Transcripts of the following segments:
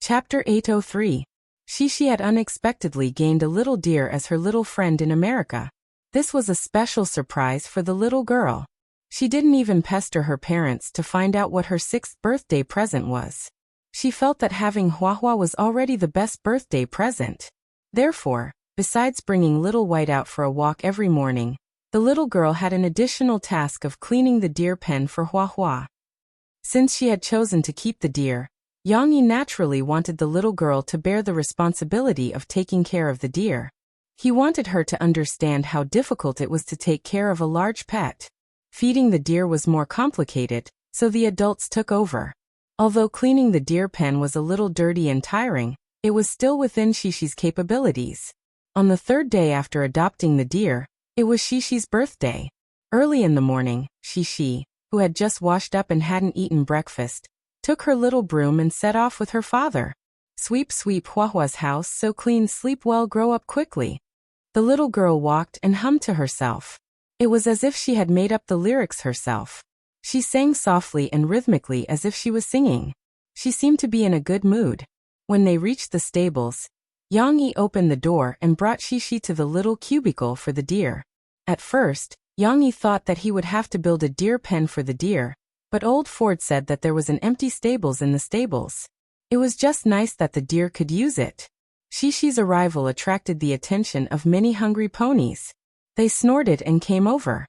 Chapter 803. Shishi had unexpectedly gained a little deer as her little friend in America. This was a special surprise for the little girl. She didn't even pester her parents to find out what her 6th birthday present was. She felt that having Huahua was already the best birthday present. Therefore, besides bringing Little White out for a walk every morning, the little girl had an additional task of cleaning the deer pen for Huahua. Since she had chosen to keep the deer, Yang naturally wanted the little girl to bear the responsibility of taking care of the deer. He wanted her to understand how difficult it was to take care of a large pet. Feeding the deer was more complicated, so the adults took over. Although cleaning the deer pen was a little dirty and tiring, it was still within Shishi's capabilities. On the 3rd day after adopting the deer, it was Shishi's birthday. Early in the morning, Shishi, who had just washed up and hadn't eaten breakfast, took her little broom and set off with her father. Sweep, sweep Huahua's house so clean, sleep well, grow up quickly. The little girl walked and hummed to herself. It was as if she had made up the lyrics herself. She sang softly and rhythmically as if she was singing. She seemed to be in a good mood. When they reached the stables, Yang Yi opened the door and brought Shishi to the little cubicle for the deer. At first, Yang Yi thought that he would have to build a deer pen for the deer, but old Ford said that there was an empty stables in the stables. It was just nice that the deer could use it. Shishi's arrival attracted the attention of many hungry ponies. They snorted and came over.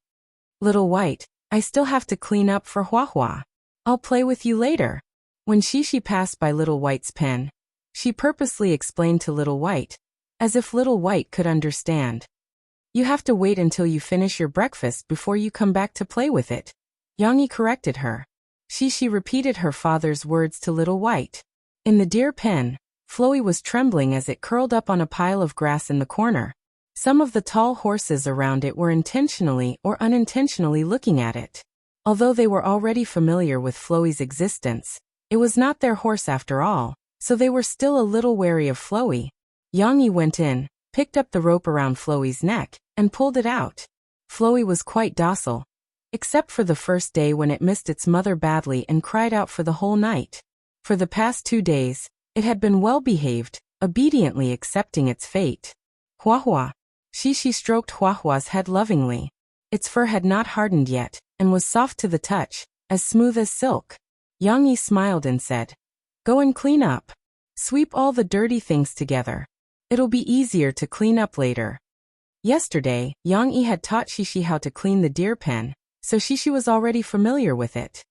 Little White, I still have to clean up for Huahua. I'll play with you later. When Shishi passed by Little White's pen, she purposely explained to Little White, as if Little White could understand. You have to wait until you finish your breakfast before you come back to play with it. Yang Yi corrected her. Shishi repeated her father's words to Little White. In the deer pen, Floey was trembling as it curled up on a pile of grass in the corner. Some of the tall horses around it were intentionally or unintentionally looking at it. Although they were already familiar with Floey's existence, it was not their horse after all, so they were still a little wary of Floey. Yang Yi went in, picked up the rope around Floey's neck, and pulled it out. Floey was quite docile, except for the first day when it missed its mother badly and cried out for the whole night. For the past 2 days, it had been well behaved, obediently accepting its fate. Huahua. Shishi stroked Huahua's head lovingly. Its fur had not hardened yet, and was soft to the touch, as smooth as silk. Yang Yi smiled and said, Go and clean up. Sweep all the dirty things together. It'll be easier to clean up later. Yesterday, Yang Yi had taught Shishi how to clean the deer pen, so Shishi was already familiar with it.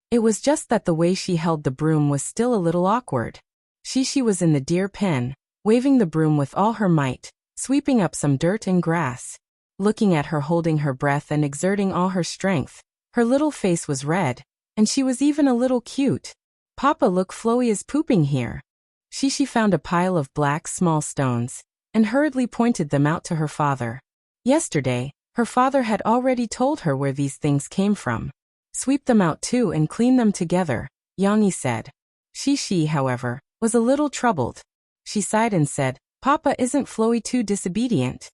It was just that the way she held the broom was still a little awkward. Shishi was in the deer pen, waving the broom with all her might, sweeping up some dirt and grass. Looking at her holding her breath and exerting all her strength, her little face was red, and she was even a little cute. Papa, look, Floey is pooping here. Shishi found a pile of black small stones, and hurriedly pointed them out to her father. Yesterday, her father had already told her where these things came from. Sweep them out too and clean them together, Yang Yi said. Shishi, however, was a little troubled. She sighed and said, Papa, isn't Floey too disobedient?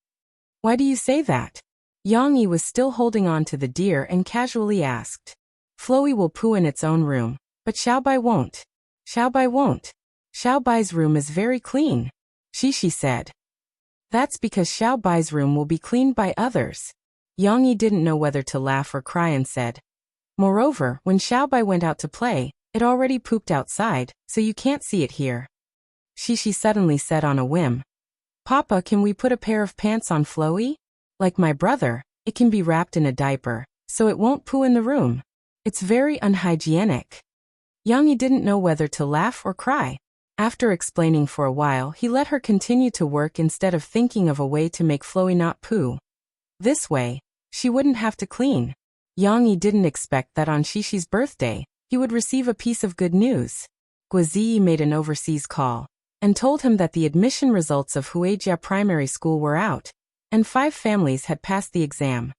Why do you say that? Yang Yi was still holding on to the deer and casually asked. Floey will poo in its own room, but Xiaobai won't. Xiaobai won't. Xiaobai's room is very clean, Shishi said. That's because Xiaobai's room will be cleaned by others. Yang Yi didn't know whether to laugh or cry and said, Moreover, when Xiaobai went out to play, it already pooped outside, so you can't see it here. Shishi suddenly said on a whim, Papa, can we put a pair of pants on Floey? Like my brother, it can be wrapped in a diaper, so it won't poo in the room. It's very unhygienic. Yang Yi didn't know whether to laugh or cry. After explaining for a while, he let her continue to work instead of thinking of a way to make Floey not poo. This way, she wouldn't have to clean. Yang Yi didn't expect that on Shishi's birthday, he would receive a piece of good news. Guaziyi made an overseas call, and told him that the admission results of Huijia Primary School were out, and 5 families had passed the exam.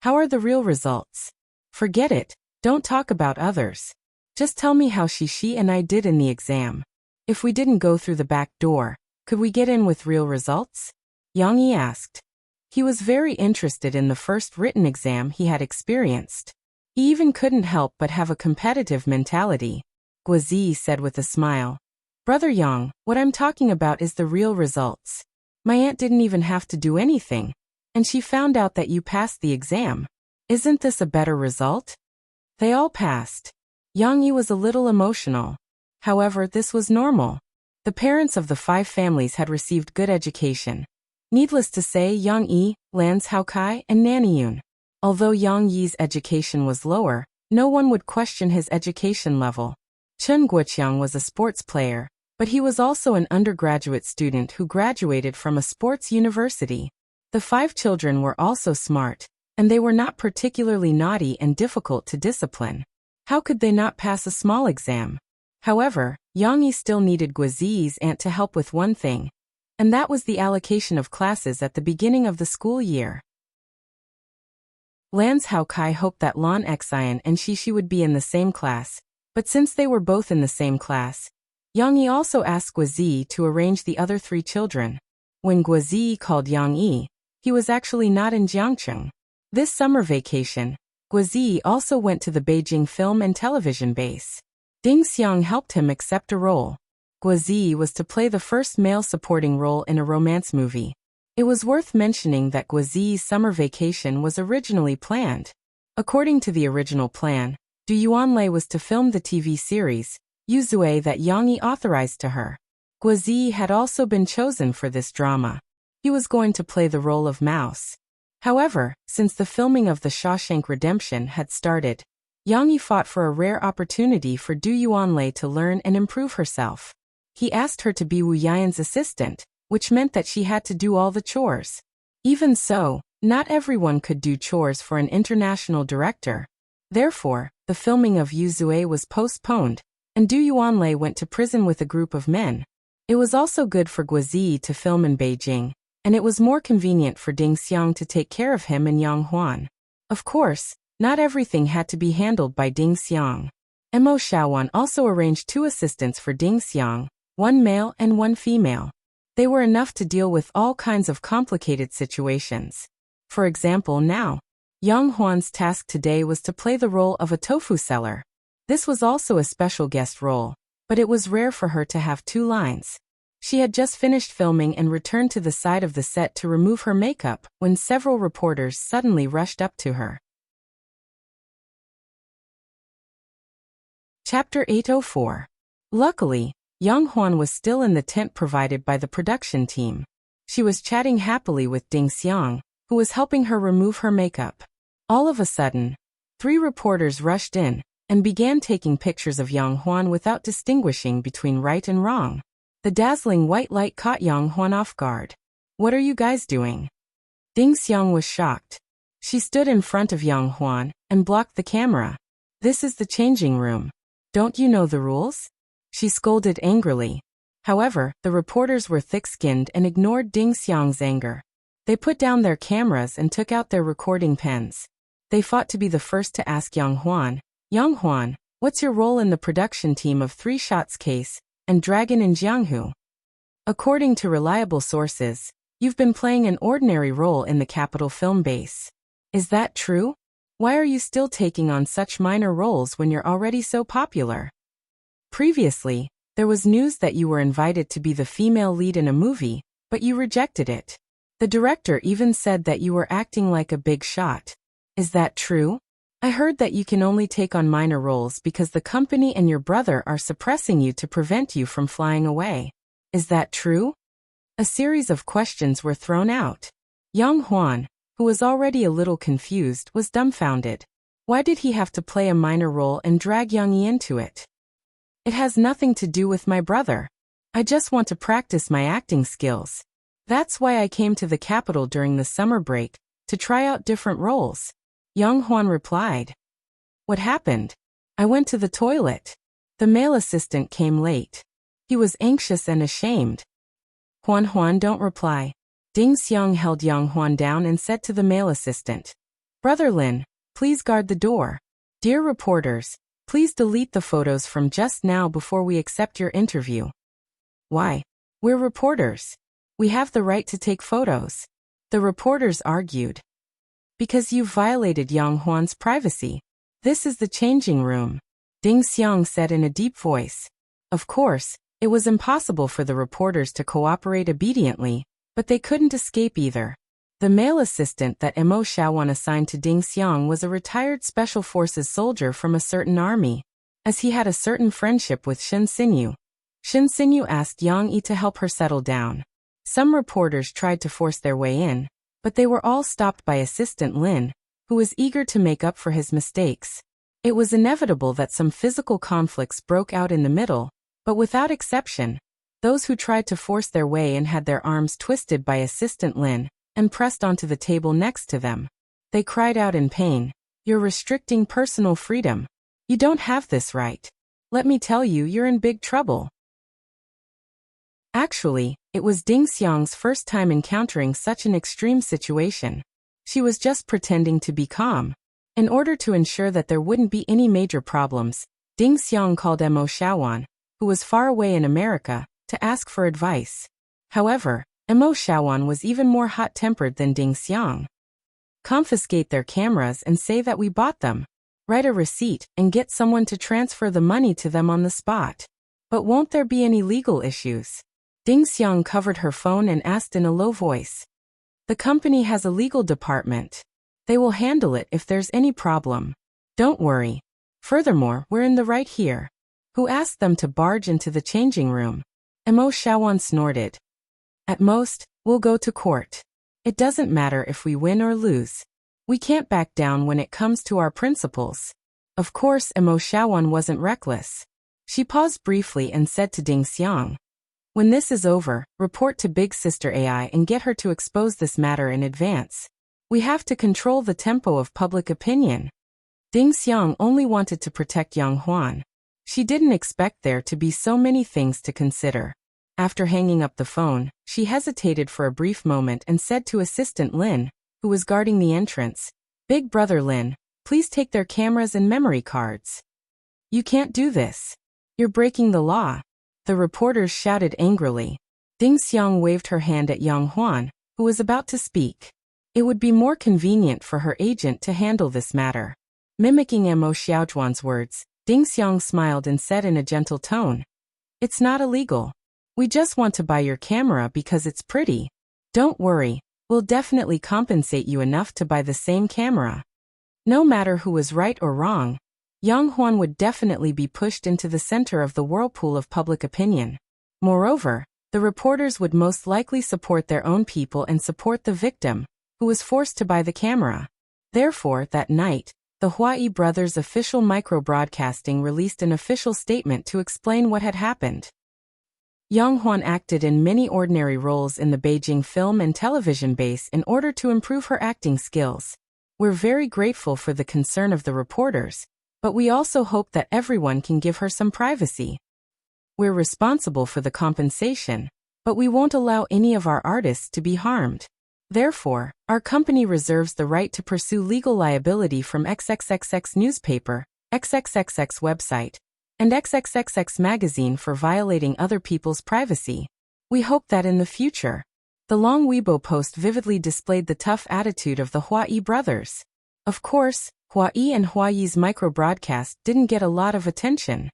How are the real results? Forget it, don't talk about others. Just tell me how Shishi and I did in the exam. If we didn't go through the back door, could we get in with real results? Yang Yi asked. He was very interested in the first written exam he had experienced. He even couldn't help but have a competitive mentality. Guazi said with a smile. Brother Yang, what I'm talking about is the real results. My aunt didn't even have to do anything. And she found out that you passed the exam. Isn't this a better result? They all passed. Yang Yi was a little emotional. However, this was normal. The parents of the 5 families had received good education. Needless to say, Yang Yi, Lan Haokai, and Nanyun. Although Yang Yi's education was lower, no one would question his education level. Chen Guoqiang was a sports player, but he was also an undergraduate student who graduated from a sports university. The 5 children were also smart, and they were not particularly naughty and difficult to discipline. How could they not pass a small exam? However, Yang Yi still needed Guazi's aunt to help with one thing, and that was the allocation of classes at the beginning of the school year. Lan Haokai hoped that Lan Xian and Shishi would be in the same class, but since they were both in the same class, Yang Yi also asked Guazi to arrange the other 3 children. When Guazi called Yang Yi, he was actually not in Jiangcheng. This summer vacation, Guazi also went to the Beijing film and television base. Ding Xiang helped him accept a role. Guazi was to play the first male supporting role in a romance movie. It was worth mentioning that Guazi's summer vacation was originally planned. According to the original plan, Du Yuanlei was to film the TV series, Yuzue, that Yang Yi authorized to her. Guazi had also been chosen for this drama. He was going to play the role of Mouse. However, since the filming of The Shawshank Redemption had started, Yang Yi fought for a rare opportunity for Du Yuanlei to learn and improve herself. He asked her to be Wu Yan's assistant, which meant that she had to do all the chores. Even so, not everyone could do chores for an international director. Therefore, the filming of Yuzue was postponed, and Du Yuanlei went to prison with a group of men. It was also good for Guazi to film in Beijing, and it was more convenient for Ding Xiang to take care of him in Yanghuan. Of course, not everything had to be handled by Ding Xiang. Mo Xiaowan also arranged 2 assistants for Ding Xiang, 1 male and 1 female. They were enough to deal with all kinds of complicated situations. For example, now, Yang Huan's task today was to play the role of a tofu seller. This was also a special guest role, but it was rare for her to have 2 lines. She had just finished filming and returned to the side of the set to remove her makeup when several reporters suddenly rushed up to her. Chapter 804. Luckily, Yang Huan was still in the tent provided by the production team. She was chatting happily with Ding Xiang, who was helping her remove her makeup. All of a sudden, 3 reporters rushed in and began taking pictures of Yang Huan without distinguishing between right and wrong. The dazzling white light caught Yang Huan off guard. "What are you guys doing?" Ding Xiang was shocked. She stood in front of Yang Huan and blocked the camera. "This is the changing room. Don't you know the rules?" She scolded angrily. However, the reporters were thick-skinned and ignored Ding Xiang's anger. They put down their cameras and took out their recording pens. They fought to be the first to ask Yang Huan, what's your role in the production team of 3 Shots Case and Dragon in Jianghu? According to reliable sources, you've been playing an ordinary role in the capital film base. Is that true? Why are you still taking on such minor roles when you're already so popular? Previously, there was news that you were invited to be the female lead in a movie, but you rejected it. The director even said that you were acting like a big shot. Is that true? I heard that you can only take on minor roles because the company and your brother are suppressing you to prevent you from flying away. Is that true? A series of questions were thrown out. Yang Huan, who was already a little confused, was dumbfounded. Why did he have to play a minor role and drag Yang Yi into it? It has nothing to do with my brother. I just want to practice my acting skills. That's why I came to the capital during the summer break, to try out different roles. Yang Huan replied. What happened? I went to the toilet. The male assistant came late. He was anxious and ashamed. Huan, don't reply. Ding Xiang held Yang Huan down and said to the male assistant, Brother Lin, please guard the door. Dear reporters, please delete the photos from just now before we accept your interview. Why? We're reporters. We have the right to take photos. The reporters argued. Because you've violated Yang Huan's privacy. This is the changing room. Ding Xiang said in a deep voice. Of course, it was impossible for the reporters to cooperate obediently, but they couldn't escape either. The male assistant that Mo Xiaowan assigned to Ding Xiang was a retired Special Forces soldier from a certain army. As he had a certain friendship with Shen Xinyu, Shen Xinyu asked Yang Yi to help her settle down. Some reporters tried to force their way in, but they were all stopped by Assistant Lin, who was eager to make up for his mistakes. It was inevitable that some physical conflicts broke out in the middle, but without exception, those who tried to force their way in had their arms twisted by Assistant Lin and pressed onto the table next to them. They cried out in pain, "You're restricting personal freedom. You don't have this right. Let me tell you, you're in big trouble." Actually, it was Ding Xiang's first time encountering such an extreme situation. She was just pretending to be calm. In order to ensure that there wouldn't be any major problems, Ding Xiang called Mo Xiaowan, who was far away in America, to ask for advice. However, Mo Xiaowan was even more hot-tempered than Ding Xiang. Confiscate their cameras and say that we bought them. Write a receipt and get someone to transfer the money to them on the spot. But won't there be any legal issues? Ding Xiang covered her phone and asked in a low voice. The company has a legal department. They will handle it if there's any problem. Don't worry. Furthermore, we're in the right here. Who asked them to barge into the changing room? Mo Xiaowan snorted. At most, we'll go to court. It doesn't matter if we win or lose. We can't back down when it comes to our principles. Of course, Mo Xiaowan wasn't reckless. She paused briefly and said to Ding Xiang, "When this is over, report to Big Sister AI and get her to expose this matter in advance. We have to control the tempo of public opinion." Ding Xiang only wanted to protect Yang Huan. She didn't expect there to be so many things to consider. After hanging up the phone, she hesitated for a brief moment and said to Assistant Lin, who was guarding the entrance, "Big Brother Lin, please take their cameras and memory cards." "You can't do this. You're breaking the law." The reporters shouted angrily. Ding Xiang waved her hand at Yang Huan, who was about to speak. It would be more convenient for her agent to handle this matter. Mimicking Mo Xiaojuan's words, Ding Xiang smiled and said in a gentle tone, "It's not illegal. We just want to buy your camera because it's pretty. Don't worry, we'll definitely compensate you enough to buy the same camera." No matter who was right or wrong, Yang Huan would definitely be pushed into the center of the whirlpool of public opinion. Moreover, the reporters would most likely support their own people and support the victim, who was forced to buy the camera. Therefore, that night, the Huai brothers' official micro-broadcasting released an official statement to explain what had happened. Yang Huan acted in many ordinary roles in the Beijing film and television base in order to improve her acting skills. We're very grateful for the concern of the reporters, but we also hope that everyone can give her some privacy. We're responsible for the compensation, but we won't allow any of our artists to be harmed. Therefore, our company reserves the right to pursue legal liability from XXXX newspaper, XXXX website, and XXXX magazine for violating other people's privacy. We hope that in the future. The long Weibo post vividly displayed the tough attitude of the Huai brothers. Of course, Huai and Huai's micro-broadcast didn't get a lot of attention.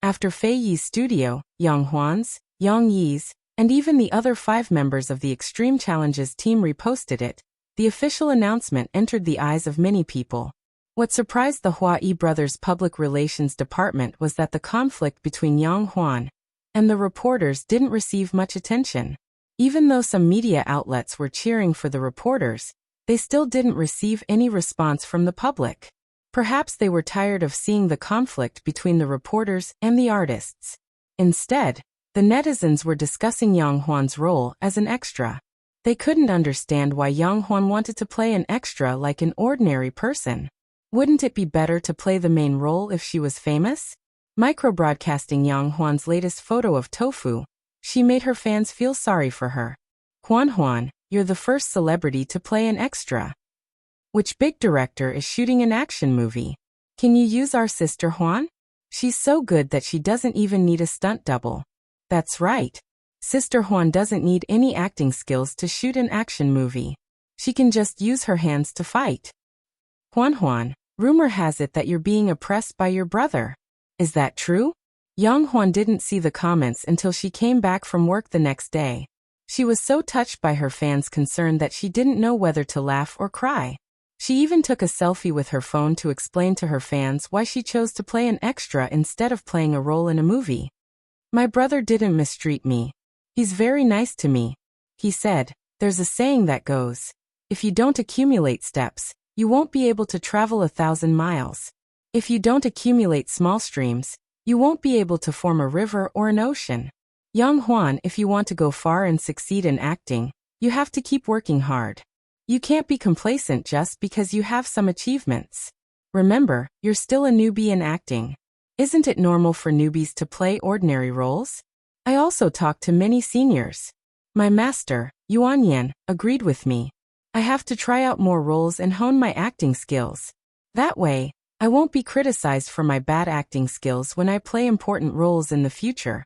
After Fei Yi's studio, Yang Huan's, Yang Yi's, and even the other 5 members of the Extreme Challenges team reposted it, the official announcement entered the eyes of many people. What surprised the Huai brothers' public relations department was that the conflict between Yang Huan and the reporters didn't receive much attention. Even though some media outlets were cheering for the reporters, they still didn't receive any response from the public. Perhaps they were tired of seeing the conflict between the reporters and the artists. Instead, the netizens were discussing Yang Huan's role as an extra. They couldn't understand why Yang Huan wanted to play an extra like an ordinary person. Wouldn't it be better to play the main role if she was famous? Microbroadcasting Yang Huan's latest photo of tofu, she made her fans feel sorry for her. Huan, you're the first celebrity to play an extra. Which big director is shooting an action movie? Can you use our sister Huan? She's so good that she doesn't even need a stunt double. That's right. Sister Huan doesn't need any acting skills to shoot an action movie. She can just use her hands to fight. Huan, Rumor has it that you're being oppressed by your brother. Is that true? Yang Huan didn't see the comments until she came back from work the next day. She was so touched by her fans' concern that she didn't know whether to laugh or cry. She even took a selfie with her phone to explain to her fans why she chose to play an extra instead of playing a role in a movie. My brother didn't mistreat me. He's very nice to me. He said, there's a saying that goes, if you don't accumulate steps, you won't be able to travel 1,000 miles. If you don't accumulate small streams, you won't be able to form a river or an ocean. Yang Huan, if you want to go far and succeed in acting, you have to keep working hard. You can't be complacent just because you have some achievements. Remember, you're still a newbie in acting. Isn't it normal for newbies to play ordinary roles? I also talked to many seniors. My master, Yuan Yan, agreed with me. I have to try out more roles and hone my acting skills. That way, I won't be criticized for my bad acting skills when I play important roles in the future.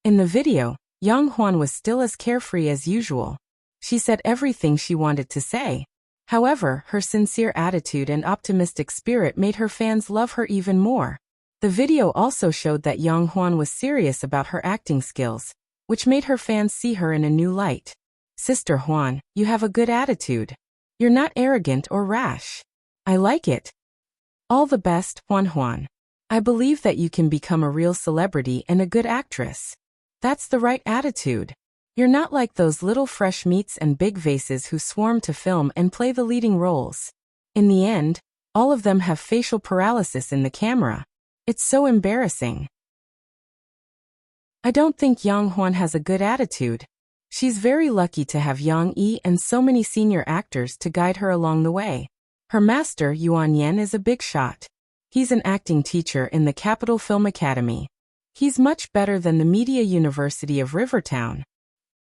In the video, Yang Huan was still as carefree as usual. She said everything she wanted to say. However, her sincere attitude and optimistic spirit made her fans love her even more. The video also showed that Yang Huan was serious about her acting skills, which made her fans see her in a new light. Sister Huan, you have a good attitude. You're not arrogant or rash. I like it. All the best, Huan Huan. I believe that you can become a real celebrity and a good actress. That's the right attitude. You're not like those little fresh meats and big vases who swarm to film and play the leading roles. In the end, all of them have facial paralysis in the camera. It's so embarrassing. I don't think Yang Huan has a good attitude. She's very lucky to have Yang Yi and so many senior actors to guide her along the way. Her master, Yuan Yan, is a big shot. He's an acting teacher in the Capital Film Academy. He's much better than the Media University of Rivertown.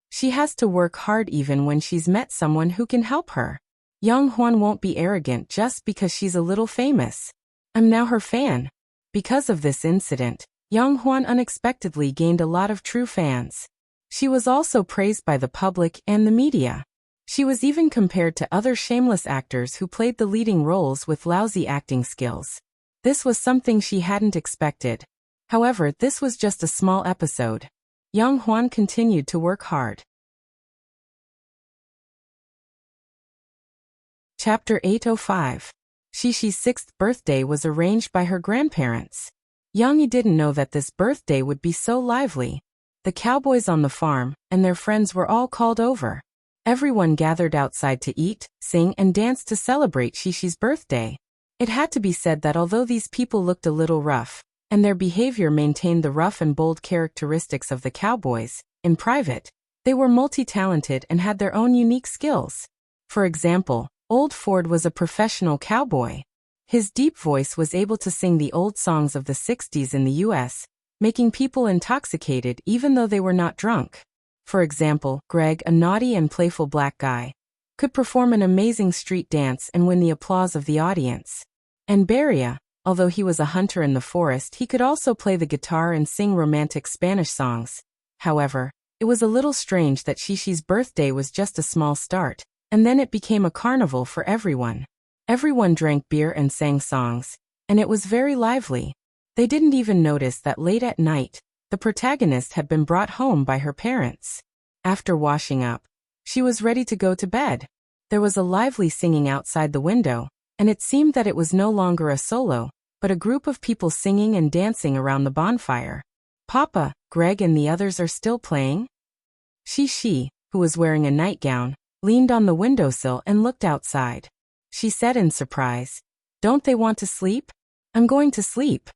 She has to work hard even when she's met someone who can help her. Yang Huan won't be arrogant just because she's a little famous. I'm now her fan. Because of this incident, Yang Huan unexpectedly gained a lot of true fans. She was also praised by the public and the media. She was even compared to other shameless actors who played the leading roles with lousy acting skills. This was something she hadn't expected. However, this was just a small episode. Yang Huan continued to work hard. Chapter 805. Xishi's 6th birthday was arranged by her grandparents. Yang Yi didn't know that this birthday would be so lively. The cowboys on the farm and their friends were all called over. Everyone gathered outside to eat, sing, and dance to celebrate Xishi's birthday. It had to be said that although these people looked a little rough, and their behavior maintained the rough and bold characteristics of the cowboys, in private, they were multi-talented and had their own unique skills. For example, Old Ford was a professional cowboy. His deep voice was able to sing the old songs of the 60s in the US, making people intoxicated even though they were not drunk. For example, Greg, a naughty and playful black guy, could perform an amazing street dance and win the applause of the audience. And Beria, although he was a hunter in the forest, he could also play the guitar and sing romantic Spanish songs. However, it was a little strange that Xishi's birthday was just a small start, and then it became a carnival for everyone. Everyone drank beer and sang songs, and it was very lively. They didn't even notice that late at night, the protagonist had been brought home by her parents. After washing up, she was ready to go to bed. There was a lively singing outside the window, and it seemed that it was no longer a solo, but a group of people singing and dancing around the bonfire. Papa, Greg and the others are still playing? Xishi, who was wearing a nightgown, leaned on the windowsill and looked outside. She said in surprise, "Don't they want to sleep? I'm going to sleep.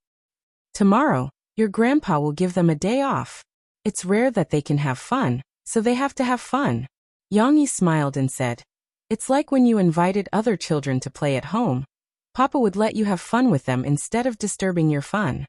Tomorrow, your grandpa will give them a day off. It's rare that they can have fun, so they have to have fun." Yang Yi smiled and said, "It's like when you invited other children to play at home. Papa would let you have fun with them instead of disturbing your fun."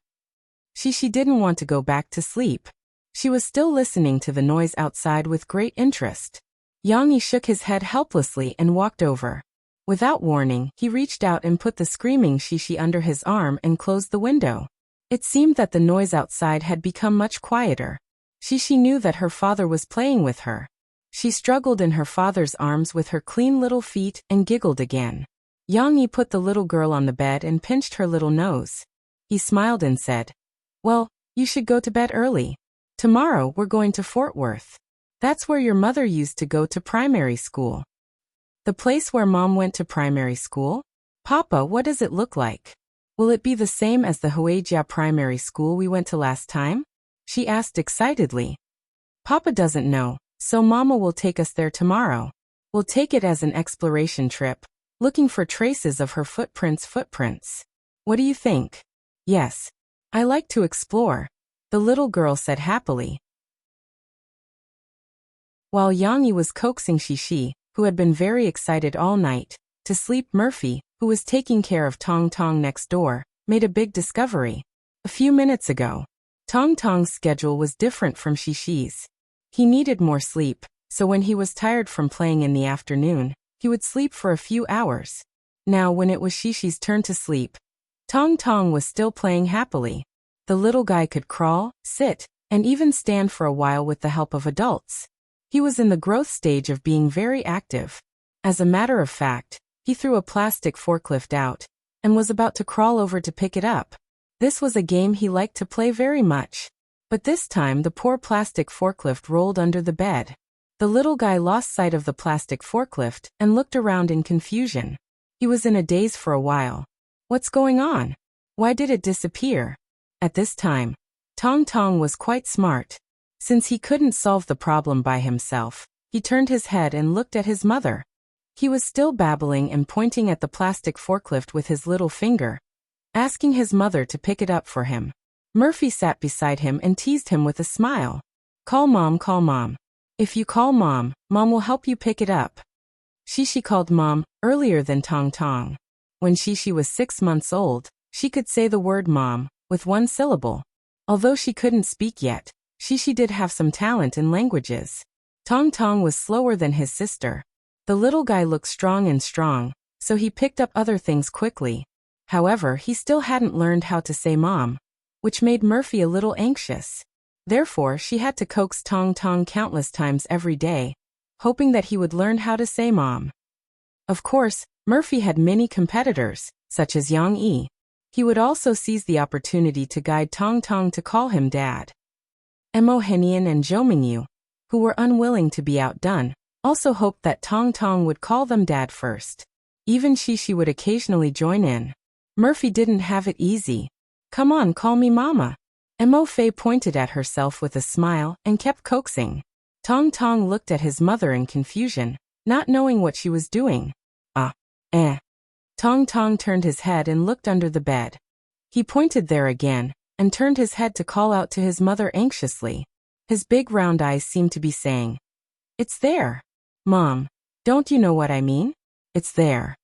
Xishi didn't want to go back to sleep. She was still listening to the noise outside with great interest. Yang Yi shook his head helplessly and walked over. Without warning, he reached out and put the screaming Xishi under his arm and closed the window. It seemed that the noise outside had become much quieter. Xishi knew that her father was playing with her. She struggled in her father's arms with her clean little feet and giggled again. Yang Yi put the little girl on the bed and pinched her little nose. He smiled and said, "Well, you should go to bed early. Tomorrow we're going to Fort Worth. That's where your mother used to go to primary school." "The place where Mom went to primary school? Papa, what does it look like? Will it be the same as the Huijia primary school we went to last time?" she asked excitedly. "Papa doesn't know, so Mama will take us there tomorrow. We'll take it as an exploration trip, looking for traces of her footprints. What do you think?" "Yes. I like to explore," the little girl said happily. While Yang Yi was coaxing Shishi, who had been very excited all night, to sleep, Murphy, who was taking care of Tong Tong next door, made a big discovery. A few minutes ago, Tong Tong's schedule was different from Shishi's. He needed more sleep, so when he was tired from playing in the afternoon, he would sleep for a few hours. Now when it was Shishi's turn to sleep, Tong Tong was still playing happily. The little guy could crawl, sit, and even stand for a while with the help of adults. He was in the growth stage of being very active. As a matter of fact, he threw a plastic forklift out and was about to crawl over to pick it up. This was a game he liked to play very much. But this time the poor plastic forklift rolled under the bed. The little guy lost sight of the plastic forklift and looked around in confusion. He was in a daze for a while. What's going on? Why did it disappear? At this time, Tong Tong was quite smart. Since he couldn't solve the problem by himself, he turned his head and looked at his mother. He was still babbling and pointing at the plastic forklift with his little finger, asking his mother to pick it up for him. Murphy sat beside him and teased him with a smile. Call Mom, call Mom. If you call Mom, Mom will help you pick it up." Shishi called Mom earlier than Tong Tong. When Shishi was 6 months old, she could say the word Mom with one syllable. Although she couldn't speak yet, Shishi did have some talent in languages. Tong Tong was slower than his sister. The little guy looked strong, so he picked up other things quickly. However, he still hadn't learned how to say Mom, which made Murphy a little anxious. Therefore, she had to coax Tong Tong countless times every day, hoping that he would learn how to say Mom. Of course, Murphy had many competitors, such as Yang Yi. He would also seize the opportunity to guide Tong Tong to call him Dad. Mo Henian and Zhou Mingyu, who were unwilling to be outdone, also hoped that Tong Tong would call them Dad first. Even Shishi would occasionally join in. Murphy didn't have it easy. "Come on, call me Mama." Mo Fei pointed at herself with a smile and kept coaxing. Tong Tong looked at his mother in confusion, not knowing what she was doing. Tong Tong turned his head and looked under the bed. He pointed there again, and turned his head to call out to his mother anxiously. His big round eyes seemed to be saying, "It's there. Mom, don't you know what I mean? It's there.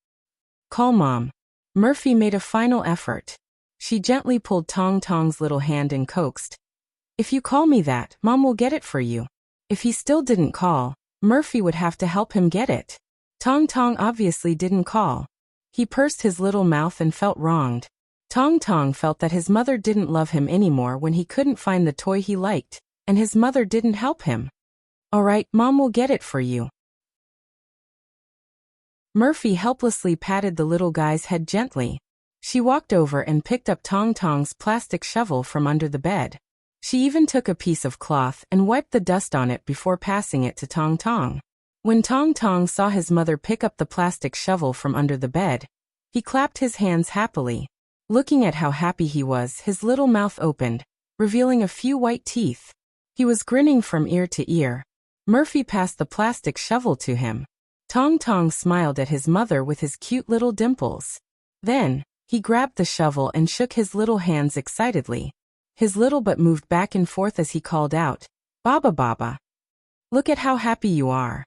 Call Mom." Murphy made a final effort. She gently pulled Tong Tong's little hand and coaxed, "If you call me that, Mom will get it for you." If he still didn't call, Murphy would have to help him get it. Tong Tong obviously didn't call. He pursed his little mouth and felt wronged. Tong Tong felt that his mother didn't love him anymore when he couldn't find the toy he liked, and his mother didn't help him. "All right, Mom will get it for you." Murphy helplessly patted the little guy's head gently. She walked over and picked up Tong Tong's plastic shovel from under the bed. She even took a piece of cloth and wiped the dust on it before passing it to Tong Tong. When Tong Tong saw his mother pick up the plastic shovel from under the bed, he clapped his hands happily. Looking at how happy he was, his little mouth opened, revealing a few white teeth. He was grinning from ear to ear. Murphy passed the plastic shovel to him. Tong Tong smiled at his mother with his cute little dimples. Then, he grabbed the shovel and shook his little hands excitedly. His little butt moved back and forth as he called out, "Baba Baba. Look at how happy you are."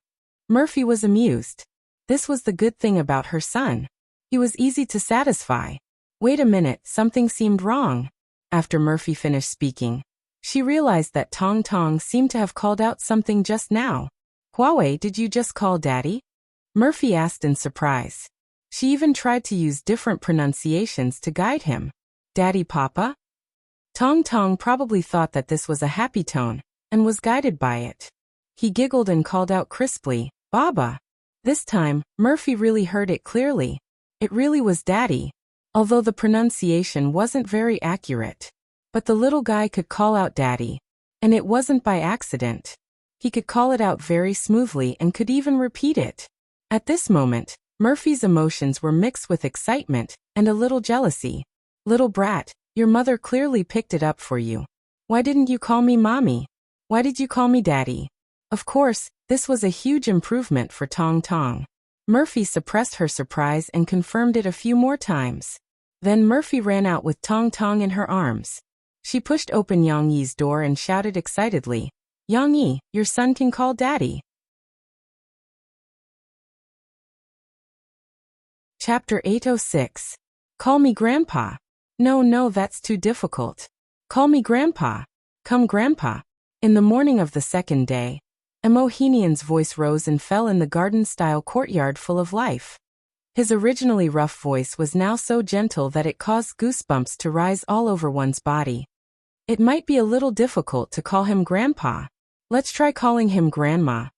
Murphy was amused. This was the good thing about her son. He was easy to satisfy. Wait a minute, something seemed wrong. After Murphy finished speaking, she realized that Tong Tong seemed to have called out something just now. "Huawei, did you just call Daddy?" Murphy asked in surprise. She even tried to use different pronunciations to guide him. "Daddy, Papa?" Tong Tong probably thought that this was a happy tone, and was guided by it. He giggled and called out crisply, "Baba." This time, Murphy really heard it clearly. It really was Daddy, although the pronunciation wasn't very accurate. But the little guy could call out Daddy, and it wasn't by accident. He could call it out very smoothly and could even repeat it. At this moment, Murphy's emotions were mixed with excitement and a little jealousy. Little brat, your mother clearly picked it up for you. Why didn't you call me Mommy? Why did you call me Daddy? Of course, this was a huge improvement for Tong Tong. Murphy suppressed her surprise and confirmed it a few more times. Then Murphy ran out with Tong Tong in her arms. She pushed open Yang Yi's door and shouted excitedly, Yang Yi, your son can call Daddy. Chapter 806. Call me Grandpa. No, that's too difficult. Call me Grandpa. Come Grandpa. In the morning of the second day, Mohinian's voice rose and fell in the garden-style courtyard full of life. His originally rough voice was now so gentle that it caused goosebumps to rise all over one's body. It might be a little difficult to call him Grandpa. Let's try calling him Grandma.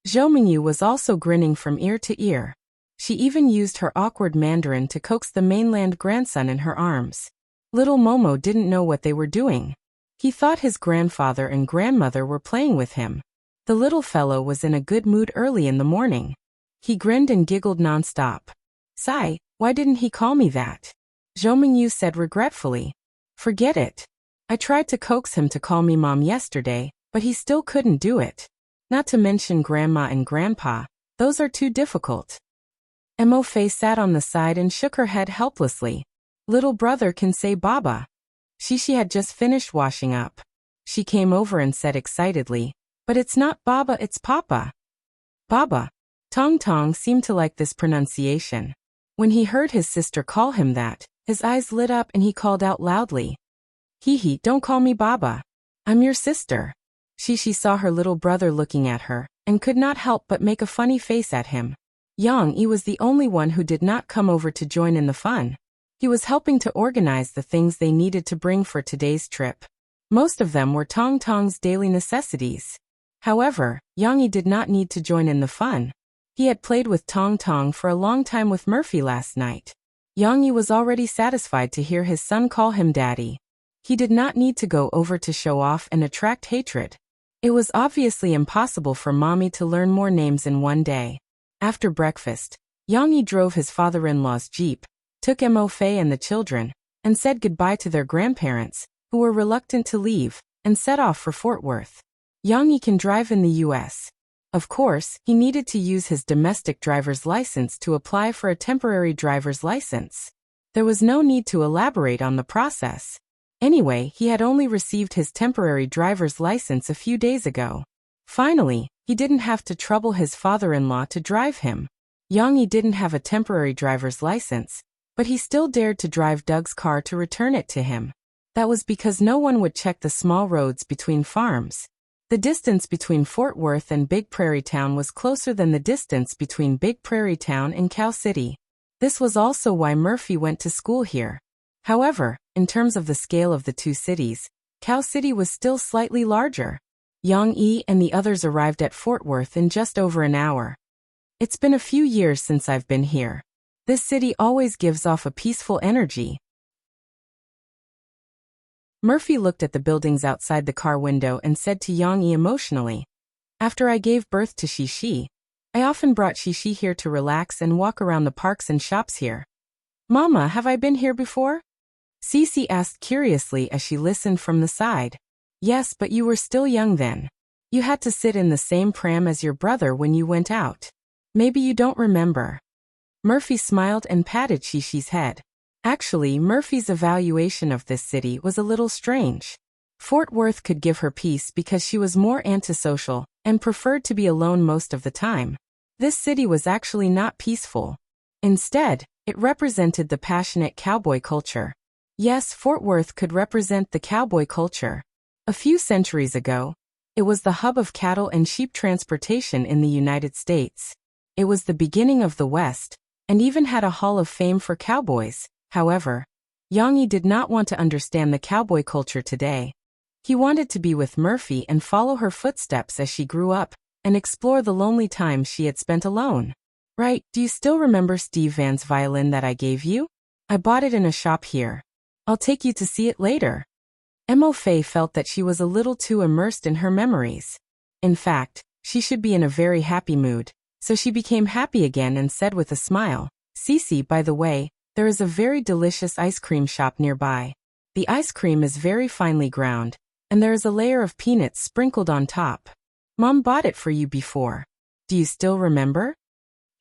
Zhou Mingyu was also grinning from ear to ear. She even used her awkward Mandarin to coax the mainland grandson in her arms. Little Momo didn't know what they were doing. He thought his grandfather and grandmother were playing with him. The little fellow was in a good mood early in the morning. He grinned and giggled non-stop. Sigh, why didn't he call me that? Zhou Mingyu said regretfully. Forget it. I tried to coax him to call me Mom yesterday, but he still couldn't do it. Not to mention Grandma and Grandpa, those are too difficult. Mo Fei sat on the side and shook her head helplessly. Little brother can say Baba. Shishi had just finished washing up. She came over and said excitedly, but it's not Baba, it's Papa. Baba. Tong Tong seemed to like this pronunciation. When he heard his sister call him that, his eyes lit up and he called out loudly. Hee, don't call me Baba. I'm your sister. Shishi saw her little brother looking at her, and could not help but make a funny face at him. Yang Yi was the only one who did not come over to join in the fun. He was helping to organize the things they needed to bring for today's trip. Most of them were Tong Tong's daily necessities. However, Yang Yi did not need to join in the fun. He had played with Tong Tong for a long time with Murphy last night. Yang Yi was already satisfied to hear his son call him Daddy. He did not need to go over to show off and attract hatred. It was obviously impossible for Mommy to learn more names in one day. After breakfast, Yang Yi drove his father-in-law's jeep, took Mo Fei and the children, and said goodbye to their grandparents, who were reluctant to leave, and set off for Fort Worth. Yang Yi can drive in the U.S. Of course, he needed to use his domestic driver's license to apply for a temporary driver's license. There was no need to elaborate on the process. Anyway, he had only received his temporary driver's license a few days ago. Finally, he didn't have to trouble his father-in-law to drive him. Yang Yi didn't have a temporary driver's license, but he still dared to drive Doug's car to return it to him. That was because no one would check the small roads between farms. The distance between Fort Worth and Big Prairie Town was closer than the distance between Big Prairie Town and Cow City. This was also why Murphy went to school here. However, in terms of the scale of the two cities, Cow City was still slightly larger. Yang Yi and the others arrived at Fort Worth in just over an hour. It's been a few years since I've been here. This city always gives off a peaceful energy. Murphy looked at the buildings outside the car window and said to Yang Yi emotionally, After I gave birth to Shishi, I often brought Shishi here to relax and walk around the parks and shops here. Mama, have I been here before? Cece asked curiously as she listened from the side. Yes, but you were still young then. You had to sit in the same pram as your brother when you went out. Maybe you don't remember. Murphy smiled and patted Shishi's head. Actually, Murphy's evaluation of this city was a little strange. Fort Worth could give her peace because she was more antisocial and preferred to be alone most of the time. This city was actually not peaceful. Instead, it represented the passionate cowboy culture. Yes, Fort Worth could represent the cowboy culture. A few centuries ago, it was the hub of cattle and sheep transportation in the United States. It was the beginning of the West, and even had a hall of fame for cowboys. However, Yang Yi did not want to understand the cowboy culture today. He wanted to be with Murphy and follow her footsteps as she grew up, and explore the lonely times she had spent alone. Right, do you still remember Steve Van's violin that I gave you? I bought it in a shop here. I'll take you to see it later. Emma Faye felt that she was a little too immersed in her memories. In fact, she should be in a very happy mood, so she became happy again and said with a smile, Cece, by the way, there is a very delicious ice cream shop nearby. The ice cream is very finely ground, and there is a layer of peanuts sprinkled on top. Mom bought it for you before. Do you still remember?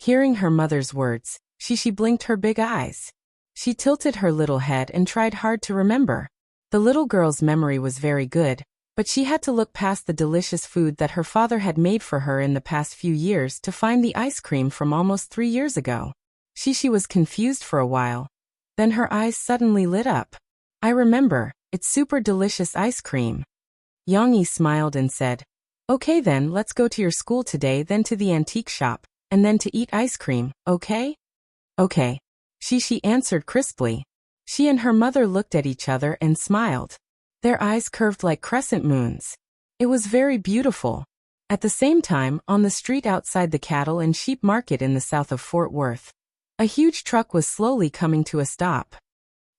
Hearing her mother's words, she blinked her big eyes. She tilted her little head and tried hard to remember. The little girl's memory was very good, but she had to look past the delicious food that her father had made for her in the past few years to find the ice cream from almost 3 years ago. She was confused for a while. Then her eyes suddenly lit up. I remember, it's super delicious ice cream. Yongyi smiled and said, Okay then, let's go to your school today, then to the antique shop, and then to eat ice cream, okay? Okay. She answered crisply. She and her mother looked at each other and smiled. Their eyes curved like crescent moons. It was very beautiful. At the same time, on the street outside the cattle and sheep market in the south of Fort Worth, a huge truck was slowly coming to a stop.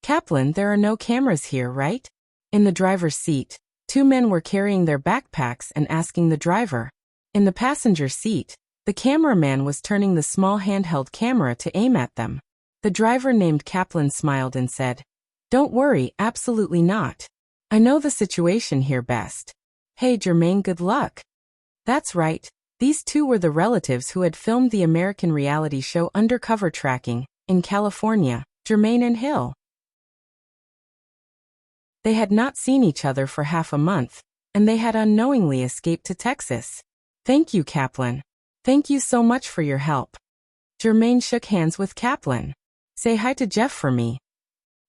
Kaplan, there are no cameras here, right? In the driver's seat, 2 men were carrying their backpacks and asking the driver. In the passenger seat, the cameraman was turning the small handheld camera to aim at them. The driver named Kaplan smiled and said, Don't worry, absolutely not. I know the situation here best. Hey Jermaine, good luck. That's right, these 2 were the relatives who had filmed the American reality show Undercover Tracking, in California, Jermaine and Hill. They had not seen each other for half a month, and they had unknowingly escaped to Texas. Thank you, Kaplan. Thank you so much for your help. Jermaine shook hands with Kaplan. Say hi to Jeff for me.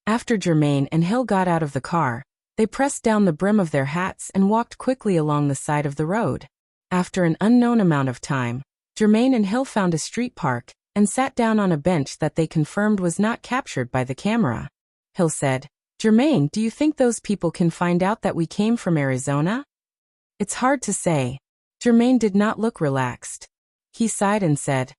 After Jermaine and Hill got out of the car, they pressed down the brim of their hats and walked quickly along the side of the road. After an unknown amount of time, Jermaine and Hill found a street park and sat down on a bench that they confirmed was not captured by the camera. Hill said, Jermaine, do you think those people can find out that we came from Arizona? It's hard to say. Jermaine did not look relaxed. He sighed and said,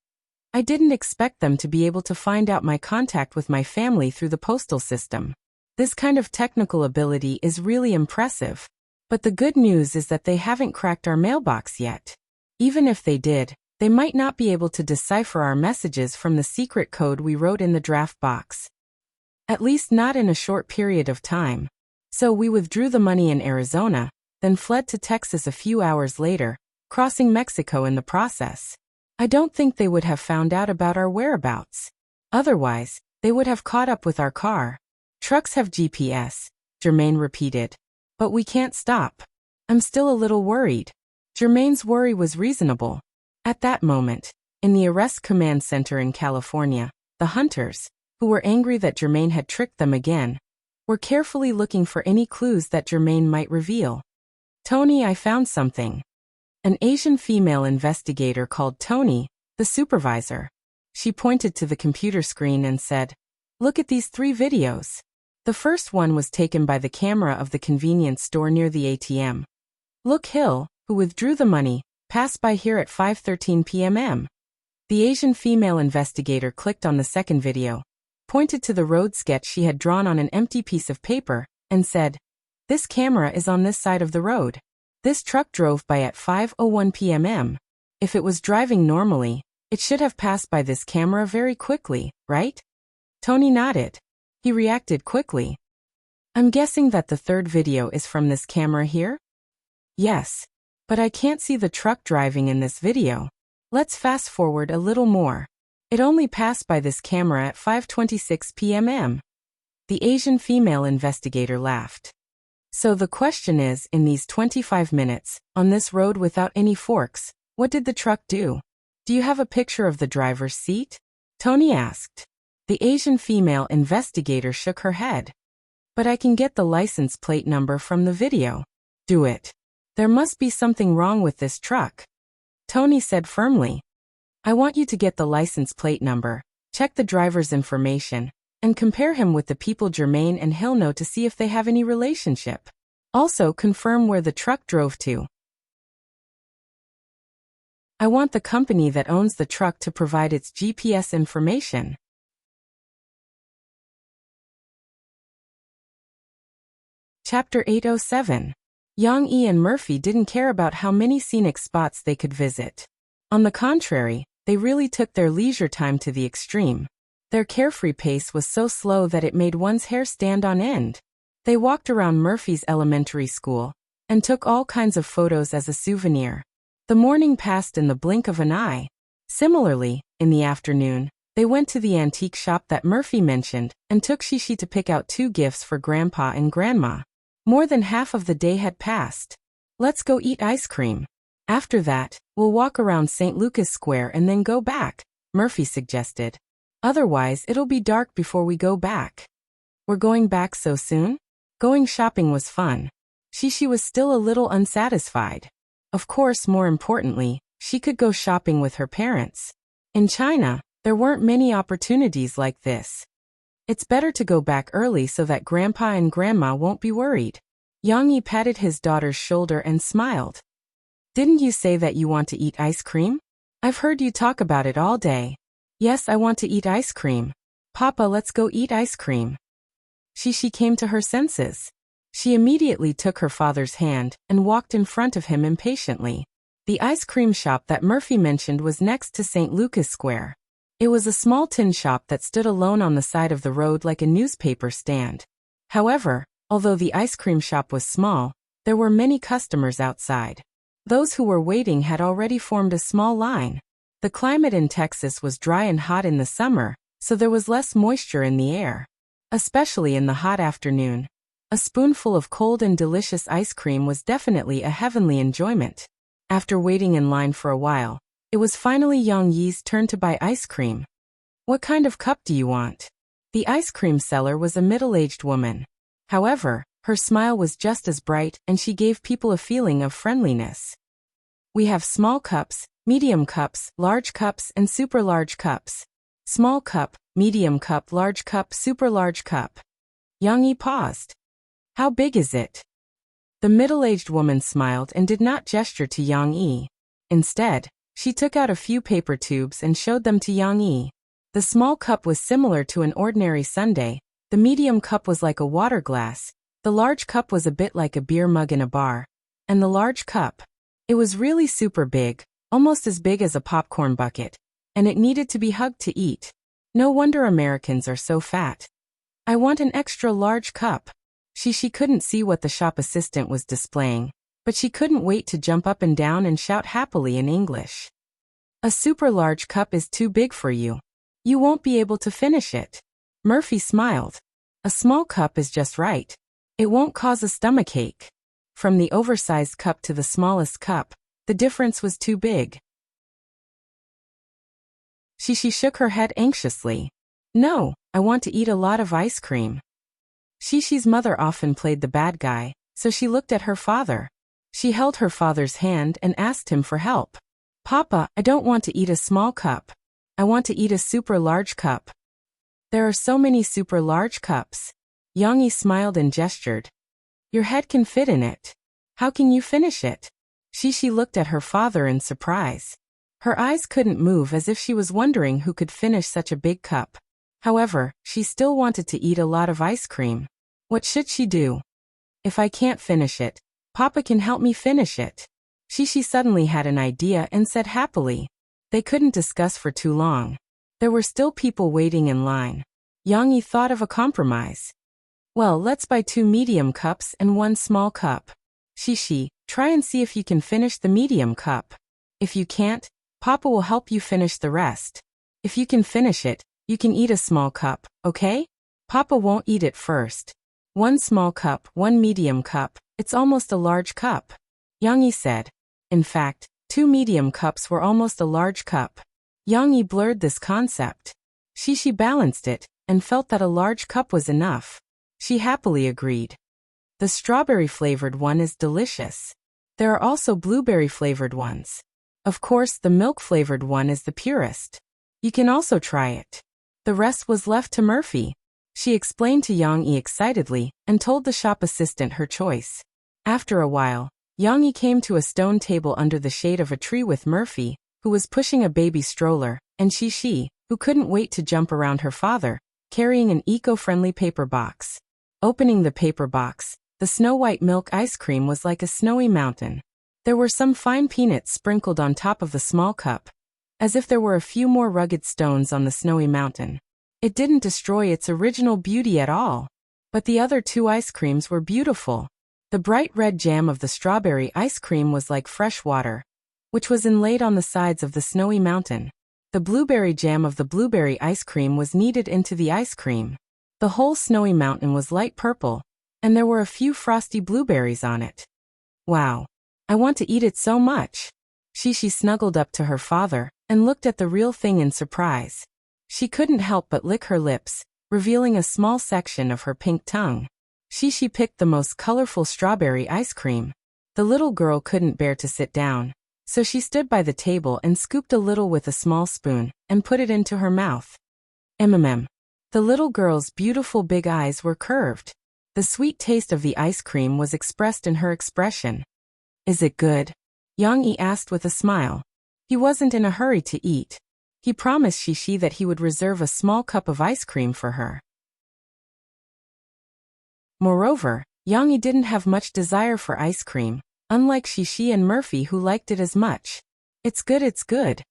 I didn't expect them to be able to find out my contact with my family through the postal system. This kind of technical ability is really impressive. But the good news is that they haven't cracked our mailbox yet. Even if they did, they might not be able to decipher our messages from the secret code we wrote in the draft box. At least not in a short period of time. So we withdrew the money in Arizona, then fled to Texas a few hours later, crossing Mexico in the process. I don't think they would have found out about our whereabouts. Otherwise, they would have caught up with our car. Trucks have GPS, Jermaine repeated. But we can't stop. I'm still a little worried. Jermaine's worry was reasonable. At that moment, in the arrest command center in California, the hunters, who were angry that Jermaine had tricked them again, were carefully looking for any clues that Jermaine might reveal. Tony, I found something. An Asian female investigator called Tony, the supervisor. She pointed to the computer screen and said, Look at these 3 videos. The first one was taken by the camera of the convenience store near the ATM. Look, Hill, who withdrew the money, passed by here at 5:13 p.m. The Asian female investigator clicked on the second video, pointed to the road sketch she had drawn on an empty piece of paper, and said, This camera is on this side of the road. This truck drove by at 5:01 p.m. If it was driving normally, it should have passed by this camera very quickly, right? Tony nodded. He reacted quickly. I'm guessing that the third video is from this camera here? Yes. But I can't see the truck driving in this video. Let's fast forward a little more. It only passed by this camera at 5:26 p.m. The Asian female investigator laughed. So the question is, in these 25 minutes, on this road without any forks, what did the truck do? Do you have a picture of the driver's seat? Tony asked. The Asian female investigator shook her head. But I can get the license plate number from the video. Do it. There must be something wrong with this truck. Tony said firmly. I want you to get the license plate number, check the driver's information, and compare him with the people Jermaine and Hill know to see if they have any relationship. Also confirm where the truck drove to. I want the company that owns the truck to provide its GPS information. Chapter 807. Yang Yi and Murphy didn't care about how many scenic spots they could visit. On the contrary, they really took their leisure time to the extreme. Their carefree pace was so slow that it made one's hair stand on end. They walked around Murphy's elementary school and took all kinds of photos as a souvenir. The morning passed in the blink of an eye. Similarly, in the afternoon, they went to the antique shop that Murphy mentioned and took Shishi to pick out 2 gifts for Grandpa and Grandma. More than half of the day had passed. Let's go eat ice cream. After that, we'll walk around St. Lucas Square and then go back, Murphy suggested. Otherwise, it'll be dark before we go back. We're going back so soon? Going shopping was fun. Shishi was still a little unsatisfied. Of course, more importantly, she could go shopping with her parents. In China, there weren't many opportunities like this. It's better to go back early so that Grandpa and Grandma won't be worried. Yang Yi patted his daughter's shoulder and smiled. Didn't you say that you want to eat ice cream? I've heard you talk about it all day. Yes, I want to eat ice cream. Papa, let's go eat ice cream. Shishi came to her senses. She immediately took her father's hand and walked in front of him impatiently. The ice cream shop that Murphy mentioned was next to St. Lucas Square. It was a small tin shop that stood alone on the side of the road like a newspaper stand. However, although the ice cream shop was small, there were many customers outside. Those who were waiting had already formed a small line. The climate in Texas was dry and hot in the summer, so there was less moisture in the air. Especially in the hot afternoon. A spoonful of cold and delicious ice cream was definitely a heavenly enjoyment. After waiting in line for a while, it was finally Yang Yi's turn to buy ice cream. What kind of cup do you want? The ice cream seller was a middle-aged woman. However, her smile was just as bright and she gave people a feeling of friendliness. We have small cups, medium cups, large cups, and super large cups. Small cup, medium cup, large cup, super large cup. Yang Yi paused. How big is it? The middle-aged woman smiled and did not gesture to Yang Yi. Instead, she took out a few paper tubes and showed them to Yang Yi. The small cup was similar to an ordinary sundae, the medium cup was like a water glass, the large cup was a bit like a beer mug in a bar, and the large cup. It was really super big, almost as big as a popcorn bucket, and it needed to be hugged to eat. No wonder Americans are so fat. I want an extra large cup. She couldn't see what the shop assistant was displaying, but she couldn't wait to jump up and down and shout happily in English. A super large cup is too big for you. You won't be able to finish it. Murphy smiled. A small cup is just right. It won't cause a stomachache. From the oversized cup to the smallest cup, the difference was too big. She shook her head anxiously. No, I want to eat a lot of ice cream. Shishi's mother often played the bad guy, so she looked at her father. She held her father's hand and asked him for help. Papa, I don't want to eat a small cup. I want to eat a super large cup. There are so many super large cups. Yang Yi smiled and gestured. Your head can fit in it. How can you finish it? Shishi looked at her father in surprise. Her eyes couldn't move as if she was wondering who could finish such a big cup. However, she still wanted to eat a lot of ice cream. What should she do? If I can't finish it, Papa can help me finish it. Shishi suddenly had an idea and said happily. They couldn't discuss for too long. There were still people waiting in line. Yang Yi thought of a compromise. Well, let's buy 2 medium cups and 1 small cup. Shishi, try and see if you can finish the medium cup. If you can't, Papa will help you finish the rest. If you can finish it, you can eat a small cup, okay? Papa won't eat it first. 1 small cup, 1 medium cup, it's almost a large cup. Yang Yi said. In fact, 2 medium cups were almost a large cup. Yang Yi blurred this concept. Shishi balanced it, and felt that a large cup was enough. She happily agreed. The strawberry-flavored one is delicious. There are also blueberry-flavored ones. Of course, the milk-flavored one is the purest. You can also try it. The rest was left to Murphy. She explained to Yang Yi excitedly, and told the shop assistant her choice. After a while, Yang Yi came to a stone table under the shade of a tree with Murphy, who was pushing a baby stroller, and Shishi, who couldn't wait to jump around her father, carrying an eco-friendly paper box. Opening the paper box, the snow-white milk ice cream was like a snowy mountain. There were some fine peanuts sprinkled on top of the small cup, as if there were a few more rugged stones on the snowy mountain. It didn't destroy its original beauty at all. But the other two ice creams were beautiful. The bright red jam of the strawberry ice cream was like fresh water, which was inlaid on the sides of the snowy mountain. The blueberry jam of the blueberry ice cream was kneaded into the ice cream. The whole snowy mountain was light purple, and there were a few frosty blueberries on it. Wow! I want to eat it so much! Shishi snuggled up to her father and looked at the real thing in surprise. She couldn't help but lick her lips, revealing a small section of her pink tongue. Shishi picked the most colorful strawberry ice cream. The little girl couldn't bear to sit down, so she stood by the table and scooped a little with a small spoon and put it into her mouth. Mm. The little girl's beautiful big eyes were curved. The sweet taste of the ice cream was expressed in her expression. Is it good? Yang Yi asked with a smile. He wasn't in a hurry to eat. He promised Shishi that he would reserve a small cup of ice cream for her. Moreover, Yang Yi didn't have much desire for ice cream, unlike Shishi and Murphy who liked it as much. It's good, it's good.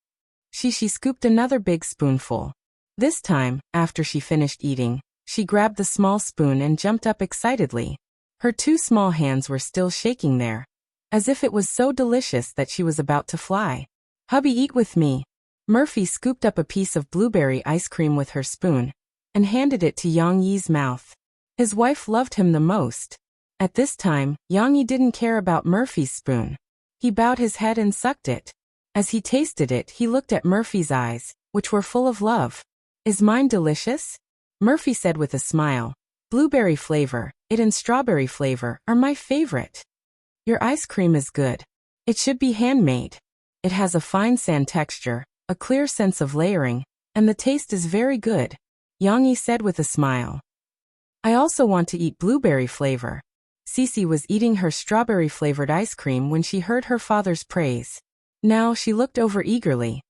Shishi scooped another big spoonful. This time, after she finished eating, she grabbed the small spoon and jumped up excitedly. Her two small hands were still shaking there, as if it was so delicious that she was about to fly. Hubby, eat with me. Murphy scooped up a piece of blueberry ice cream with her spoon and handed it to Yang Yi's mouth. His wife loved him the most. At this time, Yang Yi didn't care about Murphy's spoon. He bowed his head and sucked it. As he tasted it, he looked at Murphy's eyes, which were full of love. Is mine delicious? Murphy said with a smile. Blueberry flavor, it and strawberry flavor are my favorite. Your ice cream is good. It should be handmade. It has a fine sand texture, a clear sense of layering, and the taste is very good, Yang Yi said with a smile. I also want to eat blueberry flavor. Cece was eating her strawberry-flavored ice cream when she heard her father's praise. Now she looked over eagerly.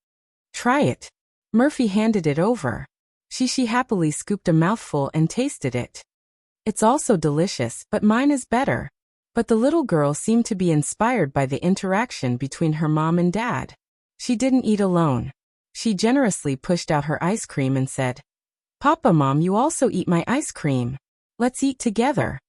Try it. Murphy handed it over. Shishi happily scooped a mouthful and tasted it. It's also delicious, but mine is better. But the little girl seemed to be inspired by the interaction between her mom and dad. She didn't eat alone. She generously pushed out her ice cream and said, Papa, Mom, you also eat my ice cream. Let's eat together.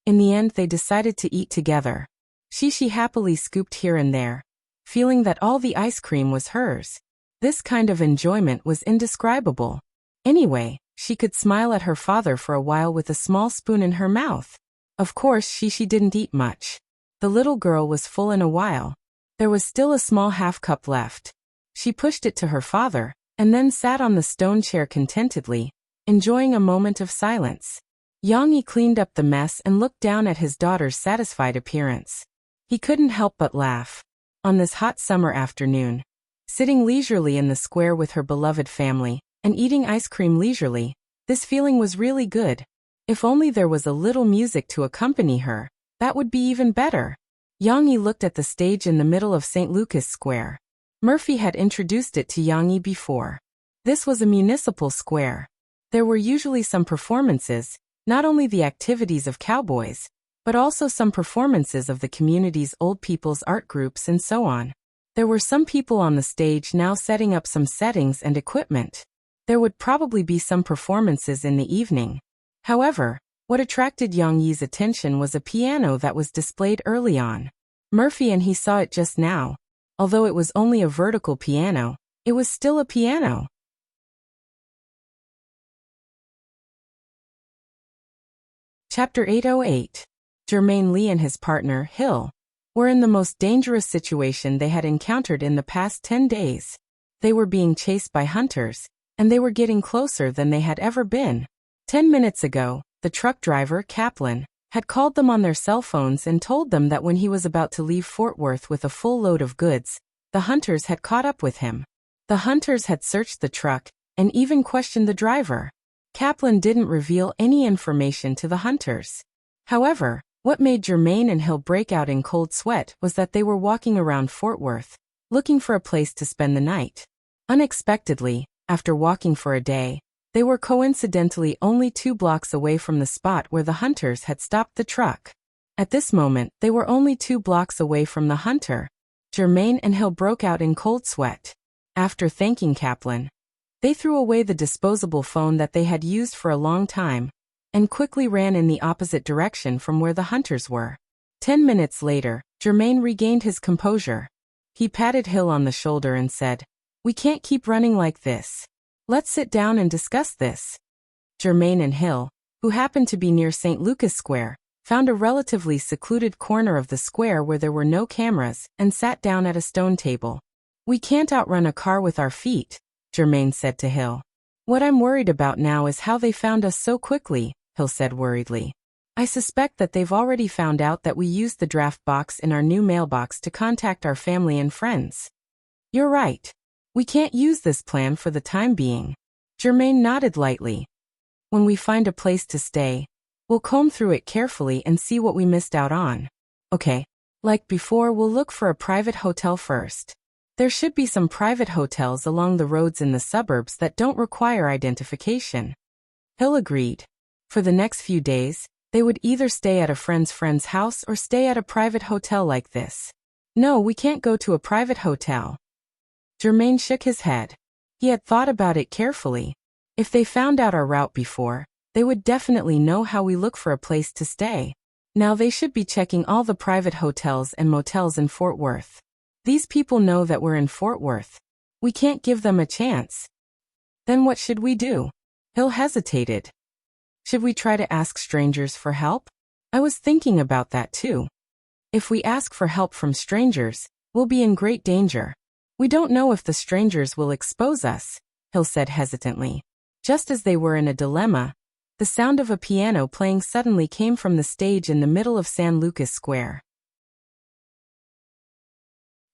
In the end, they decided to eat together. Shishi happily scooped here and there, feeling that all the ice cream was hers. This kind of enjoyment was indescribable. Anyway, she could smile at her father for a while with a small spoon in her mouth. Of course, Shishi didn't eat much. The little girl was full in a while. There was still a small half-cup left. She pushed it to her father, and then sat on the stone chair contentedly, enjoying a moment of silence. Yang Yi cleaned up the mess and looked down at his daughter's satisfied appearance. He couldn't help but laugh. On this hot summer afternoon, sitting leisurely in the square with her beloved family, and eating ice cream leisurely, this feeling was really good. If only there was a little music to accompany her, that would be even better. Yang Yi looked at the stage in the middle of St. Lucas Square. Murphy had introduced it to Yang Yi before. This was a municipal square. There were usually some performances, not only the activities of cowboys, but also some performances of the community's old people's art groups and so on. There were some people on the stage now setting up some settings and equipment. There would probably be some performances in the evening. However, what attracted Yang Yi's attention was a piano that was displayed early on. Murphy and he saw it just now. Although it was only a vertical piano, it was still a piano. Chapter 808. Jermaine Lee and his partner, Hill, were in the most dangerous situation they had encountered in the past 10 days. They were being chased by hunters, and they were getting closer than they had ever been. 10 minutes ago, the truck driver, Kaplan, had called them on their cell phones and told them that when he was about to leave Fort Worth with a full load of goods, the hunters had caught up with him. The hunters had searched the truck and even questioned the driver. Kaplan didn't reveal any information to the hunters. However, what made Jermaine and Hill break out in cold sweat was that they were walking around Fort Worth, looking for a place to spend the night. Unexpectedly, after walking for a day, they were coincidentally only 2 blocks away from the spot where the hunters had stopped the truck. At this moment, they were only 2 blocks away from the hunter. Jermaine and Hill broke out in cold sweat. After thanking Kaplan, they threw away the disposable phone that they had used for a long time and quickly ran in the opposite direction from where the hunters were. 10 minutes later, Jermaine regained his composure. He patted Hill on the shoulder and said, "We can't keep running like this. Let's sit down and discuss this." Jermaine and Hill, who happened to be near St. Lucas Square, found a relatively secluded corner of the square where there were no cameras and sat down at a stone table. "We can't outrun a car with our feet," Jermaine said to Hill. "What I'm worried about now is how they found us so quickly," Hill said worriedly. "I suspect that they've already found out that we used the draft box in our new mailbox to contact our family and friends." "You're right. We can't use this plan for the time being." Jermaine nodded lightly. "When we find a place to stay, we'll comb through it carefully and see what we missed out on." "Okay. Like before, we'll look for a private hotel first. There should be some private hotels along the roads in the suburbs that don't require identification." Hill agreed. For the next few days, they would either stay at a friend's house or stay at a private hotel like this. "No, we can't go to a private hotel." Jermaine shook his head. He had thought about it carefully. If they found out our route before, they would definitely know how we look for a place to stay. Now they should be checking all the private hotels and motels in Fort Worth. These people know that we're in Fort Worth. We can't give them a chance. Then what should we do? Hill hesitated. Should we try to ask strangers for help? I was thinking about that too. If we ask for help from strangers, we'll be in great danger. We don't know if the strangers will expose us, Hill said hesitantly. Just as they were in a dilemma, the sound of a piano playing suddenly came from the stage in the middle of San Lucas Square.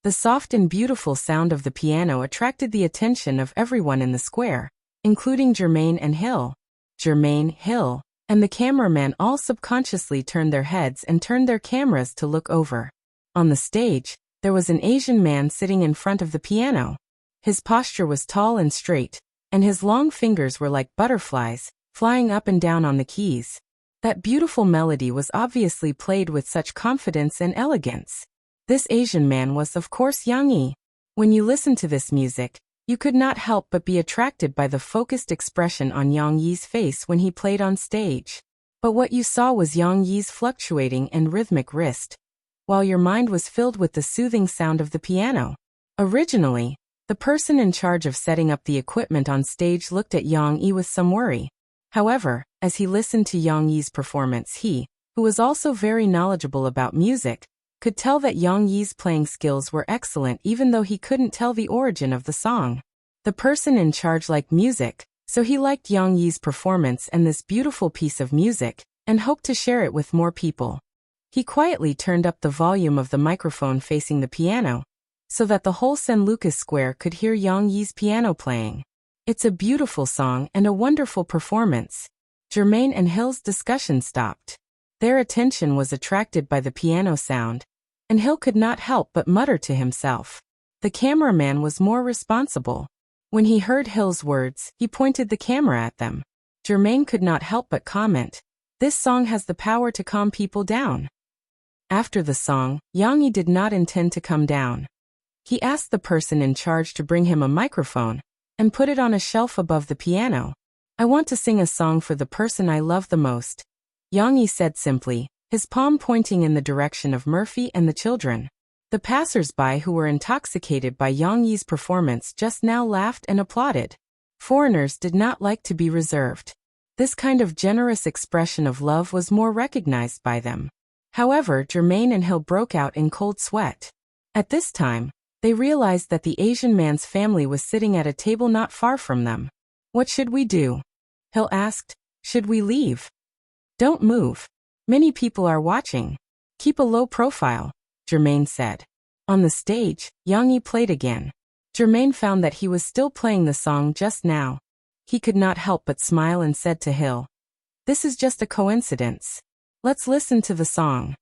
The soft and beautiful sound of the piano attracted the attention of everyone in the square, including Jermaine and Hill. Jermaine, Hill, and the cameraman all subconsciously turned their heads and turned their cameras to look over. On the stage, there was an Asian man sitting in front of the piano. His posture was tall and straight, and his long fingers were like butterflies, flying up and down on the keys. That beautiful melody was obviously played with such confidence and elegance. This Asian man was of course Yang Yi. When you listened to this music, you could not help but be attracted by the focused expression on Yang Yi's face when he played on stage. But what you saw was Yang Yi's fluctuating and rhythmic wrist, while your mind was filled with the soothing sound of the piano. Originally, the person in charge of setting up the equipment on stage looked at Yang Yi with some worry. However, as he listened to Yang Yi's performance, he, who was also very knowledgeable about music, could tell that Yang Yi's playing skills were excellent even though he couldn't tell the origin of the song. The person in charge liked music, so he liked Yang Yi's performance and this beautiful piece of music, and hoped to share it with more people. He quietly turned up the volume of the microphone facing the piano, so that the whole San Lucas Square could hear Yang Yi's piano playing. It's a beautiful song and a wonderful performance. Jermaine and Hill's discussion stopped. Their attention was attracted by the piano sound, and Hill could not help but mutter to himself. The cameraman was more responsible. When he heard Hill's words, he pointed the camera at them. Jermaine could not help but comment, "This song has the power to calm people down." After the song, Yang Yi did not intend to come down. He asked the person in charge to bring him a microphone and put it on a shelf above the piano. "I want to sing a song for the person I love the most," Yang Yi said simply, his palm pointing in the direction of Murphy and the children. The passers-by who were intoxicated by Yang Yi's performance just now laughed and applauded. Foreigners did not like to be reserved. This kind of generous expression of love was more recognized by them. However, Jermaine and Hill broke out in cold sweat. At this time, they realized that the Asian man's family was sitting at a table not far from them. "What should we do?" Hill asked. "Should we leave?" "Don't move. Many people are watching. Keep a low profile," Jermaine said. On the stage, Yang Yi played again. Jermaine found that he was still playing the song just now. He could not help but smile and said to Hill, "This is just a coincidence. Let's listen to the song."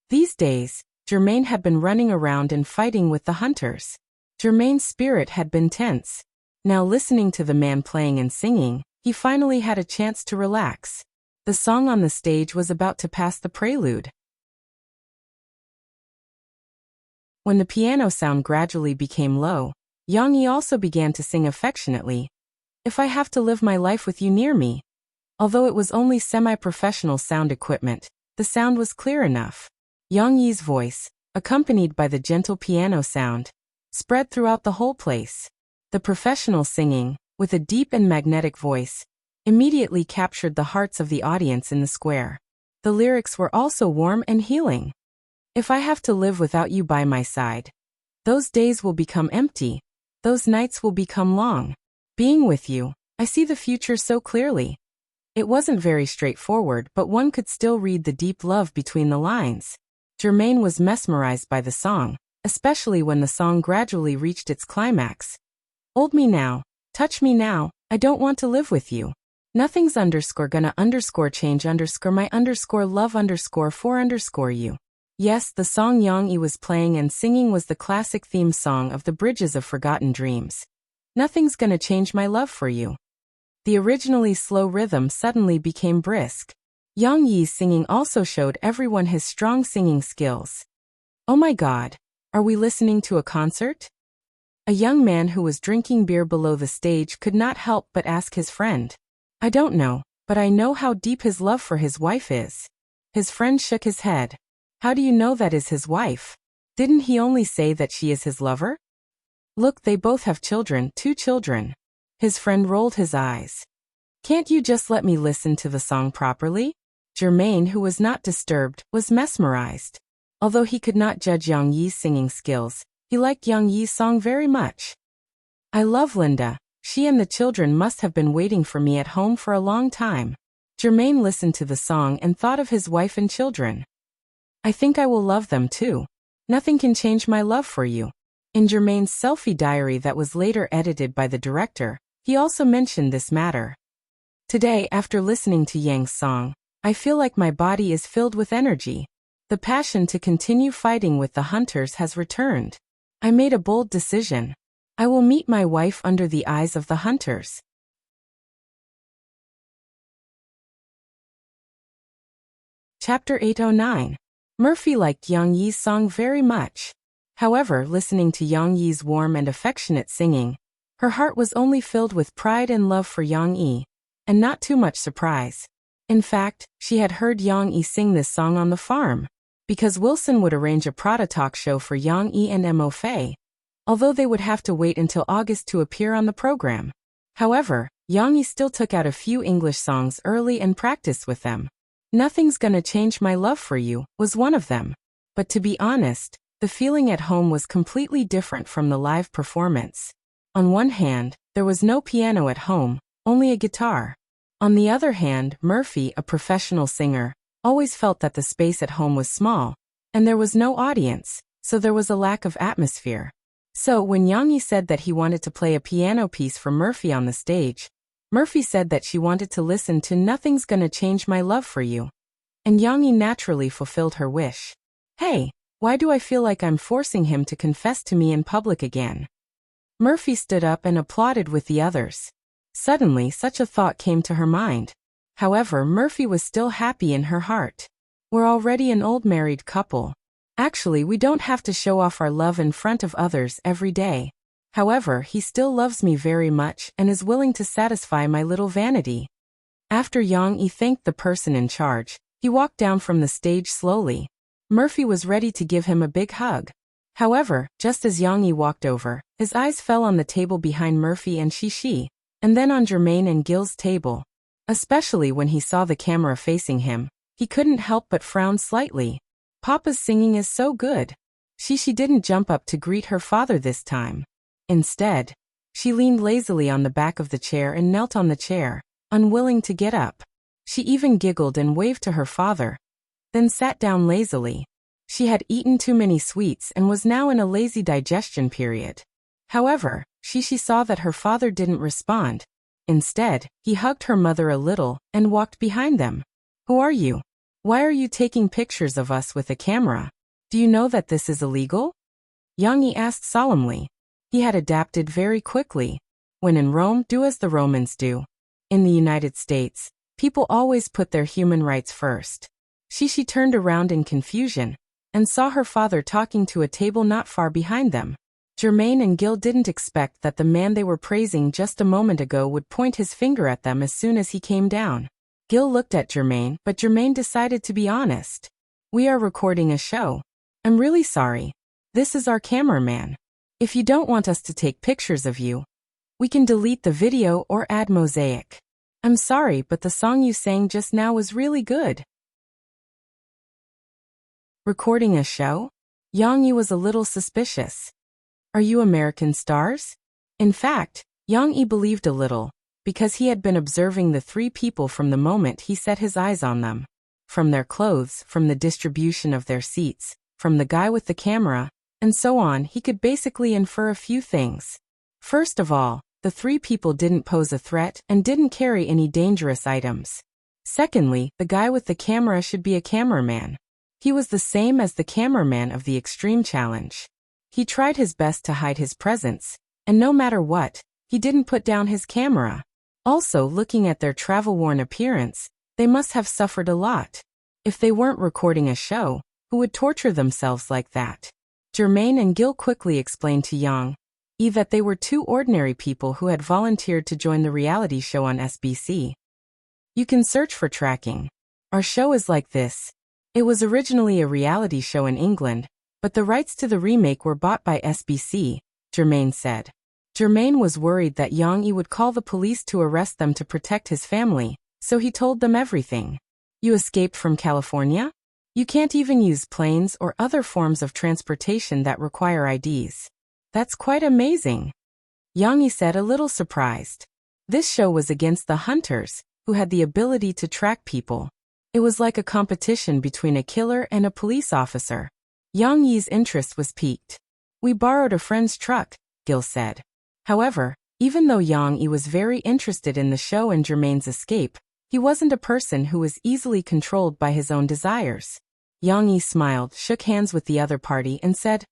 These days, Jermaine had been running around and fighting with the hunters. Jermaine's spirit had been tense. Now listening to the man playing and singing, he finally had a chance to relax. The song on the stage was about to pass the prelude. When the piano sound gradually became low, Yang Yi also began to sing affectionately, "If I have to live my life with you near me." Although it was only semi-professional sound equipment, the sound was clear enough. Yang Yi's voice, accompanied by the gentle piano sound, spread throughout the whole place. The professional singing, with a deep and magnetic voice, immediately captured the hearts of the audience in the square. The lyrics were also warm and healing. "If I have to live without you by my side, those days will become empty, those nights will become long. Being with you, I see the future so clearly." It wasn't very straightforward, but one could still read the deep love between the lines. Jermaine was mesmerized by the song, especially when the song gradually reached its climax. "Hold me now, touch me now, I don't want to live with you. Nothing's gonna change my love for you." Yes, the song Yang Yi was playing and singing was the classic theme song of the Bridges of Forgotten Dreams. "Nothing's gonna change my love for you." The originally slow rhythm suddenly became brisk. Yang Yi's singing also showed everyone his strong singing skills. "Oh my God, are we listening to a concert?" A young man who was drinking beer below the stage could not help but ask his friend. "I don't know, but I know how deep his love for his wife is." His friend shook his head. "How do you know that is his wife? Didn't he only say that she is his lover?" "Look, they both have children, 2 children. His friend rolled his eyes. "Can't you just let me listen to the song properly?" Jermaine, who was not disturbed, was mesmerized. Although he could not judge Yang Yi's singing skills, he liked Yang Yi's song very much. "I love Linda. She and the children must have been waiting for me at home for a long time." Jermaine listened to the song and thought of his wife and children. "I think I will love them too. Nothing can change my love for you." In Jermaine's selfie diary that was later edited by the director, he also mentioned this matter. "Today, after listening to Yang's song, I feel like my body is filled with energy. The passion to continue fighting with the hunters has returned. I made a bold decision. I will meet my wife under the eyes of the hunters." Chapter 809. Murphy liked Yang Yi's song very much. However, listening to Yang Yi's warm and affectionate singing, her heart was only filled with pride and love for Yang Yi, and not too much surprise. In fact, she had heard Yang Yi sing this song on the farm, because Wilson would arrange a Prada talk show for Yang Yi and Mo Fei, although they would have to wait until August to appear on the program. However, Yang Yi still took out a few English songs early and practiced with them. "Nothing's Gonna Change My Love for You" was one of them. But to be honest, the feeling at home was completely different from the live performance. On one hand, there was no piano at home, only a guitar. On the other hand, Murphy, a professional singer, always felt that the space at home was small, and there was no audience, so there was a lack of atmosphere. So when Yang Yi said that he wanted to play a piano piece for Murphy on the stage, Murphy said that she wanted to listen to "Nothing's Gonna Change My Love for You." And Yang Yi naturally fulfilled her wish. "Hey, why do I feel like I'm forcing him to confess to me in public again?" Murphy stood up and applauded with the others. Suddenly, such a thought came to her mind. However, Murphy was still happy in her heart. "We're already an old married couple. Actually, we don't have to show off our love in front of others every day. However, he still loves me very much and is willing to satisfy my little vanity." After Yang Yi thanked the person in charge, he walked down from the stage slowly. Murphy was ready to give him a big hug. However, just as Yang Yi walked over, his eyes fell on the table behind Murphy and Shishi, and then on Jermaine and Gil's table. Especially when he saw the camera facing him, he couldn't help but frown slightly. Papa's singing is so good. Shishi didn't jump up to greet her father this time. Instead, she leaned lazily on the back of the chair and knelt on the chair, unwilling to get up. She even giggled and waved to her father, then sat down lazily. She had eaten too many sweets and was now in a lazy digestion period. However, Shishi saw that her father didn't respond. Instead, he hugged her mother a little and walked behind them. "Who are you? Why are you taking pictures of us with a camera? Do you know that this is illegal?" Yang Yi asked solemnly. He had adapted very quickly. When in Rome, do as the Romans do. In the United States, people always put their human rights first. She turned around in confusion and saw her father talking to a table not far behind them. Germain and Gil didn't expect that the man they were praising just a moment ago would point his finger at them as soon as he came down. Gil looked at Germain, but Germain decided to be honest. "We are recording a show. I'm really sorry. This is our cameraman. If you don't want us to take pictures of you, we can delete the video or add mosaic. I'm sorry, but the song you sang just now was really good." Recording a show? Yang Yi was a little suspicious. "Are you American stars?" In fact, Yang Yi believed a little, because he had been observing the three people from the moment he set his eyes on them. From their clothes, from the distribution of their seats, from the guy with the camera, and so on, he could basically infer a few things. First of all, the three people didn't pose a threat and didn't carry any dangerous items. Secondly, the guy with the camera should be a cameraman. He was the same as the cameraman of the Extreme Challenge. He tried his best to hide his presence, and no matter what, he didn't put down his camera. Also, looking at their travel-worn appearance, they must have suffered a lot. If they weren't recording a show, who would torture themselves like that? Germain and Gil quickly explained to Yang Yi that they were two ordinary people who had volunteered to join the reality show on SBC. "You can search for tracking. Our show is like this. It was originally a reality show in England, but the rights to the remake were bought by SBC, Germain said. Germain was worried that Yang Yi would call the police to arrest them to protect his family, so he told them everything. "You escaped from California? You can't even use planes or other forms of transportation that require IDs. That's quite amazing," Yang Yi said, a little surprised. This show was against the hunters, who had the ability to track people. It was like a competition between a killer and a police officer. Yang Yi's interest was piqued. "We borrowed a friend's truck," Gil said. However, even though Yang Yi was very interested in the show and Germain's escape, he wasn't a person who was easily controlled by his own desires. Yang Yi smiled, shook hands with the other party and said,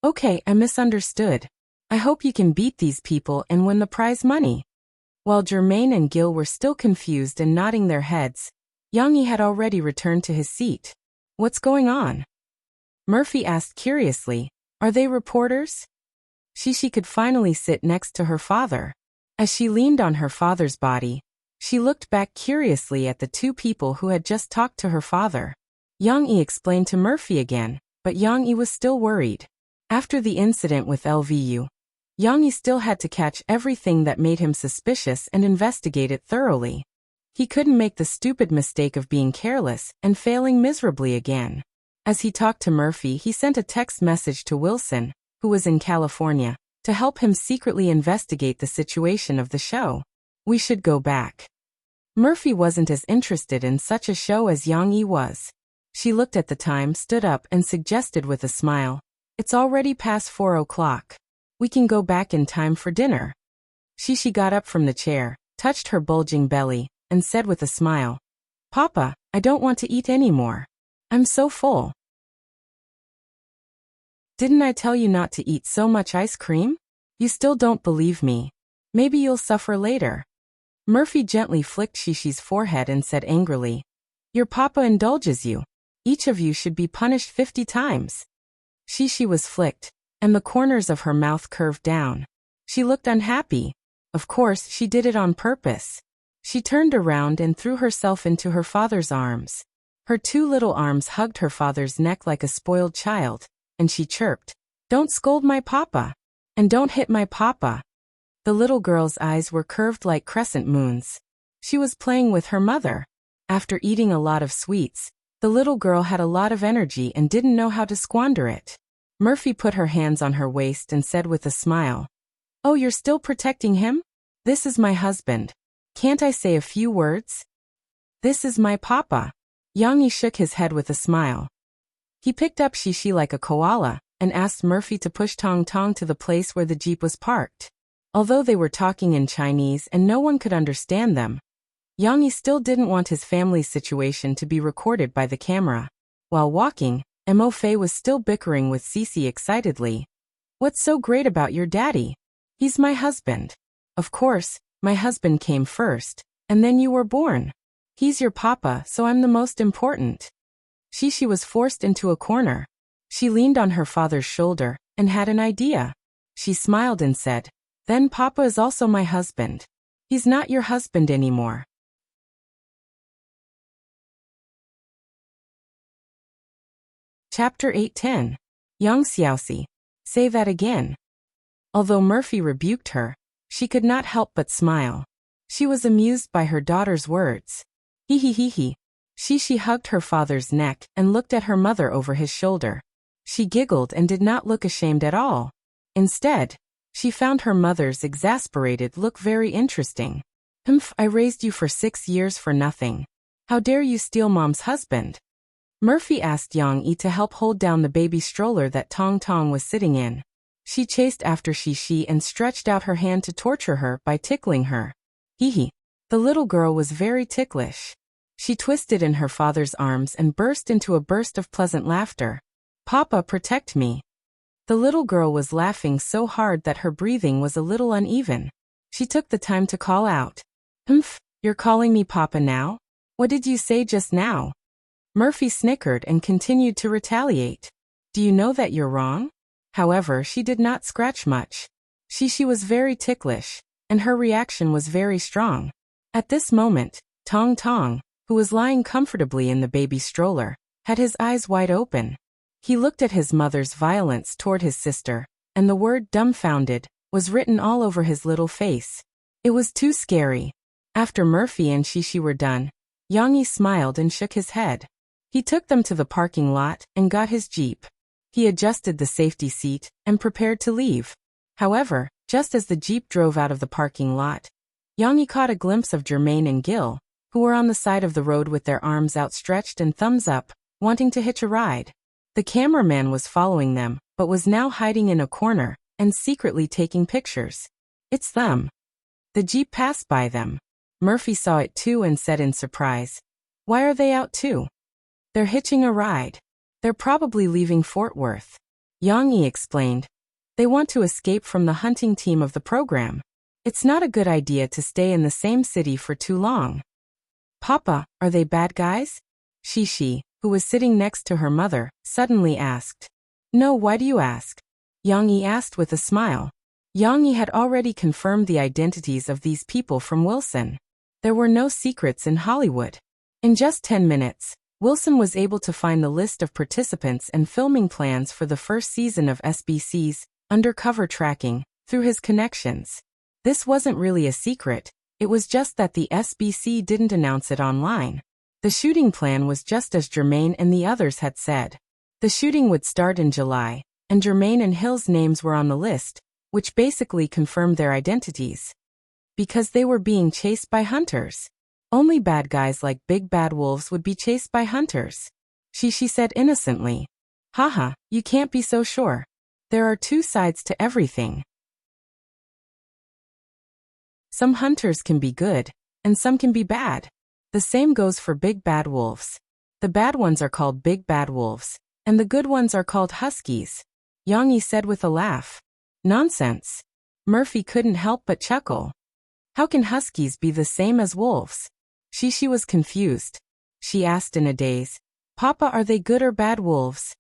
"Okay, I misunderstood. I hope you can beat these people and win the prize money." While Germain and Gil were still confused and nodding their heads, Yang Yi had already returned to his seat. "What's going on?" Murphy asked curiously. "Are they reporters?" She could finally sit next to her father. As she leaned on her father's body, she looked back curiously at the two people who had just talked to her father. Yang Yi explained to Murphy again, but Yang Yi was still worried. After the incident with LVU, Yang Yi still had to catch everything that made him suspicious and investigate it thoroughly. He couldn't make the stupid mistake of being careless and failing miserably again. As he talked to Murphy, he sent a text message to Wilson, who was in California, to help him secretly investigate the situation of the show. "We should go back." Murphy wasn't as interested in such a show as Yang Yi was. She looked at the time, stood up and suggested with a smile, "It's already past 4 o'clock. We can go back in time for dinner." She got up from the chair, touched her bulging belly, and said with a smile, "Papa, I don't want to eat anymore. I'm so full." "Didn't I tell you not to eat so much ice cream? You still don't believe me. Maybe you'll suffer later." Murphy gently flicked Shishi's forehead and said angrily, "Your papa indulges you. Each of you should be punished 50 times. Shishi was flicked, and the corners of her mouth curved down. She looked unhappy. Of course, she did it on purpose. She turned around and threw herself into her father's arms. Her two little arms hugged her father's neck like a spoiled child, and she chirped, "Don't scold my papa. And don't hit my papa." The little girl's eyes were curved like crescent moons. She was playing with her mother. After eating a lot of sweets, the little girl had a lot of energy and didn't know how to squander it. Murphy put her hands on her waist and said with a smile, "Oh, you're still protecting him? This is my husband. Can't I say a few words? This is my papa." Yang Yi shook his head with a smile. He picked up Shishi like a koala and asked Murphy to push Tong Tong to the place where the jeep was parked. Although they were talking in Chinese and no one could understand them, Yang Yi still didn't want his family's situation to be recorded by the camera. While walking, Mo Fei was still bickering with Cece excitedly. What's so great about your daddy? He's my husband. Of course, my husband came first, and then you were born. He's your papa, so I'm the most important. She was forced into a corner. She leaned on her father's shoulder and had an idea. She smiled and said, "Then Papa is also my husband. He's not your husband anymore." Chapter 8:10. Yang Xiaoxi. Say that again. Although Murphy rebuked her, she could not help but smile. She was amused by her daughter's words. Hee hee hee hee. She hugged her father's neck and looked at her mother over his shoulder. She giggled and did not look ashamed at all. Instead, she found her mother's exasperated look very interesting. I raised you for 6 years for nothing. How dare you steal Mom's husband? Murphy asked Yang Yi to help hold down the baby stroller that Tong Tong was sitting in. She chased after Shi and stretched out her hand to torture her by tickling her. Hee hee. The little girl was very ticklish. She twisted in her father's arms and burst into a burst of pleasant laughter. Papa, protect me. The little girl was laughing so hard that her breathing was a little uneven. She took the time to call out. You're calling me Papa now? What did you say just now? Murphy snickered and continued to retaliate. Do you know that you're wrong? However, she did not scratch much. She was very ticklish, and her reaction was very strong. At this moment, Tong Tong, who was lying comfortably in the baby stroller, had his eyes wide open. He looked at his mother's violence toward his sister, and the word dumbfounded was written all over his little face. It was too scary. After Murphy and Shi were done, Yang Yi smiled and shook his head. He took them to the parking lot and got his Jeep. He adjusted the safety seat and prepared to leave. However, just as the Jeep drove out of the parking lot, Yang Yi caught a glimpse of Germain and Gil, who were on the side of the road with their arms outstretched and thumbs up, wanting to hitch a ride. The cameraman was following them, but was now hiding in a corner and secretly taking pictures. It's them. The Jeep passed by them. Murphy saw it too and said in surprise, "Why are they out too?" "They're hitching a ride. They're probably leaving Fort Worth." Yang Yi explained. "They want to escape from the hunting team of the program. It's not a good idea to stay in the same city for too long." "Papa, are they bad guys?" Shi, who was sitting next to her mother, suddenly asked. "No, why do you ask?" Yang Yi asked with a smile. Yang Yi had already confirmed the identities of these people from Wilson. There were no secrets in Hollywood. In just 10 minutes, Wilson was able to find the list of participants and filming plans for the first season of SBC's Undercover Tracking through his connections. This wasn't really a secret, it was just that the SBC didn't announce it online. The shooting plan was just as Germain and the others had said. The shooting would start in July, and Germain and Hill's names were on the list, which basically confirmed their identities. Because they were being chased by hunters. Only bad guys like big bad wolves would be chased by hunters. She said innocently. Haha, you can't be so sure. There are two sides to everything. Some hunters can be good, and some can be bad. The same goes for big bad wolves. The bad ones are called big bad wolves, and the good ones are called huskies. Yang Yi said with a laugh. Nonsense. Murphy couldn't help but chuckle. How can huskies be the same as wolves? She was confused. She asked in a daze, Papa, are they good or bad wolves?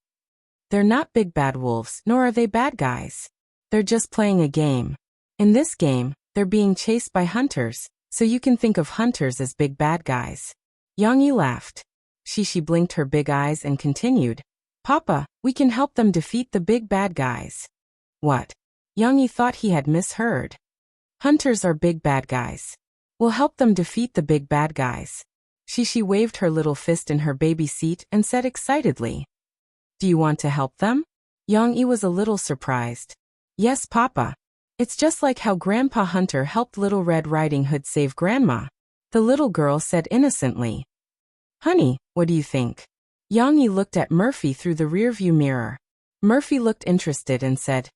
They're not big bad wolves, nor are they bad guys. They're just playing a game. In this game, they're being chased by hunters, so you can think of hunters as big bad guys. Yang Yi laughed. She blinked her big eyes and continued, Papa, we can help them defeat the big bad guys. What? Yang Yi thought he had misheard. Hunters are big bad guys. We'll help them defeat the big bad guys. She waved her little fist in her baby seat and said excitedly. Do you want to help them? Yang Yi was a little surprised. Yes, Papa. It's just like how Grandpa Hunter helped Little Red Riding Hood save Grandma. The little girl said innocently. Honey, what do you think? Yang Yi looked at Murphy through the rearview mirror. Murphy looked interested and said,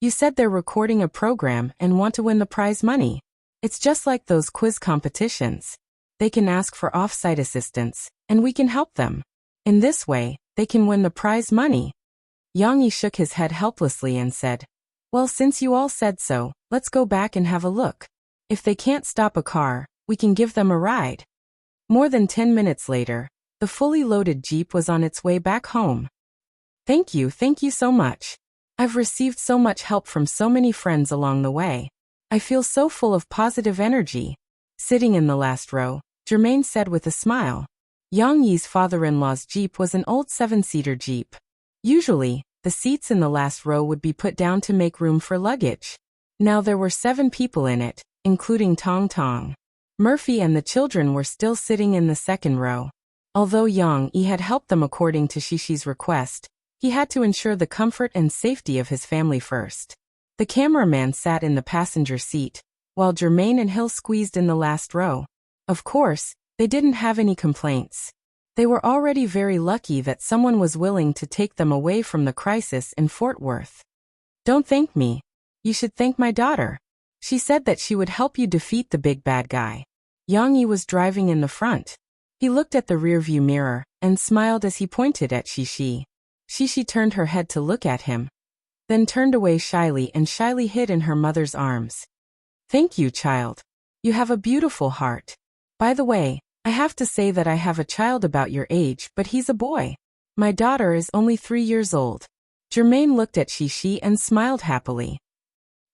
You said they're recording a program and want to win the prize money. It's just like those quiz competitions. They can ask for off-site assistance, and we can help them. In this way, they can win the prize money. Yang Yi shook his head helplessly and said, Well, since you all said so, let's go back and have a look. If they can't stop a car, we can give them a ride. More than 10 minutes later, the fully loaded Jeep was on its way back home. Thank you so much. I've received so much help from so many friends along the way. I feel so full of positive energy. Sitting in the last row, Jermaine said with a smile. Yang Yi's father-in-law's Jeep was an old 7-seater Jeep. Usually, the seats in the last row would be put down to make room for luggage. Now there were 7 people in it, including Tong Tong. Murphy and the children were still sitting in the second row. Although Yang Yi had helped them according to Shishi's request, he had to ensure the comfort and safety of his family first. The cameraman sat in the passenger seat, while Jermaine and Hill squeezed in the last row. Of course, they didn't have any complaints. They were already very lucky that someone was willing to take them away from the crisis in Fort Worth. Don't thank me. You should thank my daughter. She said that she would help you defeat the big bad guy. Yang Yi was driving in the front. He looked at the rearview mirror and smiled as he pointed at Shishi. Shishi turned her head to look at him, then turned away shyly and shyly hid in her mother's arms. Thank you, child. You have a beautiful heart. By the way, I have to say that I have a child about your age, but he's a boy. My daughter is only 3 years old. Jermaine looked at Shishi and smiled happily.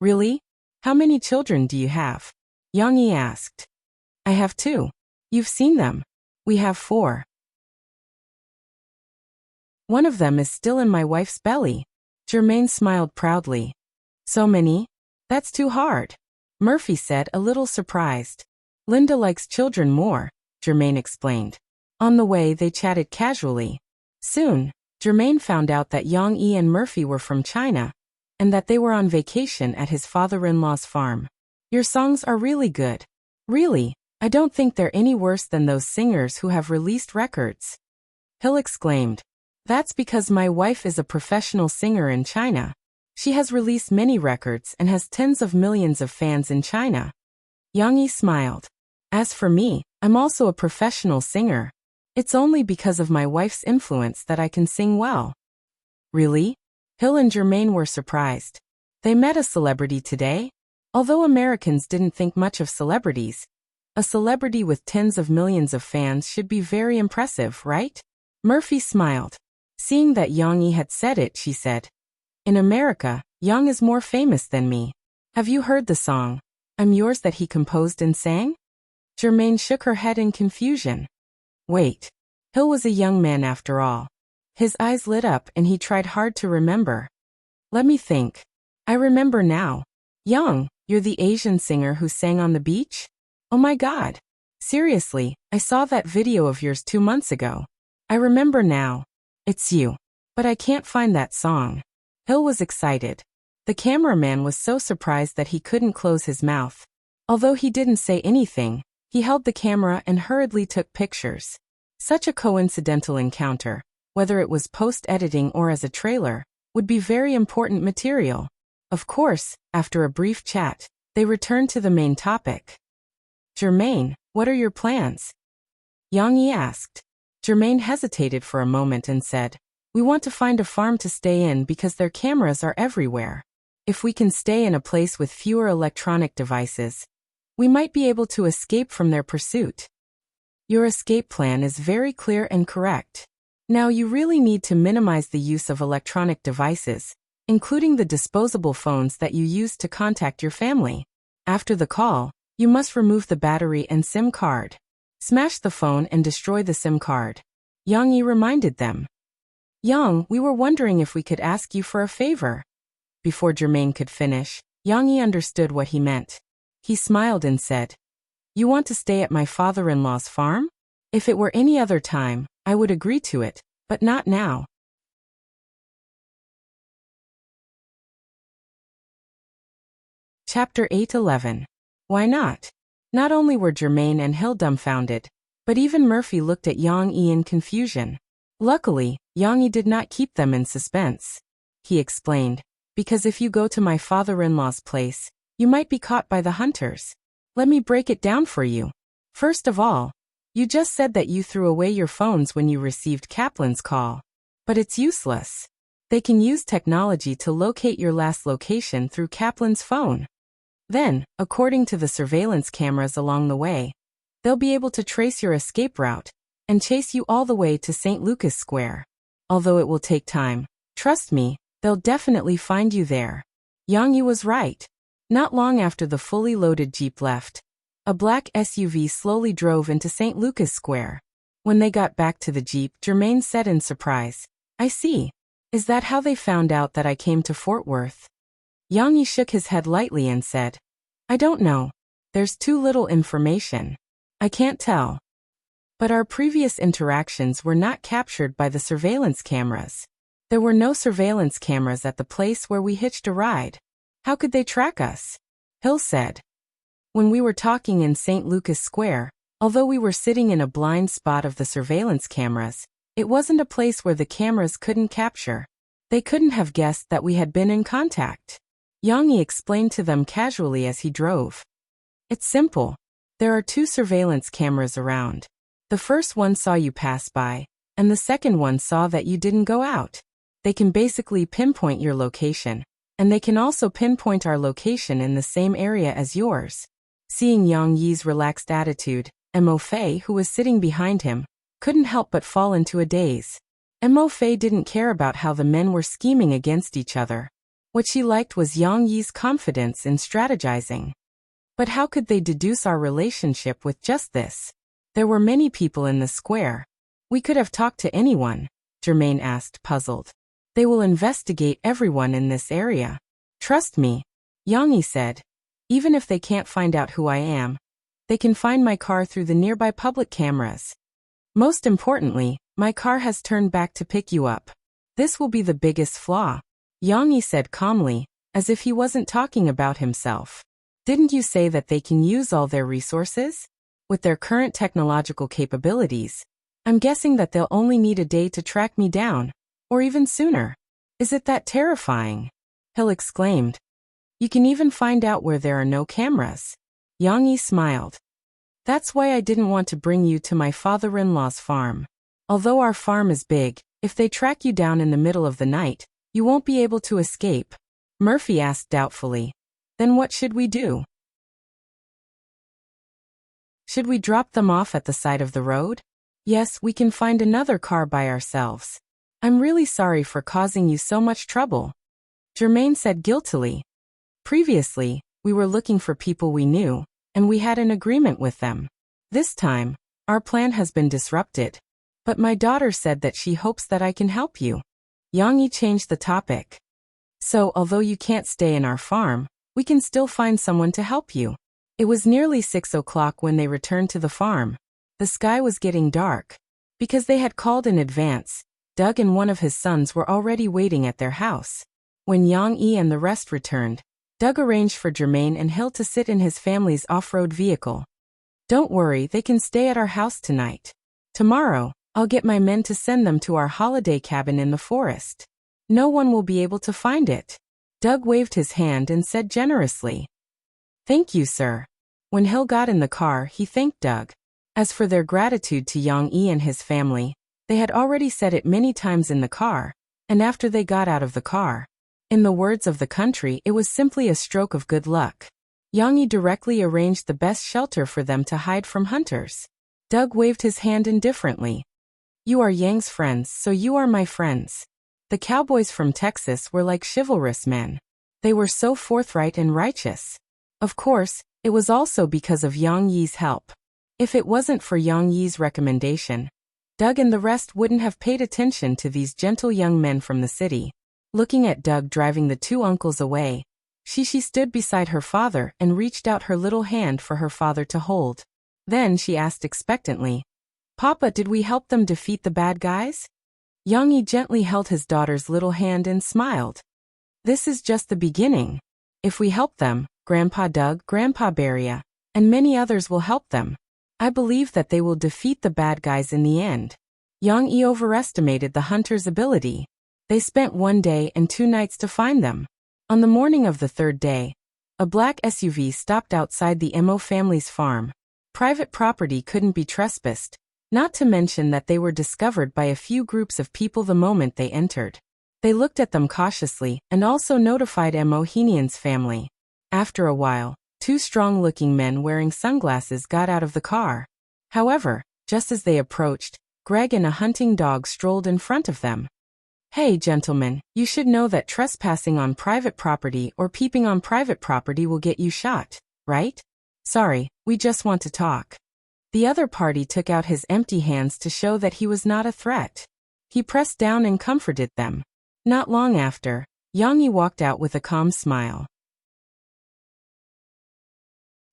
Really? How many children do you have? Yang Yi asked. I have 2. You've seen them. We have 4. One of them is still in my wife's belly. Jermaine smiled proudly. So many? That's too hard. Murphy said, a little surprised. Linda likes children more, Jermaine explained. On the way, they chatted casually. Soon, Jermaine found out that Yang Yi and Murphy were from China, and that they were on vacation at his father-in-law's farm. Your songs are really good. Really, I don't think they're any worse than those singers who have released records. Hill exclaimed. That's because my wife is a professional singer in China. She has released many records and has tens of millions of fans in China. Yang Yi smiled. As for me, I'm also a professional singer. It's only because of my wife's influence that I can sing well. Really? Hill and Jermaine were surprised. They met a celebrity today? Although Americans didn't think much of celebrities, a celebrity with tens of millions of fans should be very impressive, right? Murphy smiled. Seeing that Yang Yi had said it, she said, in America, Yang is more famous than me. Have you heard the song, I'm Yours, that he composed and sang? Jermaine shook her head in confusion. Wait. Hill was a young man after all. His eyes lit up and he tried hard to remember. Let me think. I remember now. Yang, you're the Asian singer who sang on the beach? Oh my God. Seriously, I saw that video of yours 2 months ago. I remember now. It's you. But I can't find that song. Hill was excited. The cameraman was so surprised that he couldn't close his mouth. Although he didn't say anything, he held the camera and hurriedly took pictures. Such a coincidental encounter, whether it was post-editing or as a trailer, would be very important material. Of course, after a brief chat, they returned to the main topic. Jermaine, what are your plans? Yang Yi asked. Jermaine hesitated for a moment and said, we want to find a farm to stay in because their cameras are everywhere. If we can stay in a place with fewer electronic devices, we might be able to escape from their pursuit. Your escape plan is very clear and correct. Now you really need to minimize the use of electronic devices, including the disposable phones that you use to contact your family. After the call, you must remove the battery and SIM card. Smash the phone and destroy the SIM card. Yang Yi reminded them. Yang, we were wondering if we could ask you for a favor. Before Jermaine could finish, Yang Yi understood what he meant. He smiled and said, you want to stay at my father-in-law's farm? If it were any other time, I would agree to it, but not now. Chapter 8:11. Why not? Not only were Jermaine and Hill dumbfounded, but even Murphy looked at Yang Yi in confusion. Luckily, Yang Yi did not keep them in suspense. He explained, because if you go to my father-in-law's place, you might be caught by the hunters. Let me break it down for you. First of all, you just said that you threw away your phones when you received Kaplan's call. But it's useless. They can use technology to locate your last location through Kaplan's phone. Then, according to the surveillance cameras along the way, they'll be able to trace your escape route and chase you all the way to St. Lucas Square. Although it will take time, trust me, they'll definitely find you there. Yang Yi was right. Not long after the fully loaded Jeep left, a black SUV slowly drove into St. Lucas Square. When they got back to the Jeep, Jermaine said in surprise, "I see. Is that how they found out that I came to Fort Worth?" Yang Yi shook his head lightly and said, "I don't know. There's too little information. I can't tell. But our previous interactions were not captured by the surveillance cameras. There were no surveillance cameras at the place where we hitched a ride. How could they track us?" Hill said. "When we were talking in St. Lucas Square, although we were sitting in a blind spot of the surveillance cameras, it wasn't a place where the cameras couldn't capture. They couldn't have guessed that we had been in contact." Yang Yi explained to them casually as he drove. "It's simple. There are two surveillance cameras around. The first one saw you pass by, and the second one saw that you didn't go out. They can basically pinpoint your location, and they can also pinpoint our location in the same area as yours." Seeing Yang Yi's relaxed attitude, Mo Fei, who was sitting behind him, couldn't help but fall into a daze. Mo Fei didn't care about how the men were scheming against each other. What she liked was Yang Yi's confidence in strategizing. But how could they deduce our relationship with just this? There were many people in the square. We could have talked to anyone, Jermaine asked, puzzled. They will investigate everyone in this area. Trust me, Yang Yi said. Even if they can't find out who I am, they can find my car through the nearby public cameras. Most importantly, my car has turned back to pick you up. This will be the biggest flaw, Yang Yi said calmly, as if he wasn't talking about himself. Didn't you say that they can use all their resources? With their current technological capabilities, I'm guessing that they'll only need a day to track me down, or even sooner. Is it that terrifying? Hill exclaimed. You can even find out where there are no cameras. Yang Yi smiled. That's why I didn't want to bring you to my father-in-law's farm. Although our farm is big, if they track you down in the middle of the night, you won't be able to escape. Murphy asked doubtfully. Then what should we do? Should we drop them off at the side of the road? Yes, we can find another car by ourselves. I'm really sorry for causing you so much trouble, Jermaine said guiltily. Previously, we were looking for people we knew, and we had an agreement with them. This time, our plan has been disrupted. But my daughter said that she hopes that I can help you. Yang Yi changed the topic. So, although you can't stay in our farm, we can still find someone to help you. It was nearly 6 o'clock when they returned to the farm. The sky was getting dark. Because they had called in advance, Doug and one of his sons were already waiting at their house. When Yang Yi and the rest returned, Doug arranged for Jermaine and Hill to sit in his family's off-road vehicle. Don't worry, they can stay at our house tonight. Tomorrow, I'll get my men to send them to our holiday cabin in the forest. No one will be able to find it. Doug waved his hand and said generously. Thank you, sir. When Hill got in the car, he thanked Doug. As for their gratitude to Yang Yi and his family, they had already said it many times in the car, and after they got out of the car. In the words of the country, it was simply a stroke of good luck. Yang Yi directly arranged the best shelter for them to hide from hunters. Doug waved his hand indifferently. You are Yang's friends, so you are my friends. The cowboys from Texas were like chivalrous men. They were so forthright and righteous. Of course, it was also because of Yang Yi's help. If it wasn't for Yang Yi's recommendation, Doug and the rest wouldn't have paid attention to these gentle young men from the city. Looking at Doug driving the two uncles away, she stood beside her father and reached out her little hand for her father to hold. Then she asked expectantly, Papa, did we help them defeat the bad guys? Yang Yi gently held his daughter's little hand and smiled. This is just the beginning. If we help them, Grandpa Doug, Grandpa Beria, and many others will help them. I believe that they will defeat the bad guys in the end. Yang Yi overestimated the hunter's ability. They spent 1 day and 2 nights to find them. On the morning of the 3rd day, a black SUV stopped outside the Mo family's farm. Private property couldn't be trespassed, not to mention that they were discovered by a few groups of people the moment they entered. They looked at them cautiously and also notified Mohinian's family. After a while, two strong-looking men wearing sunglasses got out of the car. However, just as they approached, Greg and a hunting dog strolled in front of them. "Hey, gentlemen, you should know that trespassing on private property or peeping on private property will get you shot, right? Sorry, we just want to talk." The other party took out his empty hands to show that he was not a threat. He pressed down and comforted them. Not long after, Yang Yi walked out with a calm smile.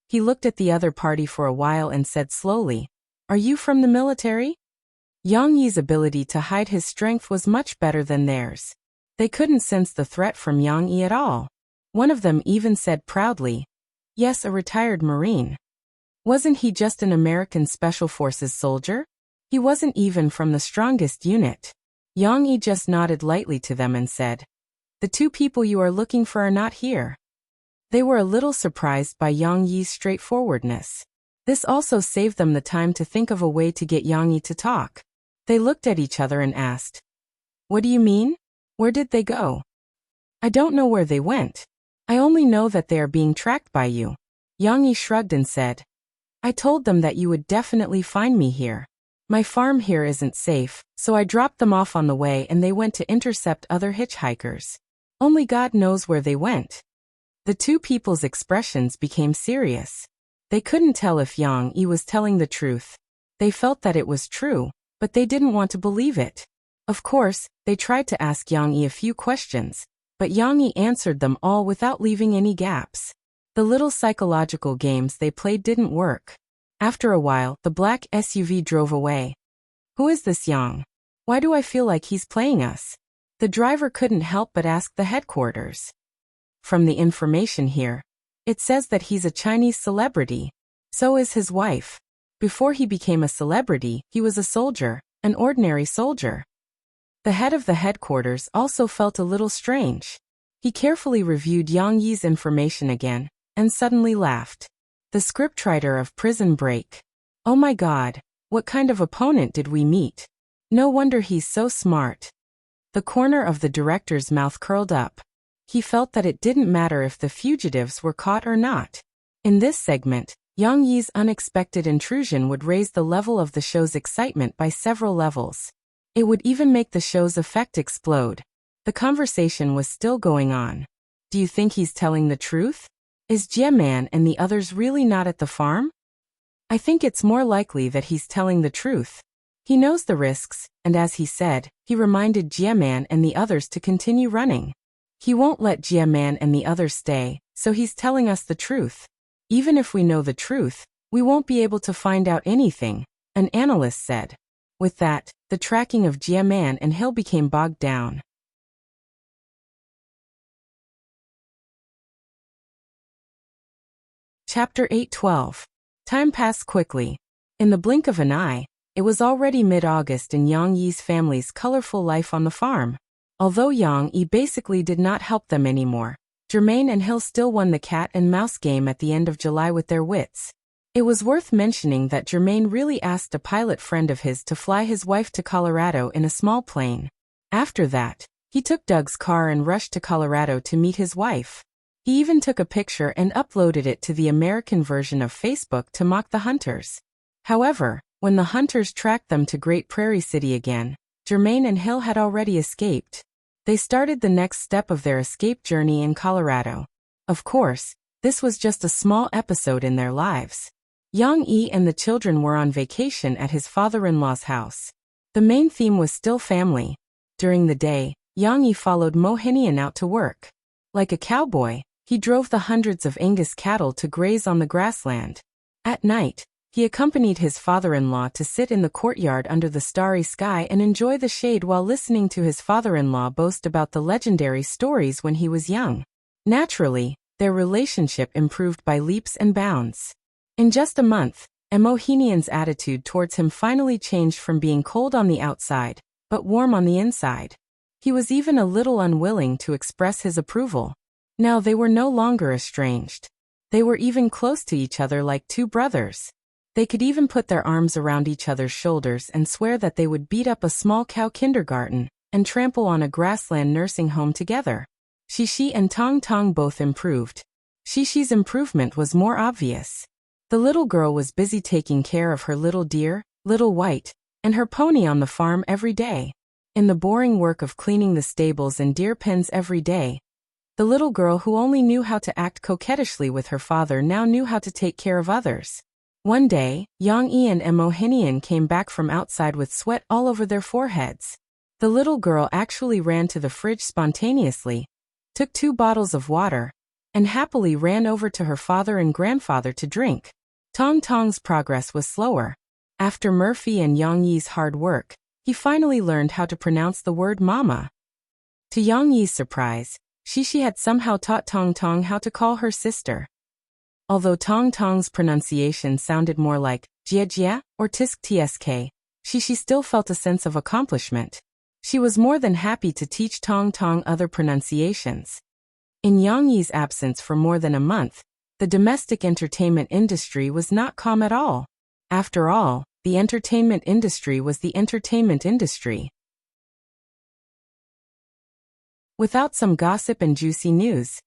He looked at the other party for a while and said slowly, "Are you from the military?" Yang Yi's ability to hide his strength was much better than theirs. They couldn't sense the threat from Yang Yi at all. One of them even said proudly, "Yes, a retired Marine." Wasn't he just an American Special Forces soldier? He wasn't even from the strongest unit. Yang Yi just nodded lightly to them and said, "The two people you are looking for are not here." They were a little surprised by Yang Yi's straightforwardness. This also saved them the time to think of a way to get Yang Yi to talk. They looked at each other and asked, "What do you mean? Where did they go?" "I don't know where they went. I only know that they are being tracked by you." Yang Yi shrugged and said, "I told them that you would definitely find me here. My farm here isn't safe, so I dropped them off on the way and they went to intercept other hitchhikers. Only God knows where they went." The two people's expressions became serious. They couldn't tell if Yang Yi was telling the truth. They felt that it was true, but they didn't want to believe it. Of course, they tried to ask Yang Yi a few questions, but Yang Yi answered them all without leaving any gaps. The little psychological games they played didn't work. After a while, the black SUV drove away. "Who is this Yang? Why do I feel like he's playing us?" The driver couldn't help but ask the headquarters. "From the information here, it says that he's a Chinese celebrity. So is his wife. Before he became a celebrity, he was a soldier, an ordinary soldier." The head of the headquarters also felt a little strange. He carefully reviewed Yang Yi's information again, and suddenly laughed. The scriptwriter of Prison Break. "Oh my God, what kind of opponent did we meet? No wonder he's so smart." The corner of the director's mouth curled up. He felt that it didn't matter if the fugitives were caught or not. In this segment, Yang Yi's unexpected intrusion would raise the level of the show's excitement by several levels. It would even make the show's effect explode. The conversation was still going on. "Do you think he's telling the truth? Is Jie Man and the others really not at the farm?" "I think it's more likely that he's telling the truth. He knows the risks, and as he said, he reminded Jie Man and the others to continue running. He won't let Jie Man and the others stay, so he's telling us the truth. Even if we know the truth, we won't be able to find out anything," an analyst said. With that, the tracking of Jie Man and Hill became bogged down. Chapter 8:12. Time passed quickly. In the blink of an eye, it was already mid-August in Yang Yi's family's colorful life on the farm. Although Yang Yi basically did not help them anymore, Jermaine and Hill still won the cat and mouse game at the end of July with their wits. It was worth mentioning that Jermaine really asked a pilot friend of his to fly his wife to Colorado in a small plane. After that, he took Doug's car and rushed to Colorado to meet his wife. He even took a picture and uploaded it to the American version of Facebook to mock the hunters. However, when the hunters tracked them to Great Prairie City again, Jermaine and Hill had already escaped. They started the next step of their escape journey in Colorado. Of course, this was just a small episode in their lives. Yang Yi and the children were on vacation at his father-in-law's house. The main theme was still family. During the day, Yang Yi followed Mohinian out to work. Like a cowboy, he drove the hundreds of Angus cattle to graze on the grassland. At night, he accompanied his father-in-law to sit in the courtyard under the starry sky and enjoy the shade while listening to his father-in-law boast about the legendary stories when he was young. Naturally, their relationship improved by leaps and bounds. In just a month, Mohinian's attitude towards him finally changed from being cold on the outside, but warm on the inside. He was even a little unwilling to express his approval. Now they were no longer estranged. They were even close to each other like two brothers. They could even put their arms around each other's shoulders and swear that they would beat up a small cow kindergarten, and trample on a grassland nursing home together. Xixi and Tong Tong both improved. Xixi's improvement was more obvious. The little girl was busy taking care of her little deer, Little White, and her pony on the farm every day. In the boring work of cleaning the stables and deer pens every day, the little girl who only knew how to act coquettishly with her father now knew how to take care of others. One day, Yang Yi and Mohinian came back from outside with sweat all over their foreheads. The little girl actually ran to the fridge spontaneously, took 2 bottles of water, and happily ran over to her father and grandfather to drink. Tong Tong's progress was slower. After Murphy and Yang Yi's hard work, he finally learned how to pronounce the word mama. To Yang Yi's surprise, Xixi had somehow taught Tong Tong how to call her sister. Although Tong Tong's pronunciation sounded more like jia jia or tisk tsk, Xixi still felt a sense of accomplishment. She was more than happy to teach Tong Tong other pronunciations. In Yang Yi's absence for more than a month, the domestic entertainment industry was not calm at all. After all, the entertainment industry was the entertainment industry. Without some gossip and juicy news,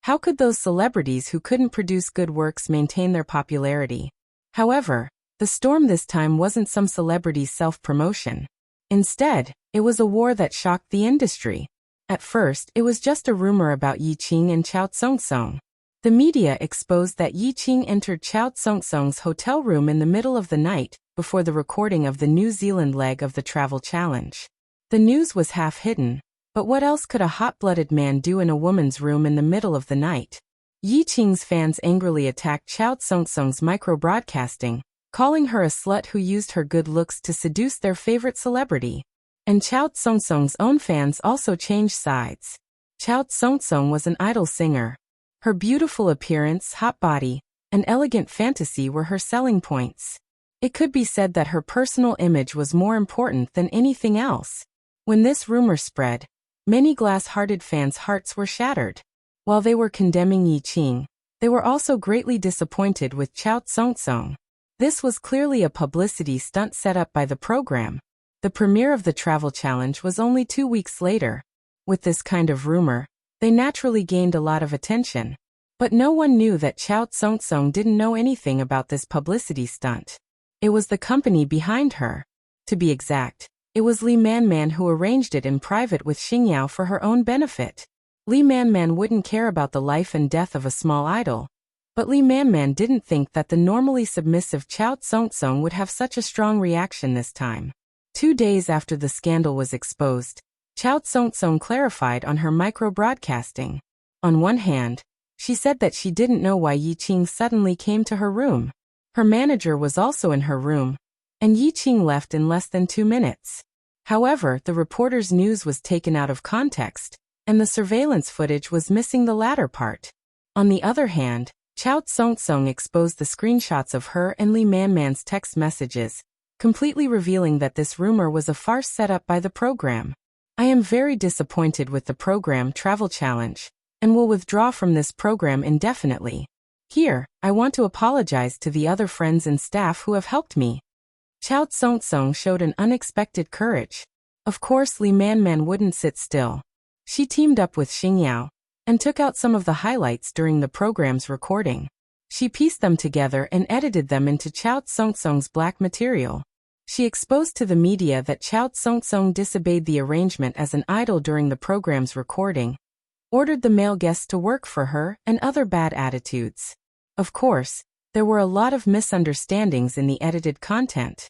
how could those celebrities who couldn't produce good works maintain their popularity? However, the storm this time wasn't some celebrity's self-promotion. Instead, it was a war that shocked the industry. At first, it was just a rumor about Yi Qing and Chao Tsong-Tsong. The media exposed that Yi Qing entered Chao Tsong-Tsong's hotel room in the middle of the night, before the recording of the New Zealand leg of the travel challenge. The news was half hidden, but what else could a hot-blooded man do in a woman's room in the middle of the night? Yi Qing's fans angrily attacked Chao Tsong-Tsong's micro-broadcasting, calling her a slut who used her good looks to seduce their favorite celebrity. And Chao Tsong-Tsong's own fans also changed sides. Chao Tsong-Tsong was an idol singer. Her beautiful appearance, hot body, and elegant fantasy were her selling points. It could be said that her personal image was more important than anything else. When this rumor spread, many glass-hearted fans' hearts were shattered. While they were condemning Yi Qing, they were also greatly disappointed with Chao Tsong-Tsong. This was clearly a publicity stunt set up by the program. The premiere of the travel challenge was only 2 weeks later. With this kind of rumor, they naturally gained a lot of attention. But no one knew that Chao Tsong-Tsong didn't know anything about this publicity stunt. It was the company behind her. To be exact, it was Li Manman who arranged it in private with Xingyao for her own benefit. Li Manman wouldn't care about the life and death of a small idol. But Li Manman didn't think that the normally submissive Chao Tsong-Tsong would have such a strong reaction this time. 2 days after the scandal was exposed, Chao Tsong-Tsong clarified on her micro-broadcasting. On one hand, she said that she didn't know why Yi Qing suddenly came to her room. Her manager was also in her room, and Yi Qing left in less than 2 minutes. However, the reporter's news was taken out of context, and the surveillance footage was missing the latter part. On the other hand, Chao Tsong-Tsong exposed the screenshots of her and Li Manman's text messages, completely revealing that this rumor was a farce set up by the program. I am very disappointed with the program Travel Challenge, and will withdraw from this program indefinitely. Here, I want to apologize to the other friends and staff who have helped me. Chao Tsong-Tsong showed an unexpected courage. Of course, Li Manman wouldn't sit still. She teamed up with Xingyao, and took out some of the highlights during the program's recording. She pieced them together and edited them into Chao Tsong-Tsong's black material. She exposed to the media that Chao Tsong-Tsong disobeyed the arrangement as an idol during the program's recording, ordered the male guests to work for her, and other bad attitudes. Of course, there were a lot of misunderstandings in the edited content.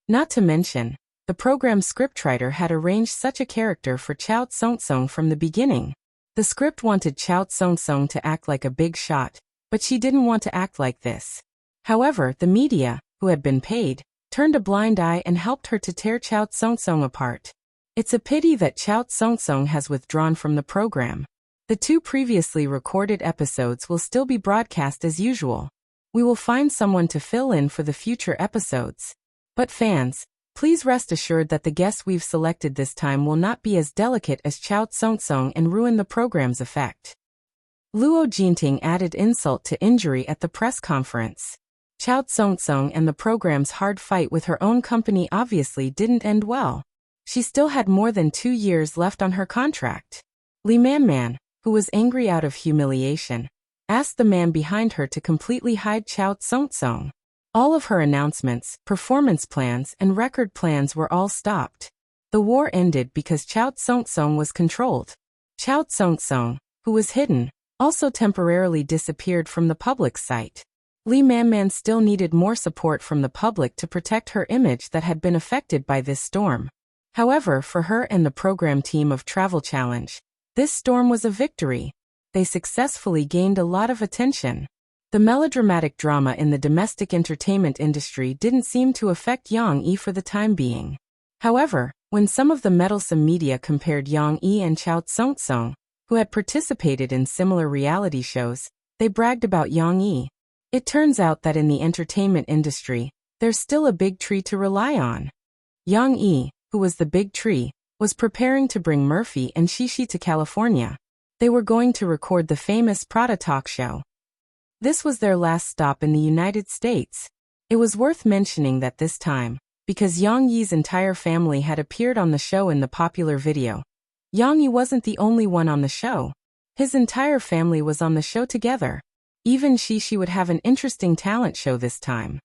Not to mention, the program's scriptwriter had arranged such a character for Chao Tsong-Tsong from the beginning. The script wanted Chao Tsong-Tsong to act like a big shot, but she didn't want to act like this. However, the media, who had been paid, turned a blind eye and helped her to tear Chao Tsong-Tsong apart. It's a pity that Chao Tsong-Tsong has withdrawn from the program. The 2 previously recorded episodes will still be broadcast as usual. We will find someone to fill in for the future episodes. But fans, please rest assured that the guests we've selected this time will not be as delicate as Chao Tsong-Tsong and ruin the program's effect. Luo Jinting added insult to injury at the press conference. Chao Tsung and the program's hard fight with her own company obviously didn't end well. She still had more than 2 years left on her contract. Li Man, who was angry out of humiliation, asked the man behind her to completely hide Chao Tsung. All of her announcements, performance plans, and record plans were all stopped. The war ended because Chao Tsung was controlled. Chao Tsung, who was hidden, also temporarily disappeared from the public's sight. Li Man still needed more support from the public to protect her image that had been affected by this storm. However, for her and the program team of Travel Challenge, this storm was a victory. They successfully gained a lot of attention. The melodramatic drama in the domestic entertainment industry didn't seem to affect Yang Yi for the time being. However, when some of the meddlesome media compared Yang Yi and Chao Tsung, who had participated in similar reality shows, they bragged about Yang Yi. It turns out that in the entertainment industry, there's still a big tree to rely on. Yang Yi, who was the big tree, was preparing to bring Murphy and Shishi to California. They were going to record the famous Prada talk show. This was their last stop in the United States. It was worth mentioning that this time, because Yang Yi's entire family had appeared on the show in the popular video, Yang Yi wasn't the only one on the show. His entire family was on the show together. Even Shishi would have an interesting talent show this time.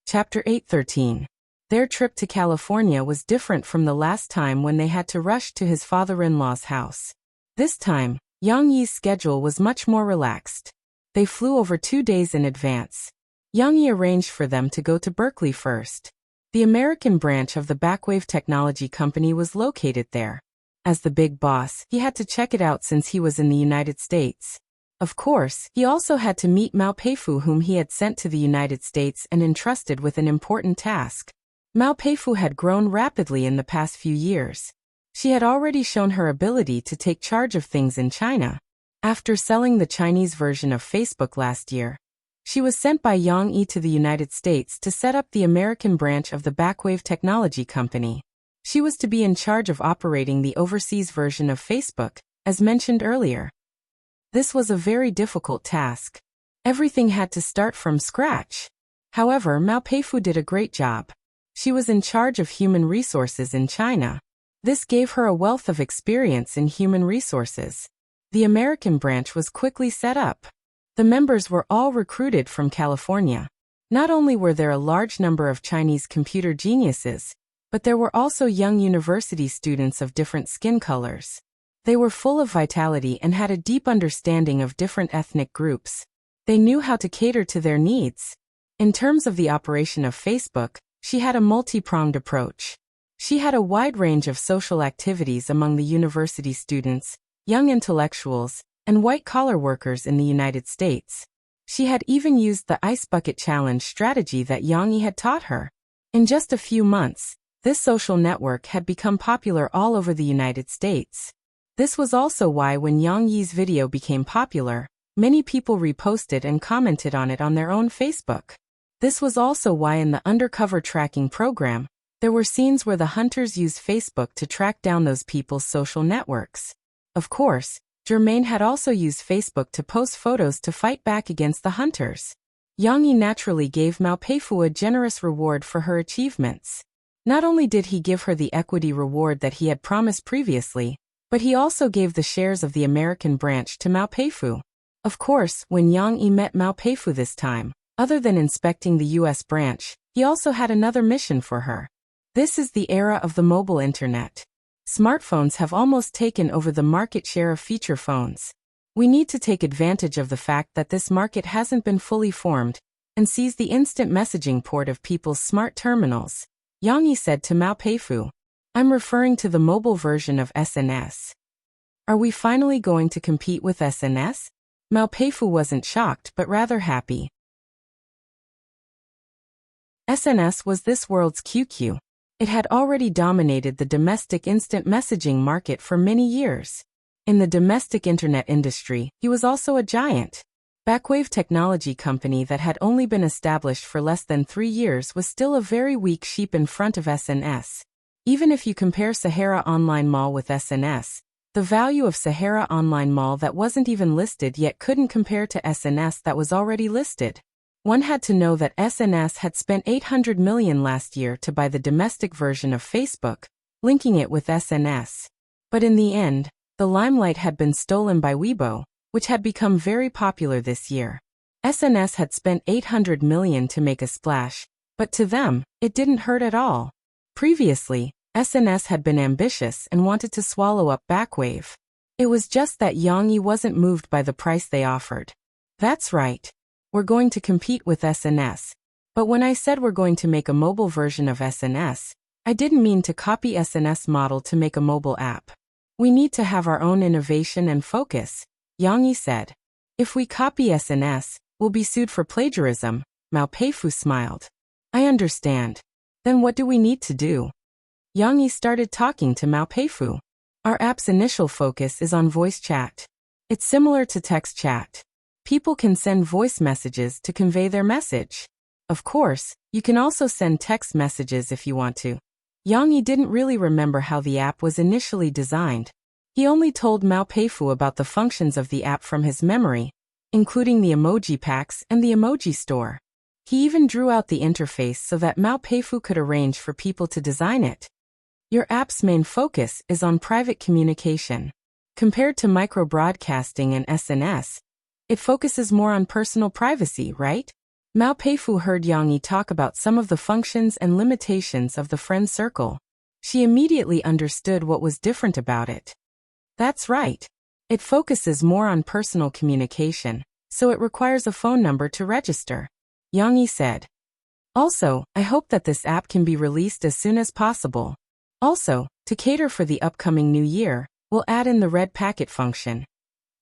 Chapter 8:13. Their trip to California was different from the last time when they had to rush to his father-in-law's house. This time, Yang Yi's schedule was much more relaxed. They flew over 2 days in advance. Yang Yi arranged for them to go to Berkeley first. The American branch of the Backwave Technology Company was located there. As the big boss, he had to check it out since he was in the United States. Of course, he also had to meet Mao Peifu, whom he had sent to the United States and entrusted with an important task. Mao Peifu had grown rapidly in the past few years. She had already shown her ability to take charge of things in China. After selling the Chinese version of Facebook last year, she was sent by Yang Yi to the United States to set up the American branch of the Backwave Technology Company. She was to be in charge of operating the overseas version of Facebook, as mentioned earlier. This was a very difficult task. Everything had to start from scratch. However, Mao Peifu did a great job. She was in charge of human resources in China. This gave her a wealth of experience in human resources. The American branch was quickly set up. The members were all recruited from California. Not only were there a large number of Chinese computer geniuses, but there were also young university students of different skin colors. They were full of vitality and had a deep understanding of different ethnic groups. They knew how to cater to their needs. In terms of the operation of Facebook, she had a multi-pronged approach. She had a wide range of social activities among the university students, young intellectuals, and white-collar workers in the United States. She had even used the Ice Bucket Challenge strategy that Yang Yi had taught her. In just a few months, this social network had become popular all over the United States. This was also why when Yang Yi's video became popular, many people reposted and commented on it on their own Facebook. This was also why in the undercover tracking program, there were scenes where the hunters used Facebook to track down those people's social networks. Of course, Germain had also used Facebook to post photos to fight back against the hunters. Yang Yi naturally gave Mao Peifu a generous reward for her achievements. Not only did he give her the equity reward that he had promised previously, but he also gave the shares of the American branch to Mao Peifu. Of course, when Yang Yi met Mao Peifu this time, other than inspecting the US branch, he also had another mission for her. This is the era of the mobile internet. Smartphones have almost taken over the market share of feature phones. We need to take advantage of the fact that this market hasn't been fully formed, and seize the instant messaging port of people's smart terminals. Yang Yi said to Mao Peifu, "I'm referring to the mobile version of SNS. Are we finally going to compete with SNS?" Mao Peifu wasn't shocked but rather happy. SNS was this world's QQ. It had already dominated the domestic instant messaging market for many years. In the domestic internet industry, he was also a giant. Backwave Technology Company that had only been established for less than 3 years was still a very weak sheep in front of SNS. Even if you compare Sahara Online Mall with SNS, The value of Sahara Online Mall that wasn't even listed yet couldn't compare to SNS that was already listed. One had to know that SNS had spent $800 million last year to buy the domestic version of Facebook, linking it with SNS. But in the end, the limelight had been stolen by Weibo, which had become very popular this year. SNS had spent $800 million to make a splash, but to them, it didn't hurt at all. Previously, SNS had been ambitious and wanted to swallow up Backwave. It was just that Yang Yi wasn't moved by the price they offered. That's right. We're going to compete with SNS. But when I said we're going to make a mobile version of SNS, I didn't mean to copy SNS model to make a mobile app. We need to have our own innovation and focus, Yang Yi said. If we copy SNS, we'll be sued for plagiarism, Mao Peifu smiled. I understand. Then what do we need to do? Yang Yi started talking to Mao Peifu. Our app's initial focus is on voice chat. It's similar to text chat. People can send voice messages to convey their message. Of course, you can also send text messages if you want to. Yang Yi didn't really remember how the app was initially designed. He only told Mao Peifu about the functions of the app from his memory, including the emoji packs and the emoji store. He even drew out the interface so that Mao Peifu could arrange for people to design it. Your app's main focus is on private communication. Compared to micro-broadcasting and SNS, it focuses more on personal privacy, right? Mao Peifu heard Yang Yi talk about some of the functions and limitations of the friend circle. She immediately understood what was different about it. That's right. It focuses more on personal communication, so it requires a phone number to register, Yang Yi said. Also, I hope that this app can be released as soon as possible. Also, to cater for the upcoming new year, we'll add in the red packet function.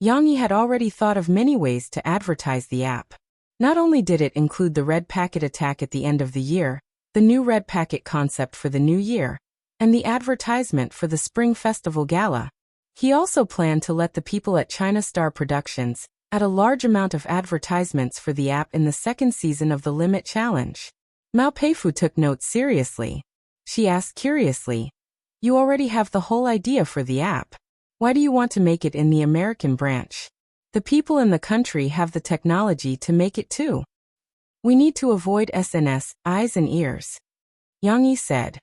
Yang Yi had already thought of many ways to advertise the app. Not only did it include the red packet attack at the end of the year, the new red packet concept for the new year, and the advertisement for the Spring Festival Gala, he also planned to let the people at China Star Productions add a large amount of advertisements for the app in the second season of the Limit Challenge. Mao Peifu took notes seriously. She asked curiously, "You already have the whole idea for the app. Why do you want to make it in the American branch? The people in the country have the technology to make it too. We need to avoid SNS, eyes and ears," Yang Yi said.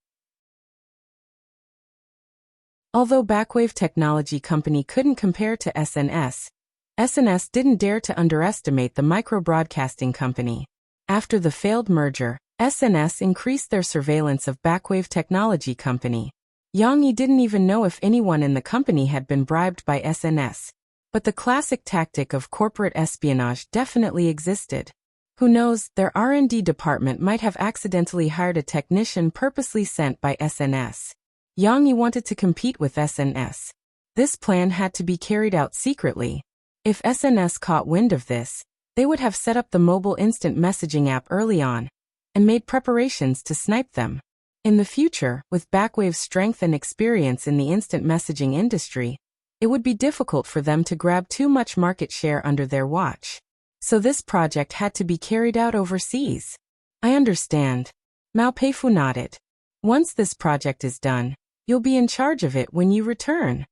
Although Backwave Technology Company couldn't compare to SNS, SNS didn't dare to underestimate the micro-broadcasting company. After the failed merger, SNS increased their surveillance of Backwave Technology Company. Yang Yi didn't even know if anyone in the company had been bribed by SNS. But the classic tactic of corporate espionage definitely existed. Who knows, their R&D department might have accidentally hired a technician purposely sent by SNS. Yang Yi wanted to compete with SNS. This plan had to be carried out secretly. If SNS caught wind of this, they would have set up the mobile instant messaging app early on and made preparations to snipe them. In the future, with Backwave's strength and experience in the instant messaging industry, it would be difficult for them to grab too much market share under their watch. So this project had to be carried out overseas. I understand. Mao Peifu nodded. Once this project is done, you'll be in charge of it when you return.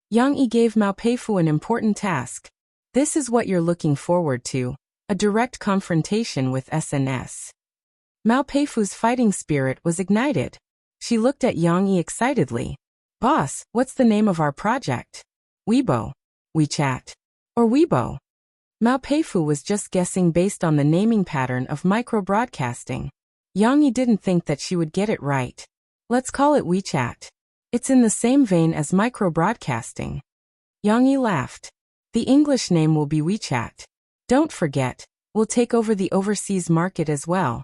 Yang Yi gave Mao Peifu an important task. This is what you're looking forward to, a direct confrontation with SNS. Mao Peifu's fighting spirit was ignited. She looked at Yang Yi excitedly. "Boss, what's the name of our project?" "Weibo. WeChat. Or Weibo." Mao Peifu was just guessing based on the naming pattern of micro-broadcasting. Yang Yi didn't think that she would get it right. "Let's call it WeChat. It's in the same vein as micro-broadcasting." Yang Yi laughed. "The English name will be WeChat. Don't forget, we'll take over the overseas market as well."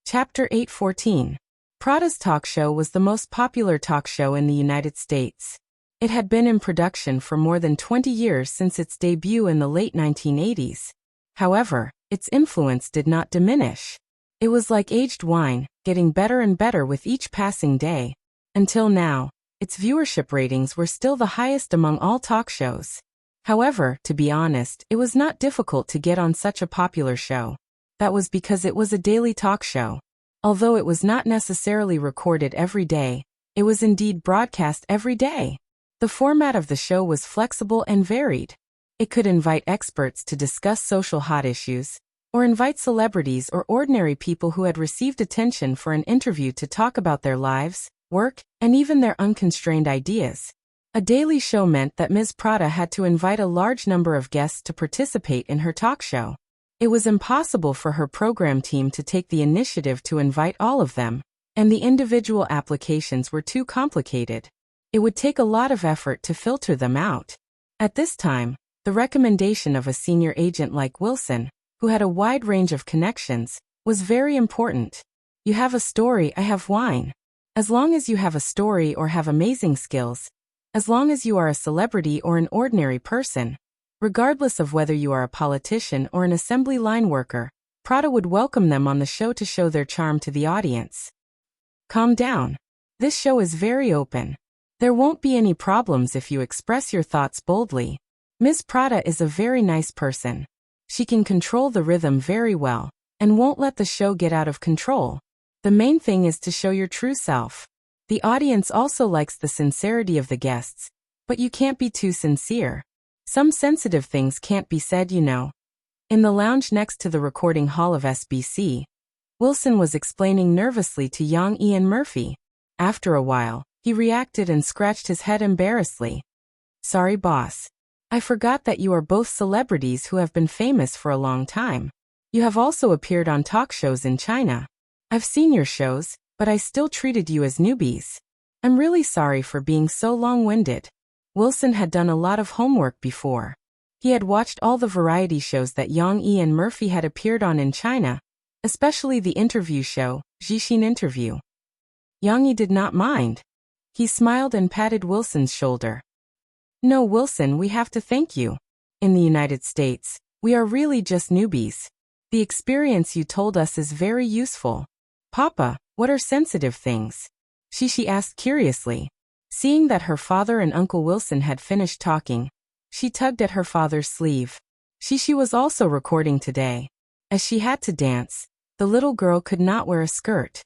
Chapter 814. Prada's talk show was the most popular talk show in the United States. It had been in production for more than 20 years since its debut in the late 1980s. However, its influence did not diminish. It was like aged wine, getting better and better with each passing day. Until now, its viewership ratings were still the highest among all talk shows. However, to be honest, it was not difficult to get on such a popular show. That was because it was a daily talk show. Although it was not necessarily recorded every day, it was indeed broadcast every day. The format of the show was flexible and varied. It could invite experts to discuss social hot issues, or invite celebrities or ordinary people who had received attention for an interview to talk about their lives, work, and even their unconstrained ideas. A daily show meant that Ms. Prada had to invite a large number of guests to participate in her talk show. It was impossible for her program team to take the initiative to invite all of them, and the individual applications were too complicated. It would take a lot of effort to filter them out. At this time, the recommendation of a senior agent like Wilson, who had a wide range of connections, was very important. You have a story, I have wine. As long as you have a story or have amazing skills, as long as you are a celebrity or an ordinary person, regardless of whether you are a politician or an assembly line worker, Prada would welcome them on the show to show their charm to the audience. Calm down. This show is very open. There won't be any problems if you express your thoughts boldly. Ms. Prada is a very nice person. She can control the rhythm very well, and won't let the show get out of control. The main thing is to show your true self. The audience also likes the sincerity of the guests, but you can't be too sincere. Some sensitive things can't be said, you know. In the lounge next to the recording hall of SBC, Wilson was explaining nervously to young Ian Murphy. After a while, he reacted and scratched his head embarrassedly. Sorry, boss. I forgot that you are both celebrities who have been famous for a long time. You have also appeared on talk shows in China. I've seen your shows, but I still treated you as newbies. I'm really sorry for being so long-winded. Wilson had done a lot of homework before. He had watched all the variety shows that young Ian Murphy had appeared on in China, especially the interview show, Jixin Interview. Yang Yi did not mind. He smiled and patted Wilson's shoulder. No, Wilson, we have to thank you. In the United States, we are really just newbies. The experience you told us is very useful. Papa, what are sensitive things? She asked curiously. Seeing that her father and Uncle Wilson had finished talking, she tugged at her father's sleeve. She was also recording today. As she had to dance, the little girl could not wear a skirt.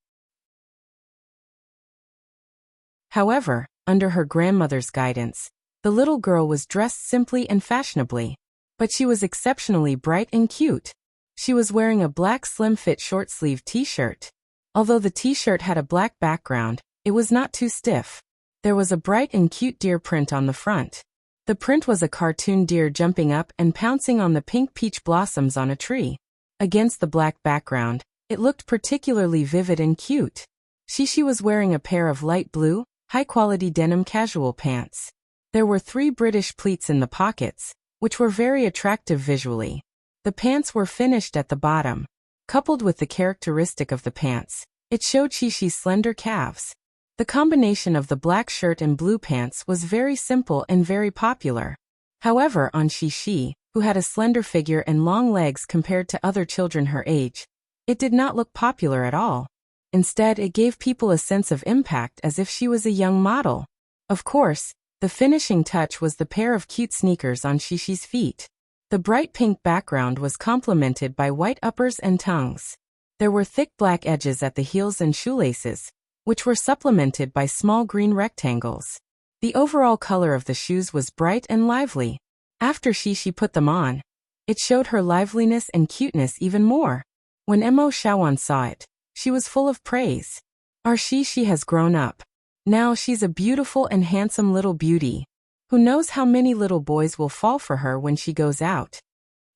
However, under her grandmother's guidance, the little girl was dressed simply and fashionably, but she was exceptionally bright and cute. She was wearing a black slim-fit short-sleeved t-shirt. Although the t-shirt had a black background, it was not too stiff. There was a bright and cute deer print on the front. The print was a cartoon deer jumping up and pouncing on the pink peach blossoms on a tree. Against the black background, it looked particularly vivid and cute. She was wearing a pair of light blue, high-quality denim casual pants. There were 3 British pleats in the pockets, which were very attractive visually. The pants were finished at the bottom. Coupled with the characteristic of the pants, it showed Shishi's slender calves. The combination of the black shirt and blue pants was very simple and very popular. However, on Shishi, who had a slender figure and long legs compared to other children her age, it did not look popular at all. Instead, it gave people a sense of impact as if she was a young model. Of course, the finishing touch was the pair of cute sneakers on Shishi's feet. The bright pink background was complemented by white uppers and tongues. There were thick black edges at the heels and shoelaces, which were supplemented by small green rectangles. The overall color of the shoes was bright and lively. After Shishi put them on, it showed her liveliness and cuteness even more. When Mo Shawan saw it, she was full of praise. Our Shishi has grown up. Now she's a beautiful and handsome little beauty. Who knows how many little boys will fall for her when she goes out.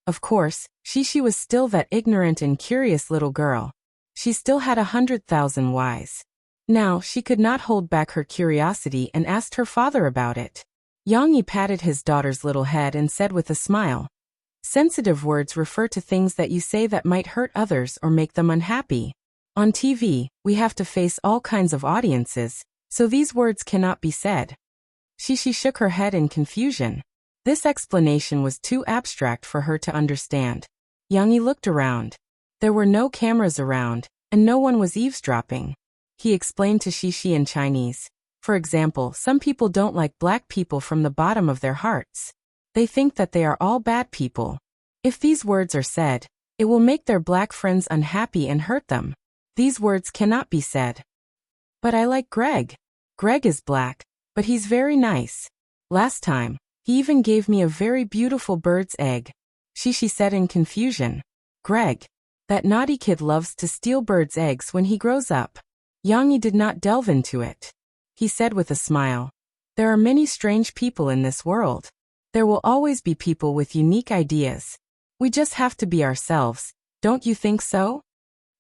Of course, Shishi was still that ignorant and curious little girl. She still had 100,000 whys. Now she could not hold back her curiosity and asked her father about it. Yang Yi patted his daughter's little head and said with a smile, "Sensitive words refer to things that you say that might hurt others or make them unhappy. On TV, we have to face all kinds of audiences, so these words cannot be said." Shishi shook her head in confusion. This explanation was too abstract for her to understand. Yang Yi looked around. There were no cameras around, and no one was eavesdropping. He explained to Shishi in Chinese. For example, some people don't like black people from the bottom of their hearts. They think that they are all bad people. If these words are said, it will make their black friends unhappy and hurt them. These words cannot be said. But I like Greg. Greg is black, but he's very nice. Last time, he even gave me a very beautiful bird's egg. She said in confusion. Greg. That naughty kid loves to steal birds' eggs when he grows up. Yang Yi did not delve into it. He said with a smile. There are many strange people in this world. There will always be people with unique ideas. We just have to be ourselves, don't you think so?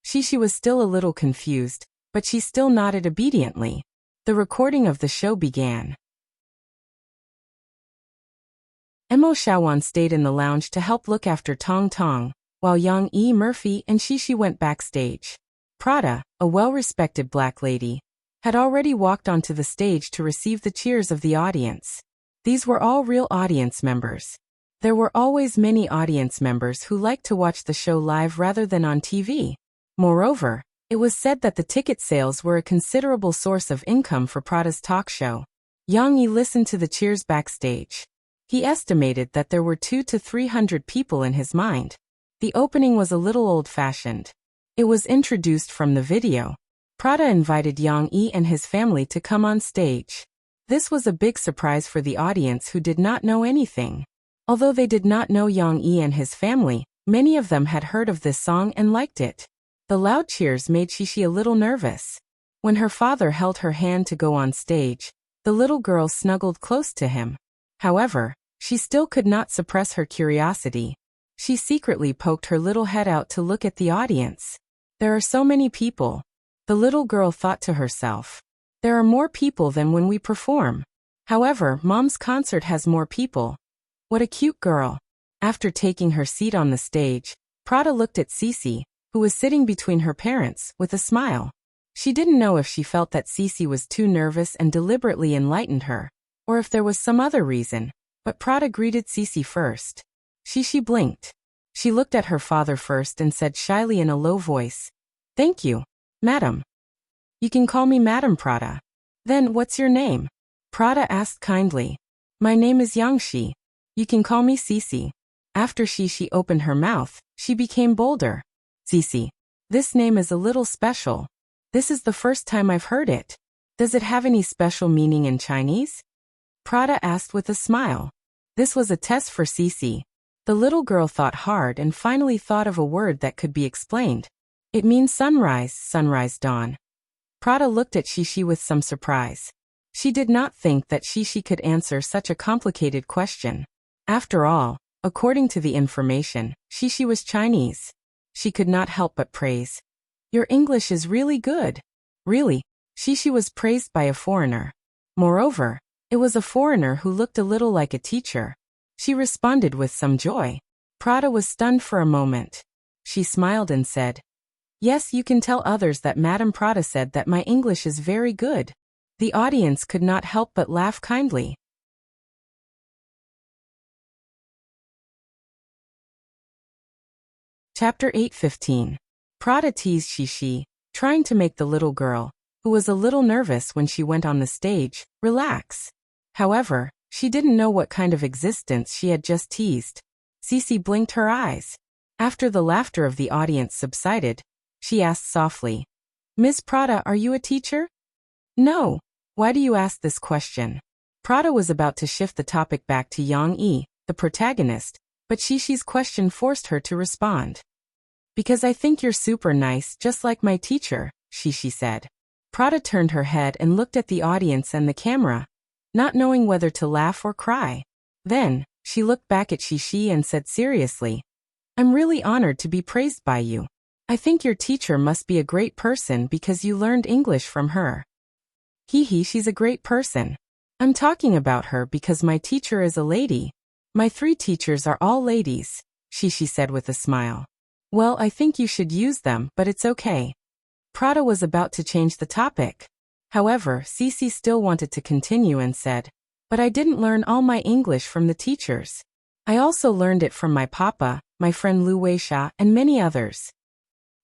She was still a little confused, but she still nodded obediently. The recording of the show began. Mo Xiaowan stayed in the lounge to help look after Tong Tong, while Yang Yi, Murphy, and Xixi went backstage. Prada, a well-respected black lady, had already walked onto the stage to receive the cheers of the audience. These were all real audience members. There were always many audience members who liked to watch the show live rather than on TV. Moreover, it was said that the ticket sales were a considerable source of income for Prada's talk show. Yang Yi listened to the cheers backstage. He estimated that there were 200 to 300 people in his mind. The opening was a little old-fashioned. It was introduced from the video. Prada invited Yang Yi and his family to come on stage. This was a big surprise for the audience who did not know anything. Although they did not know Yang Yi and his family, many of them had heard of this song and liked it. The loud cheers made Xixi a little nervous. When her father held her hand to go on stage, the little girl snuggled close to him. However, she still could not suppress her curiosity. She secretly poked her little head out to look at the audience. There are so many people. The little girl thought to herself. There are more people than when we perform. However, Mom's concert has more people. What a cute girl. After taking her seat on the stage, Prada looked at Xixi, who was sitting between her parents, with a smile. She didn't know if she felt that Xixi was too nervous and deliberately enlightened her, or if there was some other reason, but Prada greeted Xixi first. Xixi blinked. She looked at her father first and said shyly in a low voice, Thank you, Madam. You can call me Madam Prada. Then what's your name? Prada asked kindly. My name is Yangxi. You can call me Xixi. After Xixi opened her mouth, she became bolder. Xixi. This name is a little special. This is the first time I've heard it. Does it have any special meaning in Chinese? Prada asked with a smile. This was a test for Xixi. The little girl thought hard and finally thought of a word that could be explained. It means sunrise, sunrise dawn. Prada looked at Xixi with some surprise. She did not think that Xixi could answer such a complicated question. After all, according to the information, Xixi was Chinese. She could not help but praise. Your English is really good. Really? Xixi was praised by a foreigner. Moreover, it was a foreigner who looked a little like a teacher. She responded with some joy. Prada was stunned for a moment. She smiled and said, Yes, you can tell others that Madame Prada said that my English is very good. The audience could not help but laugh kindly. Chapter 8:15. Prada teased Xixi, trying to make the little girl, who was a little nervous when she went on the stage, relax. However, she didn't know what kind of existence she had just teased. Xixi blinked her eyes. After the laughter of the audience subsided, she asked softly, Miss Prada, are you a teacher? No. Why do you ask this question? Prada was about to shift the topic back to Yang Yi, the protagonist, but Xixi's question forced her to respond. Because I think you're super nice, just like my teacher, Xixi said. Prada turned her head and looked at the audience and the camera, not knowing whether to laugh or cry. Then, she looked back at Xixi and said seriously, I'm really honored to be praised by you. I think your teacher must be a great person because you learned English from her. Hee, she's a great person. I'm talking about her because my teacher is a lady. My 3 teachers are all ladies, Xixi said with a smile. Well, I think you should use them, but it's okay. Prada was about to change the topic. However, Xixi still wanted to continue and said, But I didn't learn all my English from the teachers. I also learned it from my papa, my friend Lu Weisha, and many others.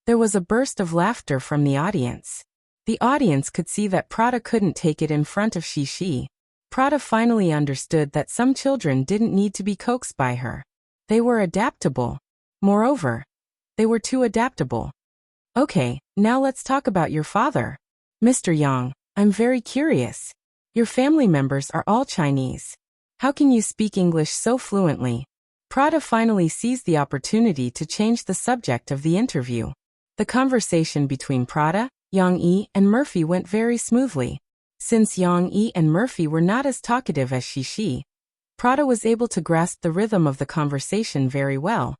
There was a burst of laughter from the audience. The audience could see that Prada couldn't take it in front of Xixi. Prada finally understood that some children didn't need to be coaxed by her. They were adaptable. Moreover, they were too adaptable. Okay, now let's talk about your father. Mr. Yang, I'm very curious. Your family members are all Chinese. How can you speak English so fluently? Prada finally seized the opportunity to change the subject of the interview. The conversation between Prada, Yang Yi, and Murphy went very smoothly. Since Yang Yi and Murphy were not as talkative as Shi, Prada was able to grasp the rhythm of the conversation very well,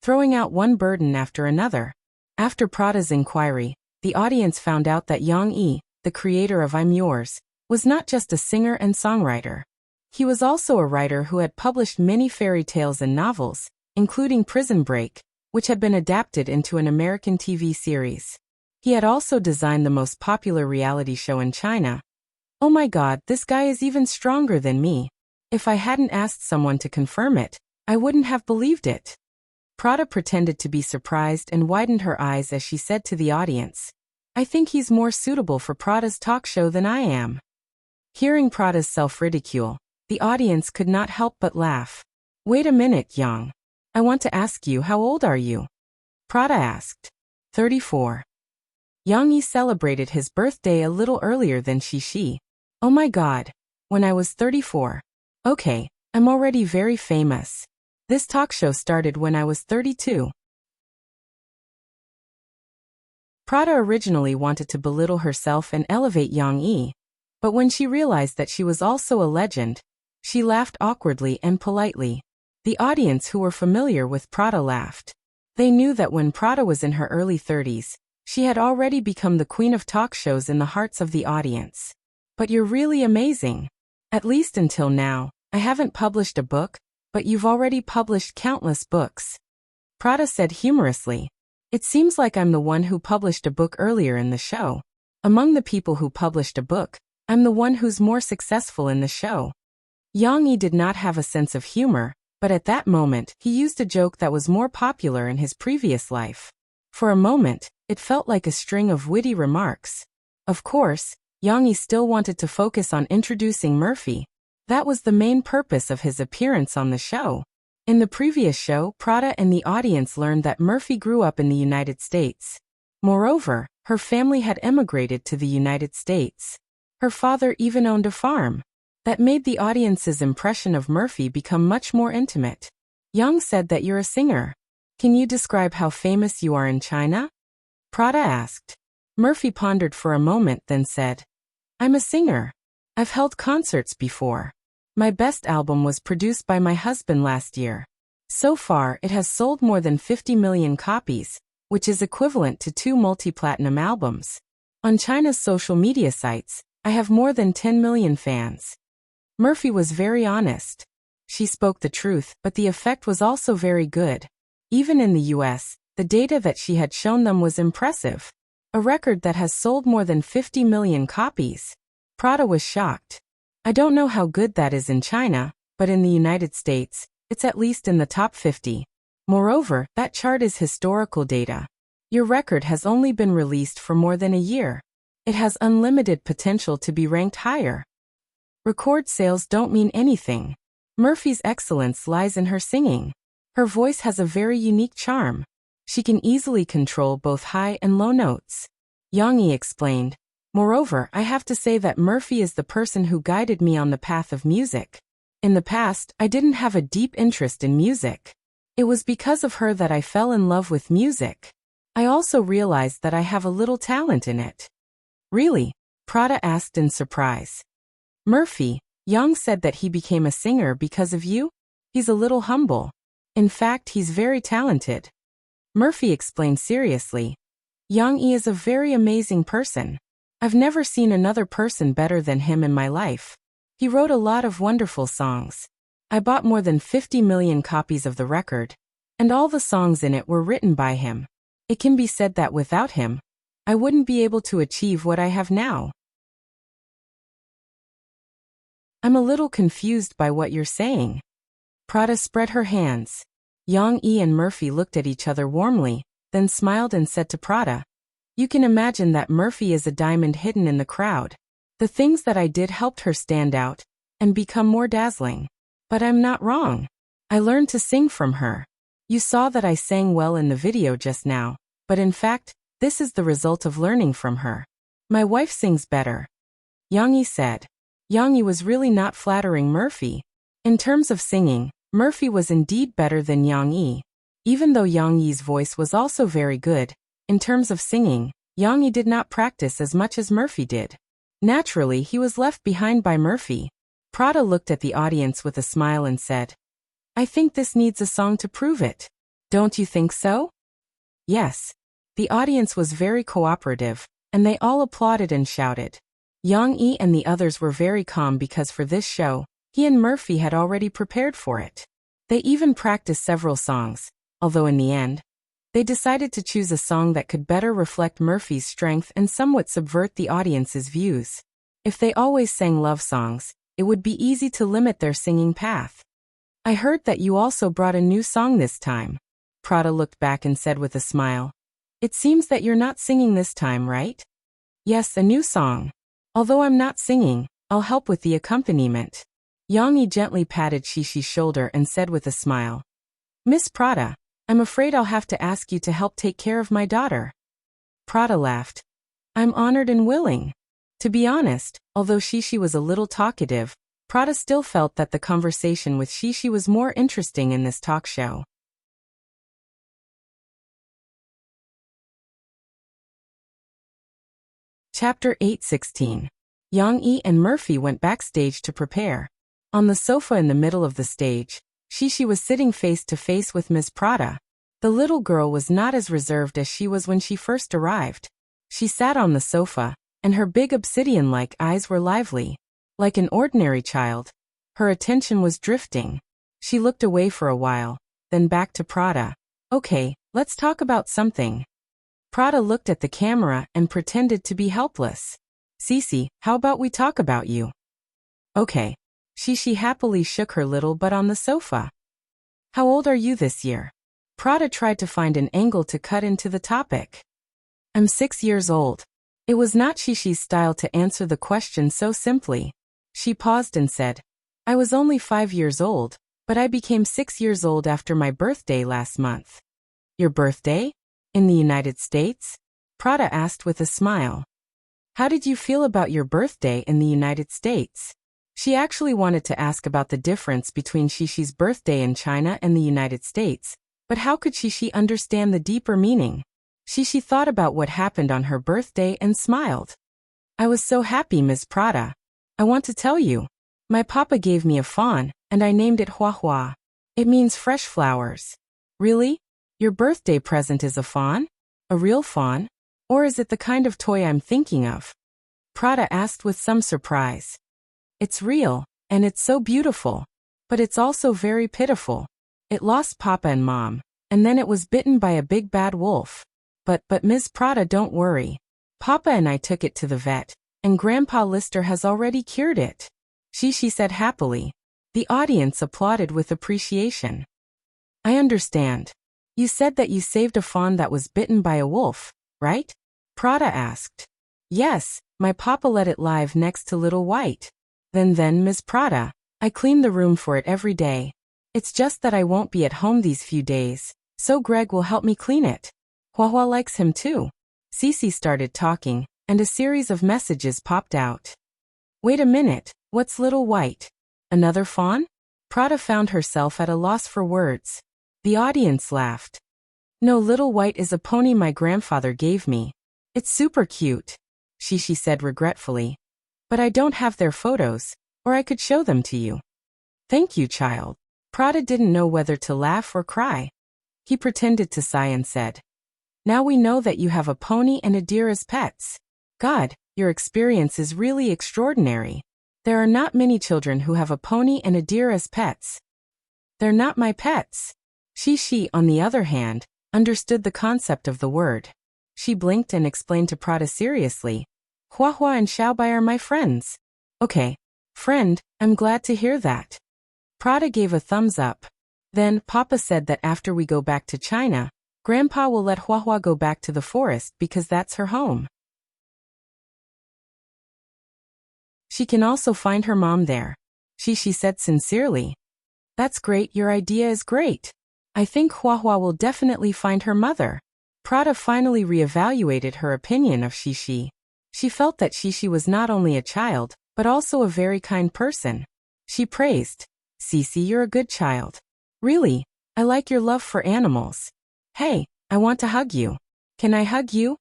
throwing out one burden after another. After Prada's inquiry, the audience found out that Yang Yi, the creator of I'm Yours, was not just a singer and songwriter. He was also a writer who had published many fairy tales and novels, including Prison Break, which had been adapted into an American TV series. He had also designed the most popular reality show in China. Oh my God, this guy is even stronger than me. If I hadn't asked someone to confirm it, I wouldn't have believed it. Prada pretended to be surprised and widened her eyes as she said to the audience, I think he's more suitable for Prada's talk show than I am. Hearing Prada's self-ridicule, the audience could not help but laugh. Wait a minute, Yang. I want to ask you, how old are you? Prada asked. 34. Yang Yi celebrated his birthday a little earlier than Shi. Oh my God. When I was 34. Okay, I'm already very famous. This talk show started when I was 32. Prada originally wanted to belittle herself and elevate Yang Yi, but when she realized that she was also a legend, she laughed awkwardly and politely. The audience who were familiar with Prada laughed. They knew that when Prada was in her early 30s, she had already become the queen of talk shows in the hearts of the audience. But you're really amazing. At least until now, I haven't published a book, but you've already published countless books. Prada said humorously. It seems like I'm the one who published a book earlier in the show. Among the people who published a book, I'm the one who's more successful in the show. Yang Yi did not have a sense of humor, but at that moment, he used a joke that was more popular in his previous life. For a moment, it felt like a string of witty remarks. Of course, Yang Yi still wanted to focus on introducing Murphy. That was the main purpose of his appearance on the show. In the previous show, Prada and the audience learned that Murphy grew up in the United States. Moreover, her family had emigrated to the United States. Her father even owned a farm. That made the audience's impression of Murphy become much more intimate. Yang said that you're a singer. Can you describe how famous you are in China? Prada asked. Murphy pondered for a moment, then said, I'm a singer. I've held concerts before. My best album was produced by my husband last year. So far, it has sold more than 50 million copies, which is equivalent to 2 multi-platinum albums. On China's social media sites, I have more than 10 million fans. Murphy was very honest. She spoke the truth, but the effect was also very good. Even in the US, the data that she had shown them was impressive. A record that has sold more than 50 million copies. Prada was shocked. I don't know how good that is in China, but in the United States, it's at least in the top 50. Moreover, that chart is historical data. Your record has only been released for more than a year. It has unlimited potential to be ranked higher. Record sales don't mean anything. Murphy's excellence lies in her singing. Her voice has a very unique charm. She can easily control both high and low notes. Yang Yi explained. Moreover, I have to say that Murphy is the person who guided me on the path of music. In the past, I didn't have a deep interest in music. It was because of her that I fell in love with music. I also realized that I have a little talent in it. Really? Prada asked in surprise. Murphy, Yang said that he became a singer because of you? He's a little humble. In fact, he's very talented. Murphy explained seriously. Yang Yi is a very amazing person. I've never seen another person better than him in my life. He wrote a lot of wonderful songs. I bought more than 50 million copies of the record, and all the songs in it were written by him. It can be said that without him, I wouldn't be able to achieve what I have now. I'm a little confused by what you're saying. Prada spread her hands. Yang Yi and Murphy looked at each other warmly, then smiled and said to Prada, You can imagine that Murphy is a diamond hidden in the crowd. The things that I did helped her stand out and become more dazzling. But I'm not wrong. I learned to sing from her. You saw that I sang well in the video just now, but in fact, This is the result of learning from her. My wife sings better. Yang Yi said. Yang Yi was really not flattering Murphy. In terms of singing, Murphy was indeed better than Yang Yi. Even though Yang Yi's voice was also very good, in terms of singing, Yang Yi did not practice as much as Murphy did. Naturally, he was left behind by Murphy. Prada looked at the audience with a smile and said, I think this needs a song to prove it. Don't you think so? Yes. The audience was very cooperative, and they all applauded and shouted. Yang Yi and the others were very calm because for this show, he and Murphy had already prepared for it. They even practiced several songs, although in the end, they decided to choose a song that could better reflect Murphy's strength and somewhat subvert the audience's views. If they always sang love songs, it would be easy to limit their singing path. I heard that you also brought a new song this time. Prada looked back and said with a smile. It seems that you're not singing this time, right? Yes, a new song. Although I'm not singing, I'll help with the accompaniment. Yang Yi gently patted Xixi shoulder and said with a smile. Miss Prada, I'm afraid I'll have to ask you to help take care of my daughter. Prada laughed. I'm honored and willing. To be honest, although Xixi was a little talkative, Prada still felt that the conversation with Xixi was more interesting in this talk show. Chapter 8:16. Yang Yi and Murphy went backstage to prepare. On the sofa in the middle of the stage, Xixi was sitting face to face with Ms. Prada. The little girl was not as reserved as she was when she first arrived. She sat on the sofa, and her big obsidian-like eyes were lively. Like an ordinary child, her attention was drifting. She looked away for a while, then back to Prada. Okay, let's talk about something. Prada looked at the camera and pretended to be helpless. Xixi, how about we talk about you? Okay. Xixi happily shook her little butt on the sofa. How old are you this year? Prada tried to find an angle to cut into the topic. I'm 6 years old. It was not Xixi's style to answer the question so simply. She paused and said, I was only 5 years old, but I became 6 years old after my birthday last month. Your birthday? In the United States? Prada asked with a smile. How did you feel about your birthday in the United States? She actually wanted to ask about the difference between Xixi's birthday in China and the United States, but how could Xixi understand the deeper meaning? Xixi thought about what happened on her birthday and smiled. I was so happy, Ms. Prada. I want to tell you. My papa gave me a fawn, and I named it Hua Hua. It means fresh flowers. Really? Your birthday present is a fawn? A real fawn? Or is it the kind of toy I'm thinking of? Prada asked with some surprise. It's real, and it's so beautiful. But it's also very pitiful. It lost Papa and Mom, and then it was bitten by a big bad wolf. But Ms. Prada, don't worry. Papa and I took it to the vet, and Grandpa Lister has already cured it. Xixi said happily. The audience applauded with appreciation. I understand. You said that you saved a fawn that was bitten by a wolf, right? Prada asked. Yes, my papa let it live next to Little White. Then, Ms. Prada, I clean the room for it every day. It's just that I won't be at home these few days, so Greg will help me clean it. Hua Hua likes him too. Xixi started talking, and a series of messages popped out. Wait a minute, what's Little White? Another fawn? Prada found herself at a loss for words. The audience laughed. No, Little White is a pony my grandfather gave me. It's super cute, Xixi said regretfully. But I don't have their photos, or I could show them to you. Thank you, child. Prada didn't know whether to laugh or cry. He pretended to sigh and said, Now we know that you have a pony and a deer as pets. God, your experience is really extraordinary. There are not many children who have a pony and a deer as pets. They're not my pets. Xixi, on the other hand, understood the concept of the word. She blinked and explained to Prada seriously. Hua Hua and Xiaobai are my friends. Okay, friend, I'm glad to hear that. Prada gave a thumbs up. Then, Papa said that after we go back to China, Grandpa will let Hua Hua go back to the forest because that's her home. She can also find her mom there. Xixi said sincerely. That's great, your idea is great. I think Hua Hua will definitely find her mother. Prada finally reevaluated her opinion of Shishi. She felt that Shishi was not only a child, but also a very kind person. She praised, "Cece, you're a good child. Really, I like your love for animals. Hey, I want to hug you. Can I hug you?"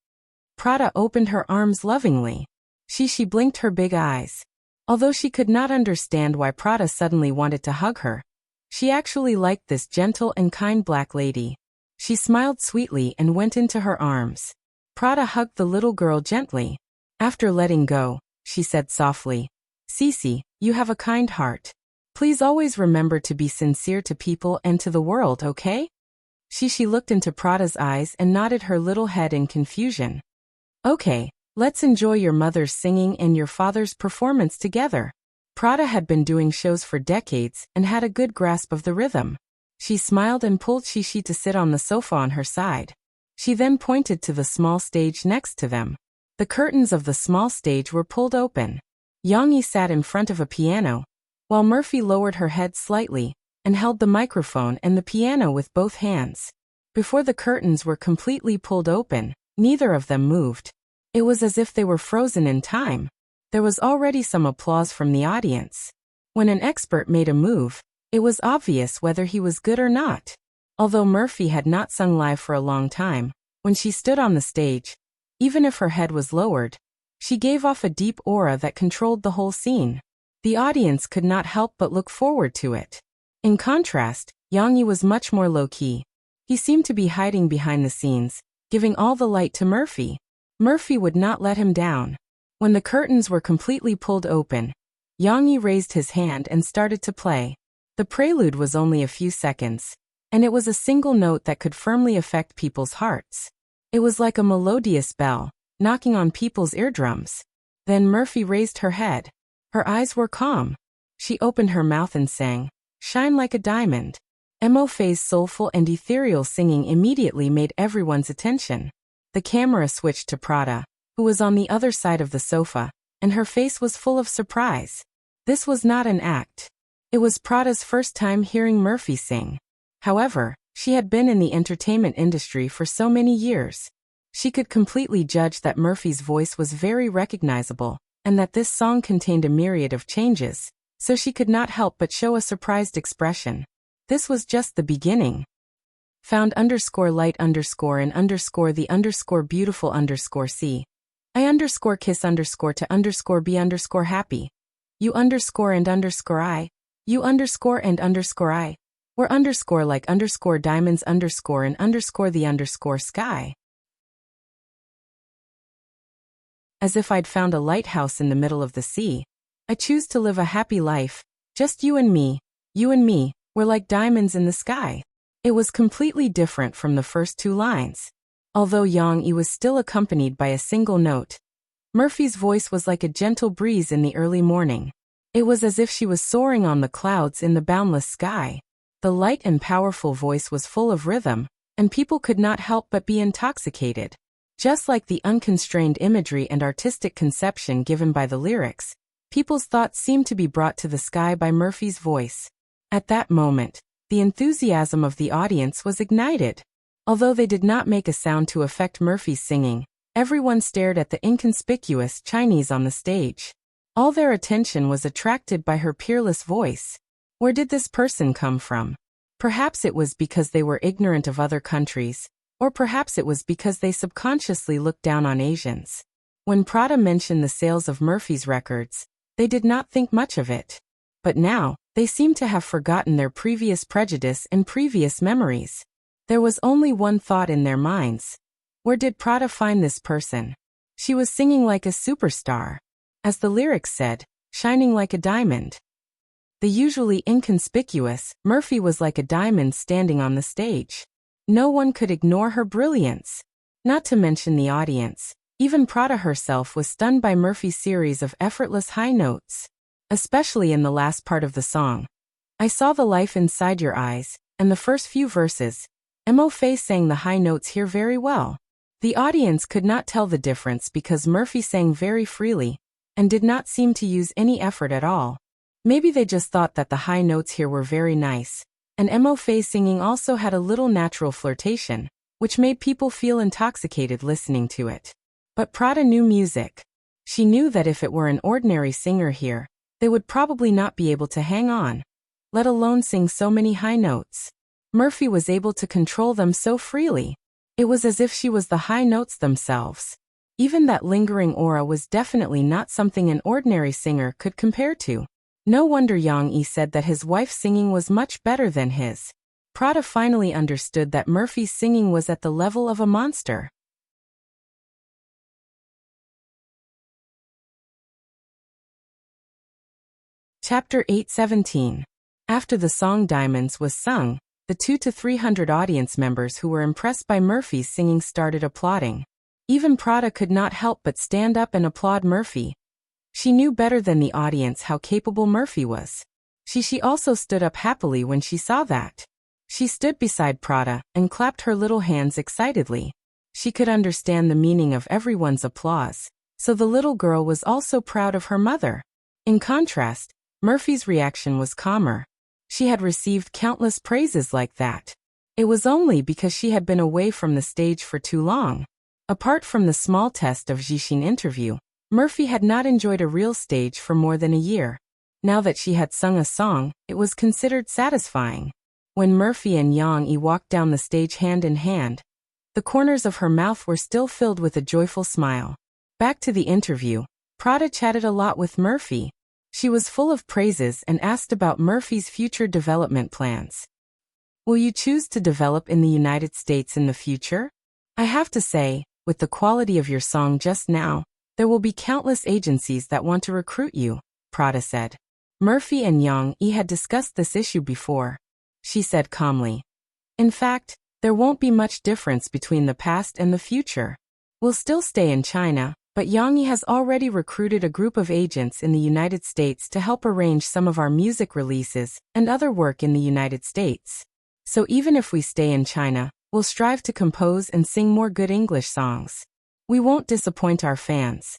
Prada opened her arms lovingly. Shishi blinked her big eyes. Although she could not understand why Prada suddenly wanted to hug her, she actually liked this gentle and kind black lady. She smiled sweetly and went into her arms. Prada hugged the little girl gently. After letting go, she said softly, "Cece, you have a kind heart. Please always remember to be sincere to people and to the world, okay?" Shishi looked into Prada's eyes and nodded her little head in confusion. "Okay, let's enjoy your mother's singing and your father's performance together." Prada had been doing shows for decades and had a good grasp of the rhythm. She smiled and pulled Shishi to sit on the sofa on her side. She then pointed to the small stage next to them. The curtains of the small stage were pulled open. Yongyi sat in front of a piano, while Murphy lowered her head slightly and held the microphone and the piano with both hands. Before the curtains were completely pulled open, neither of them moved. It was as if they were frozen in time. There was already some applause from the audience. When an expert made a move, it was obvious whether he was good or not. Although Murphy had not sung live for a long time, when she stood on the stage, even if her head was lowered, she gave off a deep aura that controlled the whole scene. The audience could not help but look forward to it. In contrast, Yongyi was much more low-key. He seemed to be hiding behind the scenes, giving all the light to Murphy. Murphy would not let him down. When the curtains were completely pulled open, Yongyi raised his hand and started to play. The prelude was only a few seconds, and it was a single note that could firmly affect people's hearts. It was like a melodious bell, knocking on people's eardrums. Then Murphy raised her head. Her eyes were calm. She opened her mouth and sang, "Shine like a diamond." Mo-Fei's soulful and ethereal singing immediately made everyone's attention. The camera switched to Prada, who was on the other side of the sofa, and her face was full of surprise. This was not an act. It was Prada's first time hearing Murphy sing. However, she had been in the entertainment industry for so many years. She could completely judge that Murphy's voice was very recognizable, and that this song contained a myriad of changes, so she could not help but show a surprised expression. This was just the beginning. Found _light _ in _ the _beautiful _C. I _kiss _ to _be _happy. You _ and _ I. You _ and _ I. Or like _diamonds _ in _ the _sky. As if I'd found a lighthouse in the middle of the sea. I choose to live a happy life. Just you and me. We're like diamonds in the sky. It was completely different from the first two lines. Although Yongyi was still accompanied by a single note, Murphy's voice was like a gentle breeze in the early morning. It was as if she was soaring on the clouds in the boundless sky. The light and powerful voice was full of rhythm, and people could not help but be intoxicated. Just like the unconstrained imagery and artistic conception given by the lyrics, people's thoughts seemed to be brought to the sky by Murphy's voice. At that moment, the enthusiasm of the audience was ignited. Although they did not make a sound to affect Murphy's singing, everyone stared at the inconspicuous Chinese on the stage. All their attention was attracted by her peerless voice. Where did this person come from? Perhaps it was because they were ignorant of other countries, or perhaps it was because they subconsciously looked down on Asians. When Prada mentioned the sales of Murphy's records, they did not think much of it. But now, they seemed to have forgotten their previous prejudice and previous memories. There was only one thought in their minds. Where did Prada find this person? She was singing like a superstar. As the lyrics said, shining like a diamond. The usually inconspicuous, Murphy was like a diamond standing on the stage. No one could ignore her brilliance. Not to mention the audience. Even Prada herself was stunned by Murphy's series of effortless high notes. Especially in the last part of the song. I saw the life inside your eyes, and the first few verses. Mo-Fei sang the high notes here very well. The audience could not tell the difference because Murphy sang very freely, and did not seem to use any effort at all. Maybe they just thought that the high notes here were very nice, and Mo-Fei singing also had a little natural flirtation. which made people feel intoxicated listening to it. But Prada knew music. She knew that if it were an ordinary singer here, they would probably not be able to hang on, let alone sing so many high notes. Murphy was able to control them so freely. It was as if she was the high notes themselves. Even that lingering aura was definitely not something an ordinary singer could compare to. No wonder Yang Yi said that his wife's singing was much better than his. Prada finally understood that Murphy's singing was at the level of a monster. Chapter 8:17. After the song Diamonds was sung, the 200 to 300 audience members who were impressed by Murphy's singing started applauding. Even Prada could not help but stand up and applaud Murphy. She knew better than the audience how capable Murphy was. She also stood up happily when she saw that. She stood beside Prada and clapped her little hands excitedly. She could understand the meaning of everyone's applause, so the little girl was also proud of her mother. In contrast, Murphy's reaction was calmer. She had received countless praises like that. It was only because she had been away from the stage for too long. Apart from the small test of Jixin interview, Murphy had not enjoyed a real stage for more than a year. Now that she had sung a song, it was considered satisfying. When Murphy and Yang Yi walked down the stage hand in hand, the corners of her mouth were still filled with a joyful smile. Back to the interview, Prada chatted a lot with Murphy. She was full of praises and asked about Murphy's future development plans. Will you choose to develop in the United States in the future? I have to say, with the quality of your song just now, there will be countless agencies that want to recruit you, Prada said. Murphy and Yang Yi had discussed this issue before. She said calmly. In fact, there won't be much difference between the past and the future. We'll still stay in China, but Yang Yi has already recruited a group of agents in the United States to help arrange some of our music releases and other work in the United States. So even if we stay in China, we'll strive to compose and sing more good English songs. We won't disappoint our fans.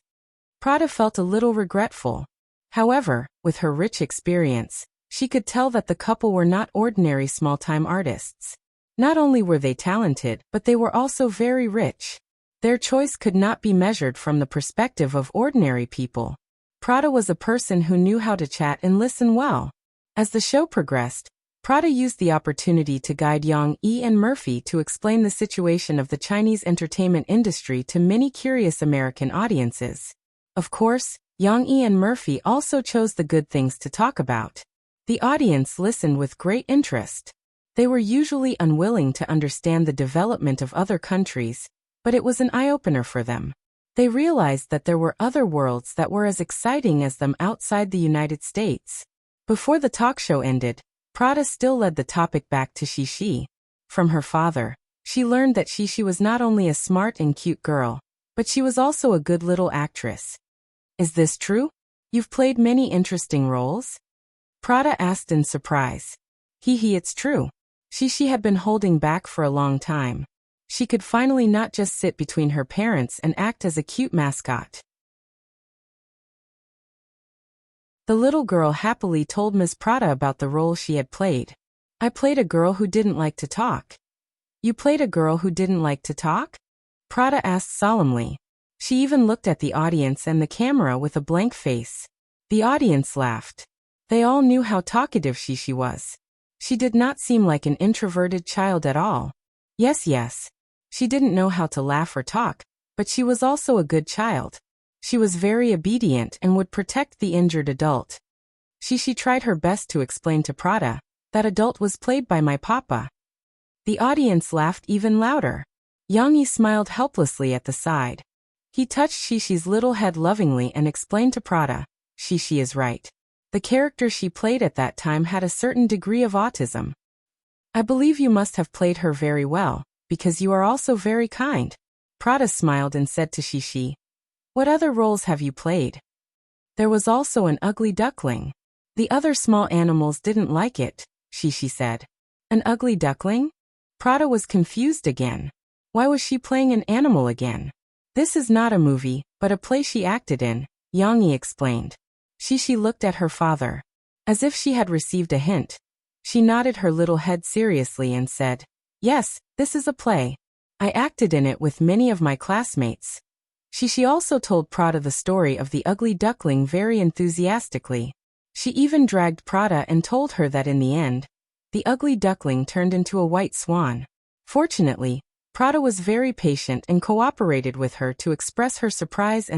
Prada felt a little regretful. However, with her rich experience, she could tell that the couple were not ordinary small-time artists. Not only were they talented, but they were also very rich. Their choice could not be measured from the perspective of ordinary people. Prada was a person who knew how to chat and listen well. As the show progressed, Prada used the opportunity to guide Yang Yi and Murphy to explain the situation of the Chinese entertainment industry to many curious American audiences. Of course, Yang Yi and Murphy also chose the good things to talk about. The audience listened with great interest. They were usually unwilling to understand the development of other countries, but it was an eye-opener for them. They realized that there were other worlds that were as exciting as them outside the United States. Before the talk show ended, Prada still led the topic back to Xixi. From her father, she learned that Xixi was not only a smart and cute girl, but she was also a good little actress. Is this true? You've played many interesting roles? Prada asked in surprise. It's true. Xixi had been holding back for a long time. She could finally not just sit between her parents and act as a cute mascot. The little girl happily told Ms. Prada about the role she had played. I played a girl who didn't like to talk. You played a girl who didn't like to talk? Prada asked solemnly. She even looked at the audience and the camera with a blank face. The audience laughed. They all knew how talkative Xixi was. She did not seem like an introverted child at all. Yes. She didn't know how to laugh or talk, but she was also a good child. She was very obedient and would protect the injured adult. Xixi tried her best to explain to Prada, that adult was played by my papa. The audience laughed even louder. Yang Yi smiled helplessly at the side. He touched Xixi's little head lovingly and explained to Prada, Xixi is right. The character she played at that time had a certain degree of autism. I believe you must have played her very well, because you are also very kind. Prada smiled and said to Xixi, what other roles have you played? There was also an ugly duckling. The other small animals didn't like it, Xixi said. An ugly duckling? Prada was confused again. Why was she playing an animal again? This is not a movie, but a play she acted in, Yang Yi explained. Xixi looked at her father. As if she had received a hint. She nodded her little head seriously and said, yes, this is a play. I acted in it with many of my classmates. She also told Prada the story of the ugly duckling very enthusiastically. She even dragged Prada and told her that in the end, the ugly duckling turned into a white swan. Fortunately, Prada was very patient and cooperated with her to express her surprise.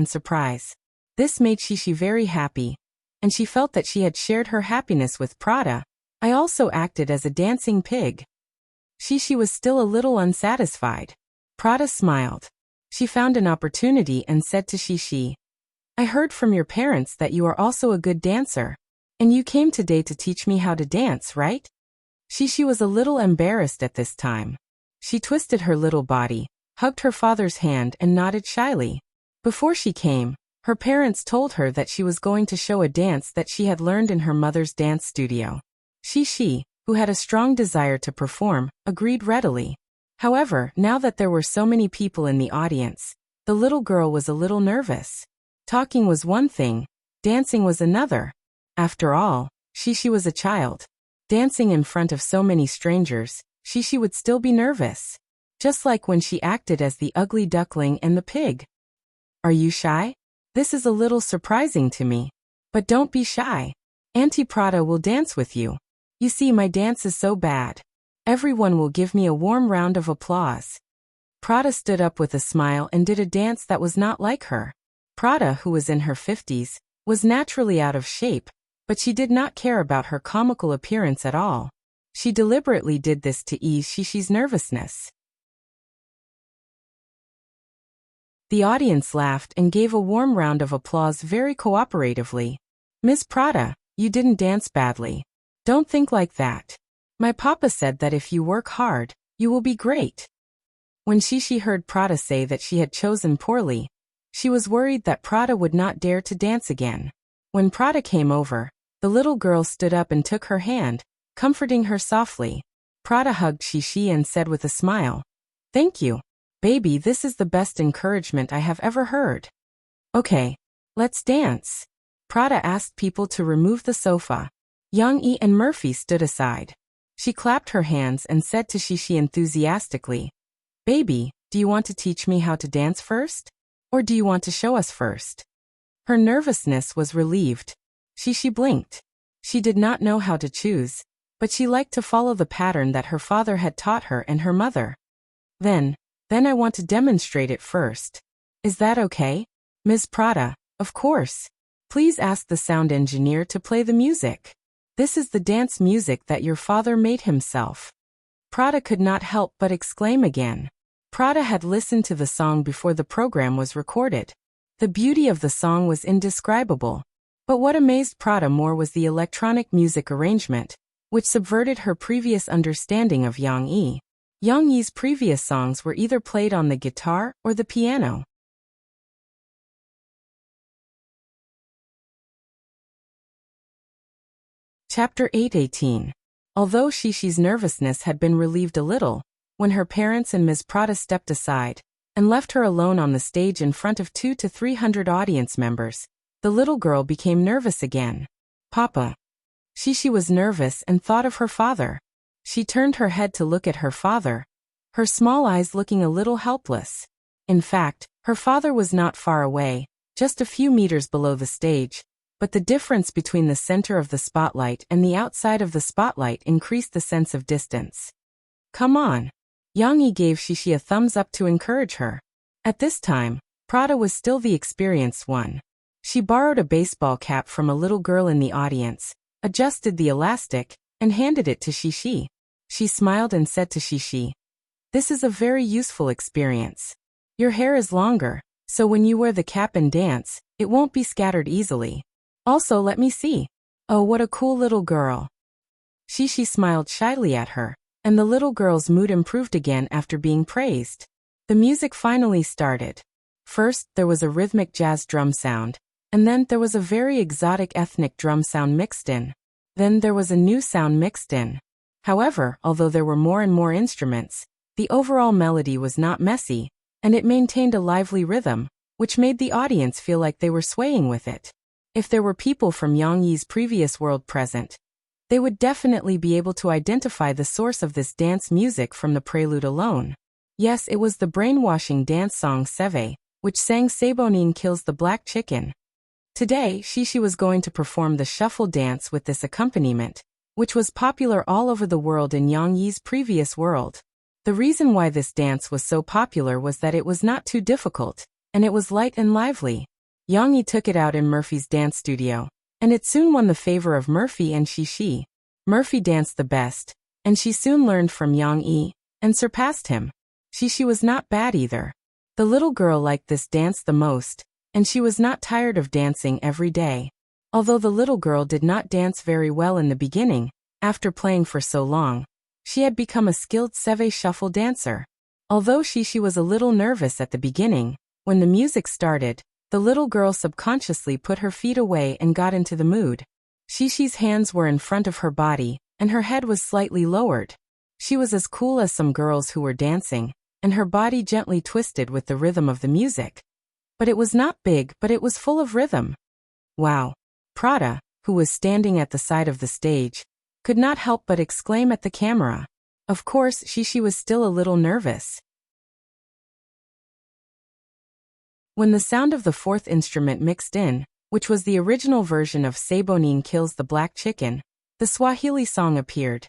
This made Shishi very happy, and she felt that she had shared her happiness with Prada. I also acted as a dancing pig. Shishi was still a little unsatisfied. Prada smiled. She found an opportunity and said to Shishi, I heard from your parents that you are also a good dancer. And you came today to teach me how to dance, right? Shishi was a little embarrassed at this time. She twisted her little body, hugged her father's hand and nodded shyly. Before she came, her parents told her that she was going to show a dance that she had learned in her mother's dance studio. Shishi, who had a strong desire to perform, agreed readily. However, now that there were so many people in the audience, the little girl was a little nervous. Talking was one thing, dancing was another. After all, Shishi was a child. Dancing in front of so many strangers, Shishi would still be nervous. Just like when she acted as the ugly duckling and the pig. Are you shy? This is a little surprising to me. But don't be shy. Auntie Prada will dance with you. You see, my dance is so bad. Everyone will give me a warm round of applause. Prada stood up with a smile and did a dance that was not like her. Prada, who was in her 50s, was naturally out of shape, but she did not care about her comical appearance at all. She deliberately did this to ease Shishi's nervousness. The audience laughed and gave a warm round of applause very cooperatively. Miss Prada, you didn't dance badly. Don't think like that. My papa said that if you work hard, you will be great. When Shishi heard Prada say that she had chosen poorly, she was worried that Prada would not dare to dance again. When Prada came over, the little girl stood up and took her hand, comforting her softly. Prada hugged Shishi and said with a smile, Thank you, baby, this is the best encouragement I have ever heard. Okay, let's dance. Prada asked people to remove the sofa. Young-E and Murphy stood aside. She clapped her hands and said to Shishi enthusiastically, Baby, do you want to teach me how to dance first? Or do you want to show us first? Her nervousness was relieved. Shishi blinked. She did not know how to choose, but she liked to follow the pattern that her father had taught her and her mother. Then I want to demonstrate it first. Is that okay? Ms. Prada, of course. Please ask the sound engineer to play the music. This is the dance music that your father made himself. Prada could not help but exclaim again. Prada had listened to the song before the program was recorded. The beauty of the song was indescribable. But what amazed Prada more was the electronic music arrangement, which subverted her previous understanding of Yang-E. Yang-E's previous songs were either played on the guitar or the piano. Chapter 8:18. Although Shishi's nervousness had been relieved a little, when her parents and Ms. Prada stepped aside and left her alone on the stage in front of 200 to 300 audience members, the little girl became nervous again. Papa. Shishi was nervous and thought of her father. She turned her head to look at her father, her small eyes looking a little helpless. In fact, her father was not far away, just a few meters below the stage. But the difference between the center of the spotlight and the outside of the spotlight increased the sense of distance. Come on. Yang-E gave Shishi a thumbs up to encourage her. At this time, Prada was still the experienced one. She borrowed a baseball cap from a little girl in the audience, adjusted the elastic, and handed it to Shishi. She smiled and said to Shishi, This is a very useful experience. Your hair is longer, so when you wear the cap and dance, it won't be scattered easily. Also, let me see. Oh, what a cool little girl. Shishi smiled shyly at her, and the little girl's mood improved again after being praised. The music finally started. First, there was a rhythmic jazz drum sound, and then there was a very exotic ethnic drum sound mixed in. Then there was a new sound mixed in. However, although there were more and more instruments, the overall melody was not messy, and it maintained a lively rhythm, which made the audience feel like they were swaying with it. If there were people from Yang-Ye's previous world present, they would definitely be able to identify the source of this dance music from the prelude alone. Yes, it was the brainwashing dance song Seve, which sang Sabonin kills the black chicken. Today, Shishi was going to perform the shuffle dance with this accompaniment, which was popular all over the world in Yang Yi's previous world. The reason why this dance was so popular was that it was not too difficult, and it was light and lively. Yang Yi took it out in Murphy's dance studio, and it soon won the favor of Murphy and Shishi. Murphy danced the best, and she soon learned from Yang Yi, and surpassed him. Shishi was not bad either. The little girl liked this dance the most, and she was not tired of dancing every day. Although the little girl did not dance very well in the beginning, after playing for so long, she had become a skilled Seve shuffle dancer. Although Shishi was a little nervous at the beginning, when the music started, the little girl subconsciously put her feet away and got into the mood. Shishi's hands were in front of her body, and her head was slightly lowered. She was as cool as some girls who were dancing, and her body gently twisted with the rhythm of the music. But it was not big, but it was full of rhythm. Wow! Prada, who was standing at the side of the stage, could not help but exclaim at the camera. Of course, Shishi was still a little nervous. When the sound of the fourth instrument mixed in, which was the original version of Sabonin Kills the Black Chicken, the Swahili song appeared.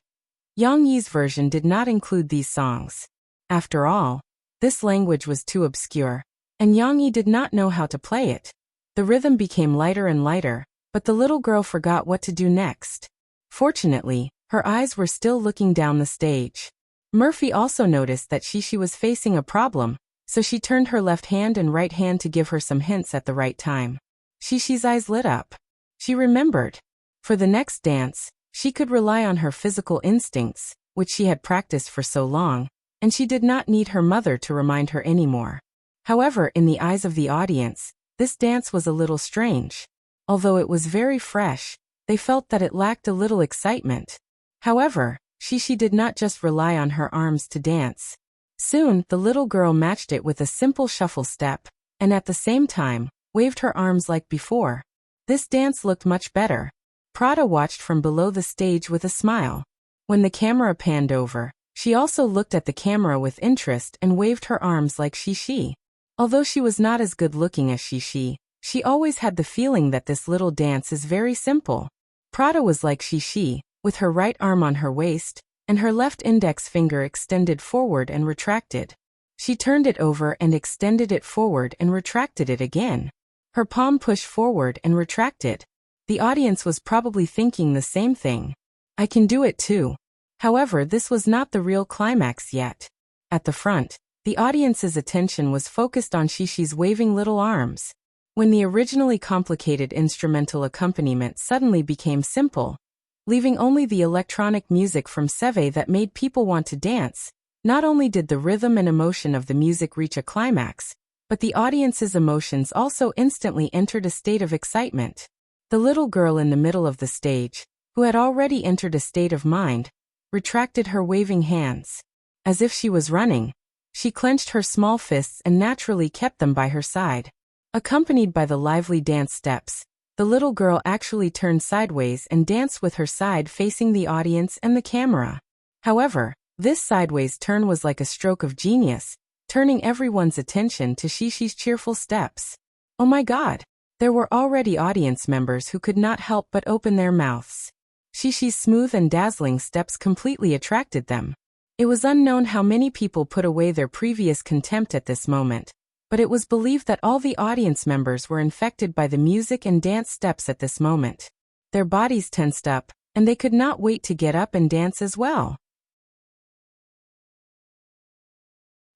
Yang Yi's version did not include these songs. After all, this language was too obscure, and Yang Yi did not know how to play it. The rhythm became lighter and lighter, but the little girl forgot what to do next. Fortunately, her eyes were still looking down the stage. Murphy also noticed that Shishi was facing a problem, so she turned her left hand and right hand to give her some hints at the right time. Shishi's eyes lit up. She remembered. For the next dance, she could rely on her physical instincts, which she had practiced for so long, and she did not need her mother to remind her anymore. However, in the eyes of the audience, this dance was a little strange. Although it was very fresh, they felt that it lacked a little excitement. However, Shishi did not just rely on her arms to dance. Soon, the little girl matched it with a simple shuffle step, and at the same time, waved her arms like before. This dance looked much better. Prada watched from below the stage with a smile. When the camera panned over, she also looked at the camera with interest and waved her arms like Shishi. Although she was not as good looking as Shishi, she always had the feeling that this little dance is very simple. Prada was like Shishi, with her right arm on her waist, and her left index finger extended forward and retracted. She turned it over and extended it forward and retracted it again. Her palm pushed forward and retracted. The audience was probably thinking the same thing. I can do it too. However, this was not the real climax yet. At the front, the audience's attention was focused on Shishi's waving little arms. When the originally complicated instrumental accompaniment suddenly became simple, leaving only the electronic music from Seve that made people want to dance, not only did the rhythm and emotion of the music reach a climax, but the audience's emotions also instantly entered a state of excitement. The little girl in the middle of the stage, who had already entered a state of mind, retracted her waving hands. As if she was running, she clenched her small fists and naturally kept them by her side. Accompanied by the lively dance steps, the little girl actually turned sideways and danced with her side facing the audience and the camera. However, this sideways turn was like a stroke of genius, turning everyone's attention to Shishi's cheerful steps. Oh my God! There were already audience members who could not help but open their mouths. Shishi's smooth and dazzling steps completely attracted them. It was unknown how many people put away their previous contempt at this moment, but it was believed that all the audience members were infected by the music and dance steps at this moment. Their bodies tensed up, and they could not wait to get up and dance as well.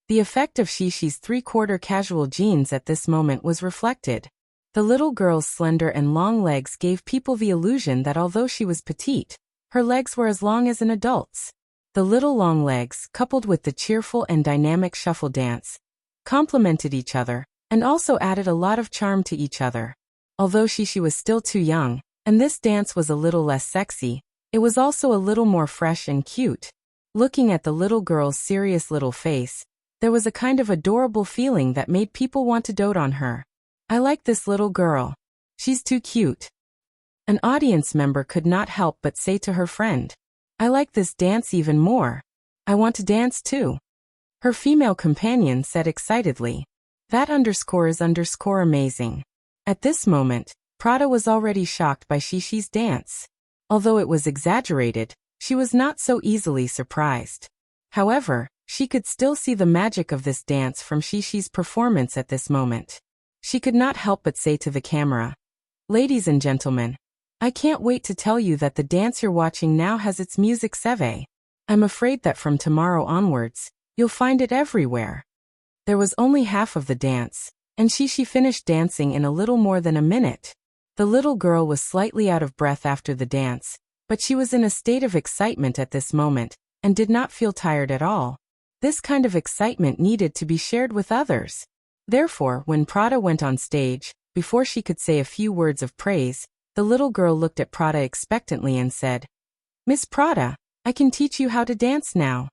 The effect of Shishi's three-quarter casual jeans at this moment was reflected. The little girl's slender and long legs gave people the illusion that although she was petite, her legs were as long as an adult's. The little long legs, coupled with the cheerful and dynamic shuffle dance, complemented each other, and also added a lot of charm to each other. Although Shishi was still too young, and this dance was a little less sexy, it was also a little more fresh and cute. Looking at the little girl's serious little face, there was a kind of adorable feeling that made people want to dote on her. I like this little girl. She's too cute. An audience member could not help but say to her friend, I like this dance even more. I want to dance too. Her female companion said excitedly. That underscore is underscore amazing. At this moment, Prada was already shocked by Shishi's dance. Although it was exaggerated, she was not so easily surprised. However, she could still see the magic of this dance from Shishi's performance at this moment. She could not help but say to the camera, "Ladies and gentlemen, I can't wait to tell you that the dance you're watching now has its music seve. I'm afraid that from tomorrow onwards, you'll find it everywhere." There was only half of the dance, and Shishi finished dancing in a little more than a minute. The little girl was slightly out of breath after the dance, but she was in a state of excitement at this moment, and did not feel tired at all. This kind of excitement needed to be shared with others. Therefore, when Prada went on stage, before she could say a few words of praise, the little girl looked at Prada expectantly and said, "Miss Prada, I can teach you how to dance now."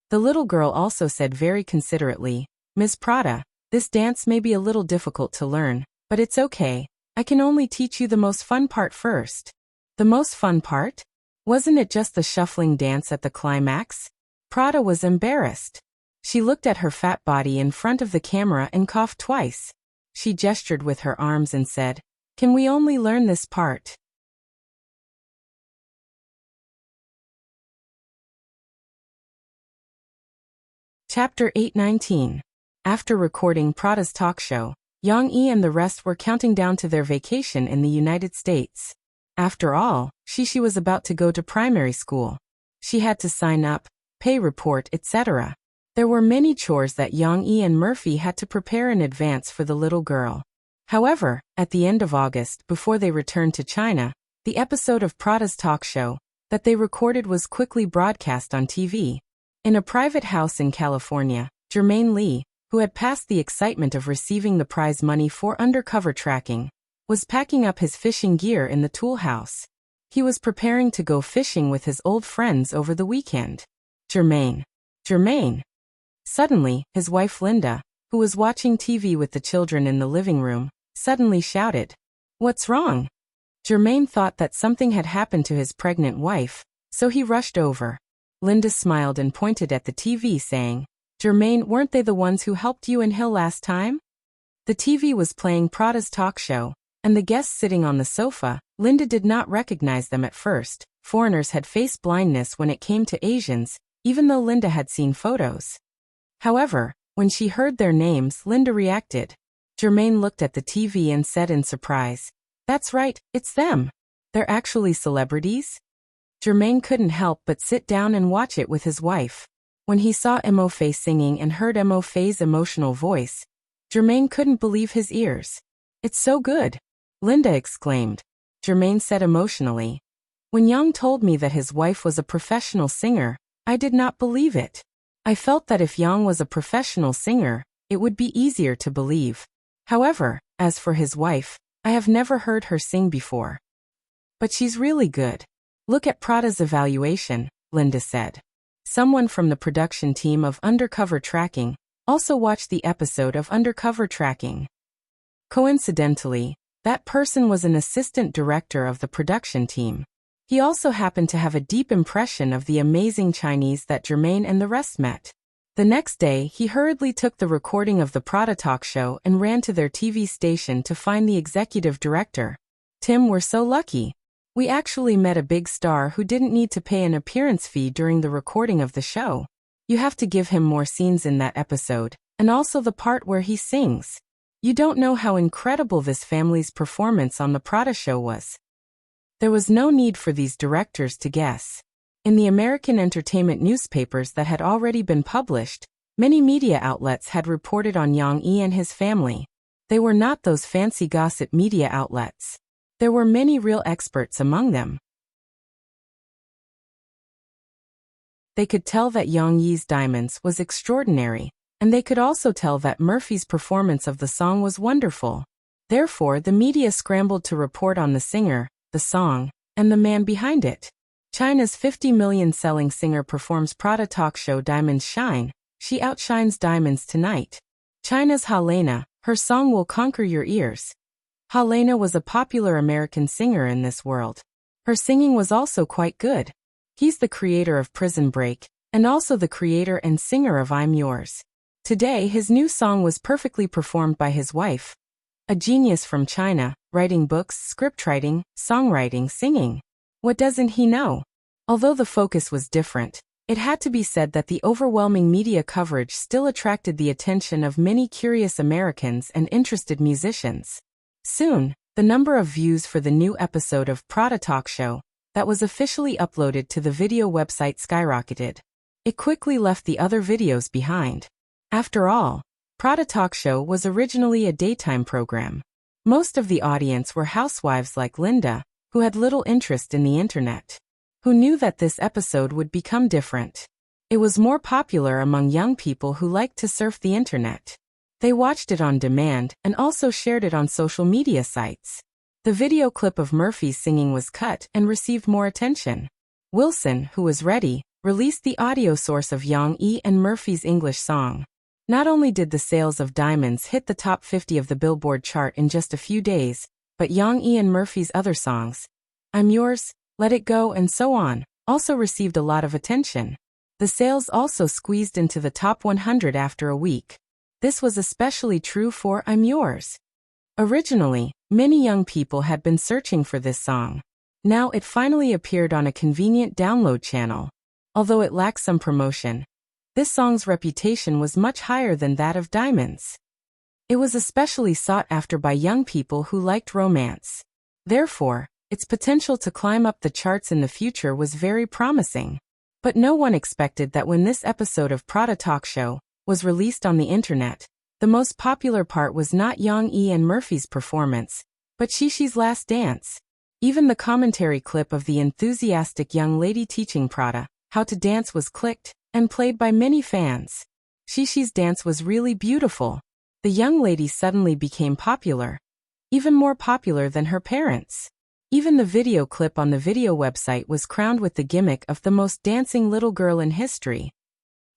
The little girl also said very considerately, "Miss Prada, this dance may be a little difficult to learn, but it's okay. I can only teach you the most fun part first." The most fun part? Wasn't it just the shuffling dance at the climax? Prada was embarrassed. She looked at her fat body in front of the camera and coughed twice. She gestured with her arms and said, "Can we only learn this part?" Chapter 819. After recording Prada's talk show, Yang Yi and the rest were counting down to their vacation in the United States. After all, Shishi was about to go to primary school. She had to sign up, pay report, etc. There were many chores that Yang Yi and Murphy had to prepare in advance for the little girl. However, at the end of August, before they returned to China, the episode of Prada's talk show that they recorded was quickly broadcast on TV. In a private house in California, Jermaine Lee, who had passed the excitement of receiving the prize money for undercover tracking, was packing up his fishing gear in the tool house. He was preparing to go fishing with his old friends over the weekend. Jermaine. Suddenly, his wife Linda, who was watching TV with the children in the living room, suddenly shouted, "What's wrong?" Jermaine thought that something had happened to his pregnant wife, so he rushed over. Linda smiled and pointed at the TV saying, "Jermaine, weren't they the ones who helped you and Hill last time?" The TV was playing Prada's talk show, and the guests sitting on the sofa. Linda did not recognize them at first. Foreigners had face blindness when it came to Asians, even though Linda had seen photos. However, when she heard their names, Linda reacted. Jermaine looked at the TV and said in surprise, "That's right, it's them. They're actually celebrities?" Jermaine couldn't help but sit down and watch it with his wife. When he saw Mo Fei singing and heard Mo Fei's emotional voice, Jermaine couldn't believe his ears. "It's so good," Linda exclaimed. Jermaine said emotionally, "When Yang told me that his wife was a professional singer, I did not believe it. I felt that if Yang was a professional singer, it would be easier to believe. However, as for his wife, I have never heard her sing before. But she's really good. Look at Prada's evaluation," Linda said. Someone from the production team of Undercover Tracking also watched the episode of Undercover Tracking. Coincidentally, that person was an assistant director of the production team. He also happened to have a deep impression of the amazing Chinese that Jermaine and the rest met. The next day, he hurriedly took the recording of the Prada talk show and ran to their TV station to find the executive director. "Tim, we're so lucky. We actually met a big star who didn't need to pay an appearance fee during the recording of the show. You have to give him more scenes in that episode, and also the part where he sings. You don't know how incredible this family's performance on the Prada show was." There was no need for these directors to guess. In the American entertainment newspapers that had already been published, many media outlets had reported on Yang Yi and his family. They were not those fancy gossip media outlets. There were many real experts among them. They could tell that Yang Yi's diamonds was extraordinary, and they could also tell that Murphy's performance of the song was wonderful. Therefore, the media scrambled to report on the singer, the song, and the man behind it. China's 50 million selling singer performs Prada talk show Diamonds Shine. She outshines diamonds tonight. China's Helena, her song will conquer your ears. Helena was a popular American singer in this world. Her singing was also quite good. He's the creator of Prison Break, and also the creator and singer of I'm Yours. Today his new song was perfectly performed by his wife, a genius from China, writing books, scriptwriting, songwriting, singing. What doesn't he know? Although the focus was different, it had to be said that the overwhelming media coverage still attracted the attention of many curious Americans and interested musicians. Soon, the number of views for the new episode of Prada Talk Show that was officially uploaded to the video website skyrocketed. It quickly left the other videos behind. After all, Prada Talk Show was originally a daytime program. Most of the audience were housewives like Linda, who had little interest in the internet. Who knew that this episode would become different? It was more popular among young people who liked to surf the internet. They watched it on demand and also shared it on social media sites. The video clip of Murphy's singing was cut and received more attention. Wilson, who was ready, released the audio source of Yang E and Murphy's English song. Not only did the sales of Diamonds hit the top 50 of the Billboard chart in just a few days, but Yang E and Murphy's other songs, I'm Yours, Let It Go and so on, also received a lot of attention. The sales also squeezed into the top 100 after a week. This was especially true for I'm Yours. Originally, many young people had been searching for this song. Now it finally appeared on a convenient download channel. Although it lacked some promotion, this song's reputation was much higher than that of Diamonds. It was especially sought after by young people who liked romance. Therefore, its potential to climb up the charts in the future was very promising. But no one expected that when this episode of Prada Talk Show was released on the internet, the most popular part was not Yang E and Murphy's performance, but Shishi's last dance. Even the commentary clip of the enthusiastic young lady teaching Prada how to dance was clicked and played by many fans. Shishi's dance was really beautiful. The young lady suddenly became popular, even more popular than her parents. Even the video clip on the video website was crowned with the gimmick of the most dancing little girl in history.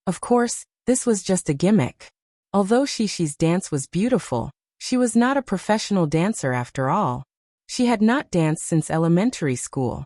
Of course, this was just a gimmick. Although Shishi's dance was beautiful, she was not a professional dancer after all. She had not danced since elementary school.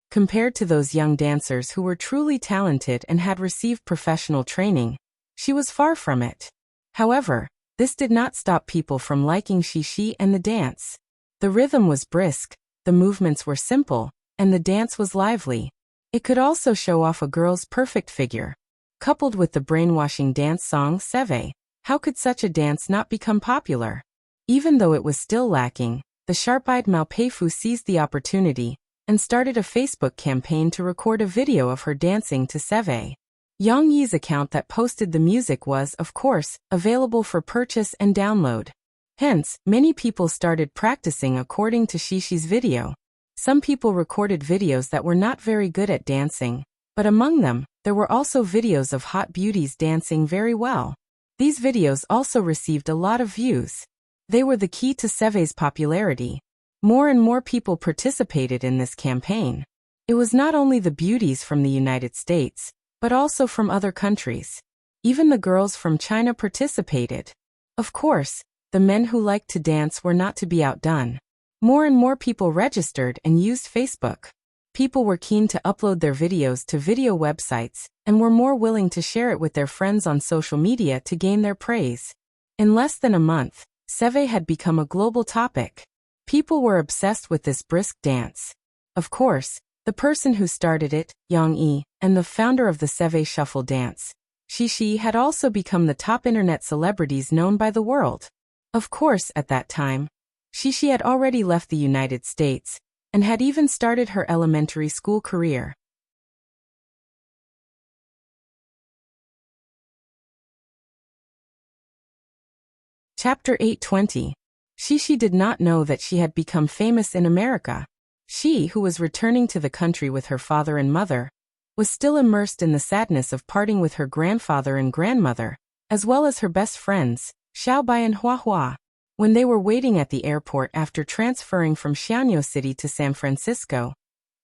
Compared to those young dancers who were truly talented and had received professional training, she was far from it. However, this did not stop people from liking Shishi and the dance. The rhythm was brisk, the movements were simple, and the dance was lively. It could also show off a girl's perfect figure. Coupled with the brainwashing dance song Seve, how could such a dance not become popular? Even though it was still lacking, the sharp-eyed Mao Peifu seized the opportunity and started a Facebook campaign to record a video of her dancing to Seve. Yang Yi's account that posted the music was, of course, available for purchase and download. Hence, many people started practicing according to Shishi's video. Some people recorded videos that were not very good at dancing, but among them, there were also videos of hot beauties dancing very well. These videos also received a lot of views. They were the key to Seve's popularity. More and more people participated in this campaign. It was not only the beauties from the United States, but also from other countries. Even the girls from China participated. Of course, the men who liked to dance were not to be outdone. More and more people registered and used Facebook. People were keen to upload their videos to video websites and were more willing to share it with their friends on social media to gain their praise. In less than a month, Seve had become a global topic. People were obsessed with this brisk dance. Of course, the person who started it, Yang E, and the founder of the Seve Shuffle dance, Shishi, had also become the top internet celebrities known by the world. Of course, at that time, Shishi had already left the United States and had even started her elementary school career. Chapter 820. Shishi did not know that she had become famous in America. She, who was returning to the country with her father and mother, was still immersed in the sadness of parting with her grandfather and grandmother, as well as her best friends, Xiaobai and Huahua. When they were waiting at the airport after transferring from Xianyo City to San Francisco,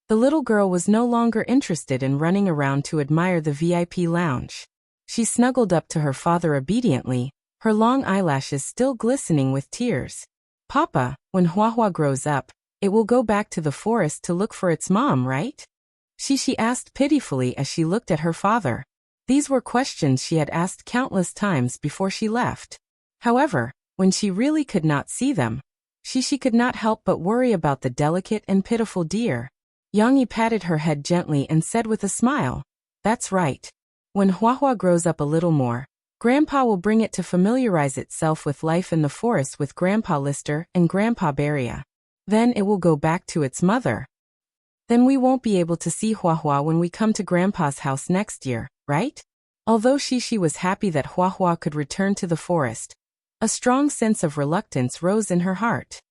the little girl was no longer interested in running around to admire the VIP lounge. She snuggled up to her father obediently, her long eyelashes still glistening with tears. "Papa, when Huahua grows up, it will go back to the forest to look for its mom, right?" She asked pitifully as she looked at her father. These were questions she had asked countless times before she left. However, when she really could not see them, she could not help but worry about the delicate and pitiful deer. Yang Yi patted her head gently and said with a smile, "That's right. When Huahua grows up a little more, Grandpa will bring it to familiarize itself with life in the forest with Grandpa Lister and Grandpa Beria. Then it will go back to its mother. Then we won't be able to see Huahua when we come to Grandpa's house next year, right?" Although she was happy that Huahua could return to the forest, a strong sense of reluctance rose in her heart.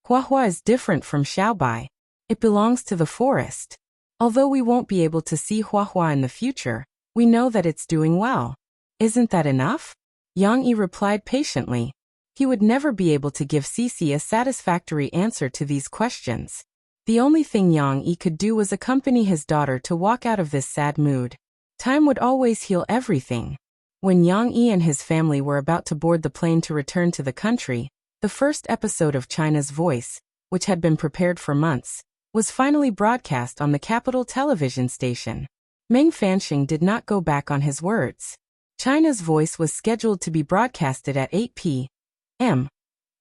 Huahua is different from Xiaobai. It belongs to the forest. Although we won't be able to see Huahua in the future, we know that it's doing well. Isn't that enough? Yang Yi replied patiently. He would never be able to give Cici a satisfactory answer to these questions. The only thing Yang Yi could do was accompany his daughter to walk out of this sad mood. Time would always heal everything. When Yang Yi and his family were about to board the plane to return to the country, the first episode of China's Voice, which had been prepared for months, was finally broadcast on the capital television station. Meng Fanxing did not go back on his words. China's Voice was scheduled to be broadcasted at 8 p.m.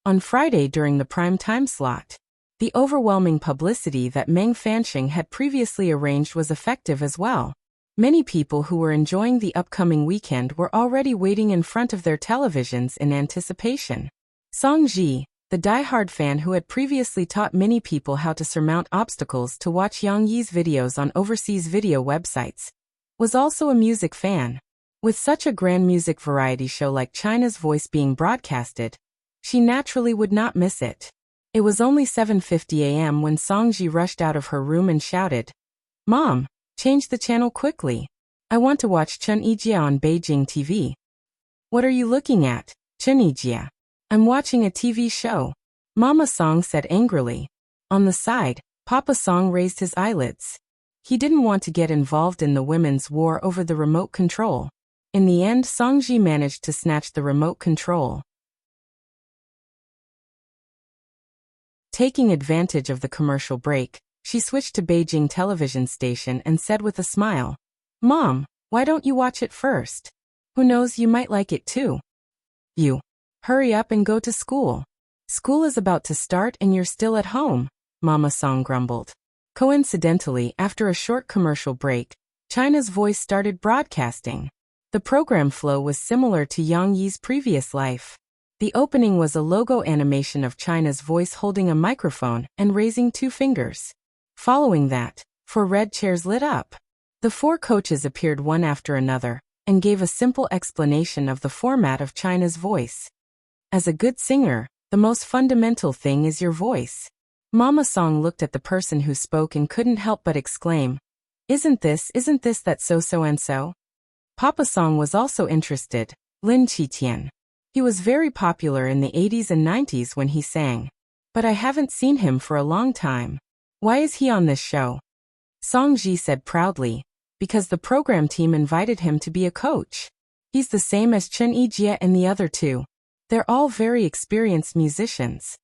on Friday during the prime time slot. The overwhelming publicity that Meng Fanxing had previously arranged was effective as well. Many people who were enjoying the upcoming weekend were already waiting in front of their televisions in anticipation. Song Ji, the die-hard fan who had previously taught many people how to surmount obstacles to watch Yang Yi's videos on overseas video websites, was also a music fan. With such a grand music variety show like China's Voice being broadcasted, she naturally would not miss it. It was only 7:50 a.m. when Song Ji rushed out of her room and shouted, "Mom, change the channel quickly. I want to watch Chun Yijia on Beijing TV." "What are you looking at, Chun Yijia?" "I'm watching a TV show," Mama Song said angrily. On the side, Papa Song raised his eyelids. He didn't want to get involved in the women's war over the remote control. In the end, Song Ji managed to snatch the remote control. Taking advantage of the commercial break, she switched to Beijing television station and said with a smile, "Mom, why don't you watch it first? Who knows, you might like it too." "You hurry up and go to school. School is about to start and you're still at home," Mama Song grumbled. Coincidentally, after a short commercial break, China's Voice started broadcasting. The program flow was similar to Yang Yi's previous life. The opening was a logo animation of China's Voice holding a microphone and raising 2 fingers. Following that, 4 red chairs lit up. The 4 coaches appeared one after another and gave a simple explanation of the format of China's Voice. As a good singer, the most fundamental thing is your voice. Mama Song looked at the person who spoke and couldn't help but exclaim, isn't this that so and so?" Papa Song was also interested, Lin Qitian. He was very popular in the 80s and 90s when he sang. "But I haven't seen him for a long time. Why is he on this show?" Song Ji said proudly, "Because the program team invited him to be a coach. He's the same as Chun Yijie and the other 2. They're all very experienced musicians."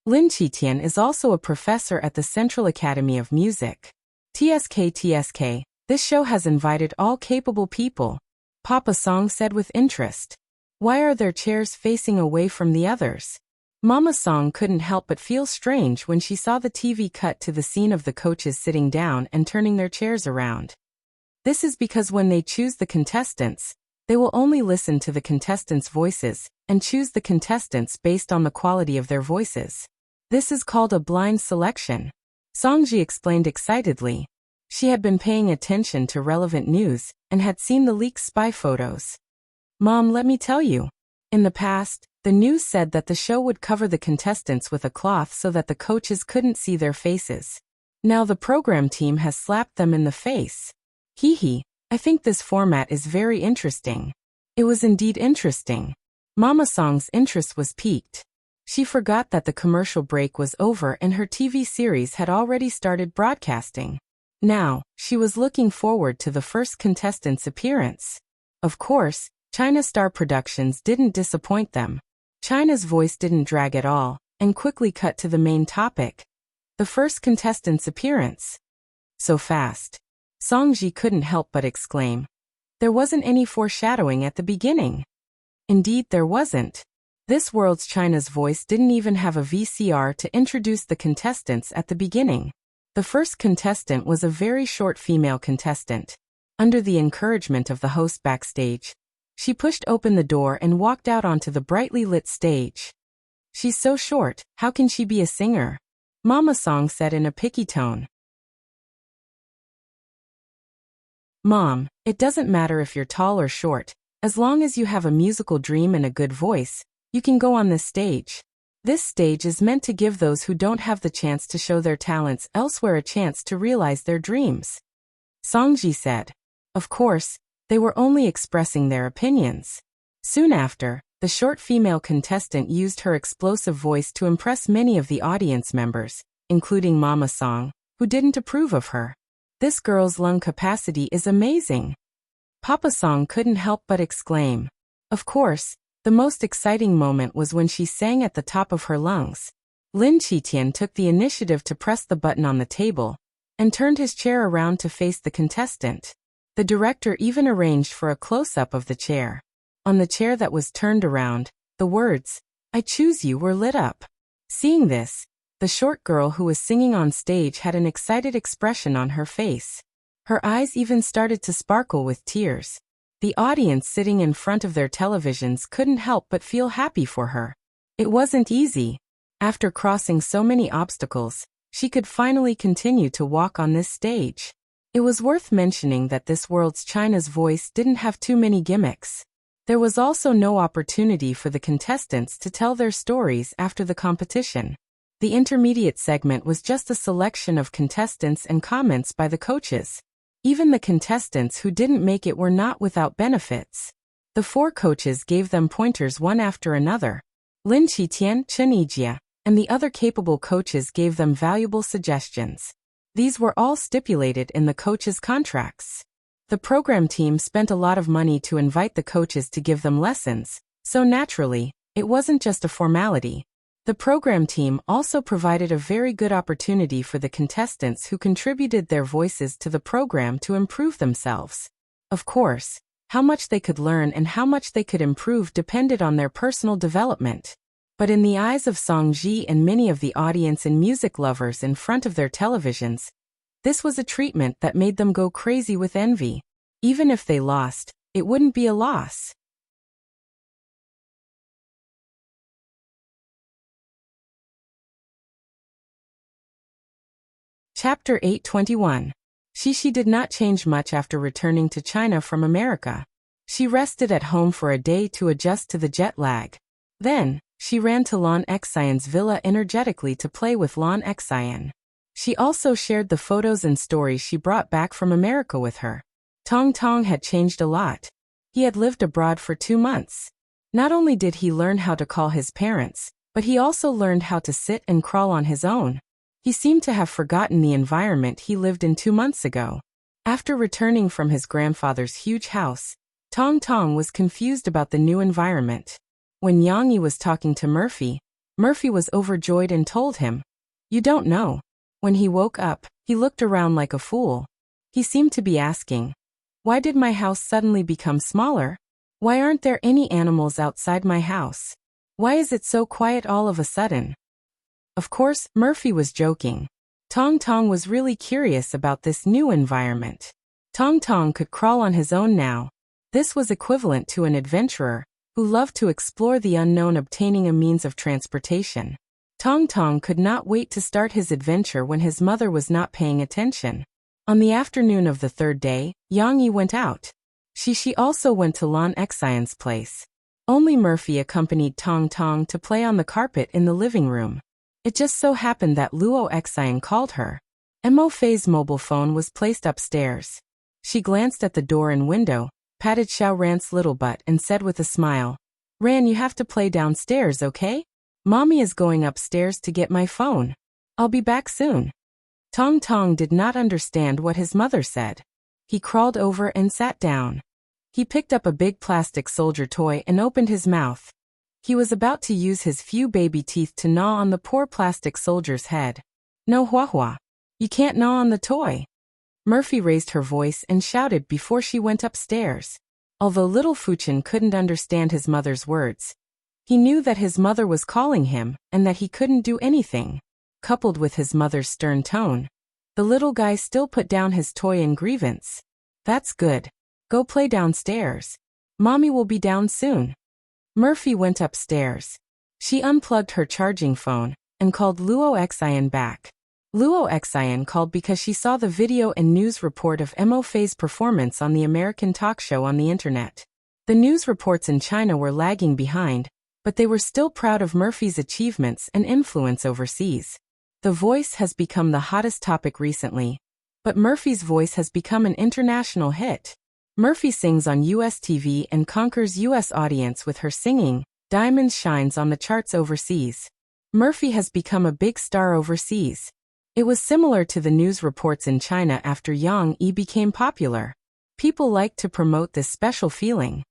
Lin Qitian is also a professor at the Central Academy of Music. TSK, this show has invited all capable people, Papa Song said with interest. "Why are their chairs facing away from the others?" Mama Song couldn't help but feel strange when she saw the TV cut to the scene of the coaches sitting down and turning their chairs around. This is because when they choose the contestants, they will only listen to the contestants' voices and choose the contestants based on the quality of their voices. This is called a blind selection. Songji explained excitedly. She had been paying attention to relevant news and had seen the leaked spy photos. "Mom, let me tell you. In the past, the news said that the show would cover the contestants with a cloth so that the coaches couldn't see their faces. Now the program team has slapped them in the face. Hee hee, I think this format is very interesting." It was indeed interesting. Mama Song's interest was piqued. She forgot that the commercial break was over and her TV series had already started broadcasting. Now, she was looking forward to the first contestant's appearance. Of course, China Star Productions didn't disappoint them. China's Voice didn't drag at all, and quickly cut to the main topic. The first contestant's appearance. So fast. Songji couldn't help but exclaim. There wasn't any foreshadowing at the beginning. Indeed, there wasn't. This World's China's Voice didn't even have a VCR to introduce the contestants at the beginning. The first contestant was a very short female contestant. Under the encouragement of the host backstage, she pushed open the door and walked out onto the brightly lit stage. She's so short, how can she be a singer? Mama Song said in a picky tone. Mom, it doesn't matter if you're tall or short, as long as you have a musical dream and a good voice, you can go on this stage. This stage is meant to give those who don't have the chance to show their talents elsewhere a chance to realize their dreams. Songji said. Of course, they were only expressing their opinions. Soon after, the short female contestant used her explosive voice to impress many of the audience members, including Mama Song, who didn't approve of her. This girl's lung capacity is amazing. Papa Song couldn't help but exclaim. Of course, the most exciting moment was when she sang at the top of her lungs. Lin Qitian took the initiative to press the button on the table and turned his chair around to face the contestant. The director even arranged for a close-up of the chair. On the chair that was turned around, the words, "I choose you," were lit up. Seeing this, the short girl who was singing on stage had an excited expression on her face. Her eyes even started to sparkle with tears. The audience sitting in front of their televisions couldn't help but feel happy for her. It wasn't easy. After crossing so many obstacles, she could finally continue to walk on this stage. It was worth mentioning that this World's China's Voice didn't have too many gimmicks. There was also no opportunity for the contestants to tell their stories after the competition. The intermediate segment was just a selection of contestants and comments by the coaches. Even the contestants who didn't make it were not without benefits. The four coaches gave them pointers one after another. Lin Qitian, Chen Yijie, and the other capable coaches gave them valuable suggestions. These were all stipulated in the coaches' contracts. The program team spent a lot of money to invite the coaches to give them lessons, so naturally, it wasn't just a formality. The program team also provided a very good opportunity for the contestants who contributed their voices to the program to improve themselves. Of course, how much they could learn and how much they could improve depended on their personal development. But in the eyes of Songji and many of the audience and music lovers in front of their televisions, this was a treatment that made them go crazy with envy. Even if they lost, it wouldn't be a loss. Chapter 821. Shishi did not change much after returning to China from America. She rested at home for a day to adjust to the jet lag. Then, she ran to Lan Xian's villa energetically to play with Lan Xian. She also shared the photos and stories she brought back from America with her. Tong Tong had changed a lot. He had lived abroad for 2 months. Not only did he learn how to call his parents, but he also learned how to sit and crawl on his own. He seemed to have forgotten the environment he lived in 2 months ago. After returning from his grandfather's huge house, Tong Tong was confused about the new environment. When Yang Yi was talking to Murphy, Murphy was overjoyed and told him, "You don't know." When he woke up, he looked around like a fool. He seemed to be asking, "Why did my house suddenly become smaller? Why aren't there any animals outside my house? Why is it so quiet all of a sudden?" Of course, Murphy was joking. Tong Tong was really curious about this new environment. Tong Tong could crawl on his own now. This was equivalent to an adventurer who loved to explore the unknown, obtaining a means of transportation. Tong Tong could not wait to start his adventure when his mother was not paying attention. On the afternoon of the 3rd day, Yang Yi went out. Shishi also went to Lan Xian's place. Only Murphy accompanied Tong Tong to play on the carpet in the living room. It just so happened that Luo Xian called her. Mo Fei's mobile phone was placed upstairs. She glanced at the door and window, patted Xiao Ran's little butt and said with a smile, "Ran, you have to play downstairs, okay? Mommy is going upstairs to get my phone. I'll be back soon." Tong Tong did not understand what his mother said. He crawled over and sat down. He picked up a big plastic soldier toy and opened his mouth. He was about to use his few baby teeth to gnaw on the poor plastic soldier's head. "No, Hua Hua. You can't gnaw on the toy. Murphy raised her voice and shouted before she went upstairs. Although little Fuchin couldn't understand his mother's words, he knew that his mother was calling him and that he couldn't do anything. Coupled with his mother's stern tone, the little guy still put down his toy in grievance. That's good. Go play downstairs. Mommy will be down soon. Murphy went upstairs. She unplugged her charging phone and called Luo Xian back. Luo Xian called because she saw the video and news report of Mo Fei's performance on the American talk show on the internet. The news reports in China were lagging behind, but they were still proud of Murphy's achievements and influence overseas. The Voice has become the hottest topic recently, but Murphy's voice has become an international hit. Murphy sings on US TV and conquers US audience with her singing. Diamonds shines on the charts overseas. Murphy has become a big star overseas. It was similar to the news reports in China after Yang Yi became popular. People like to promote this special feeling.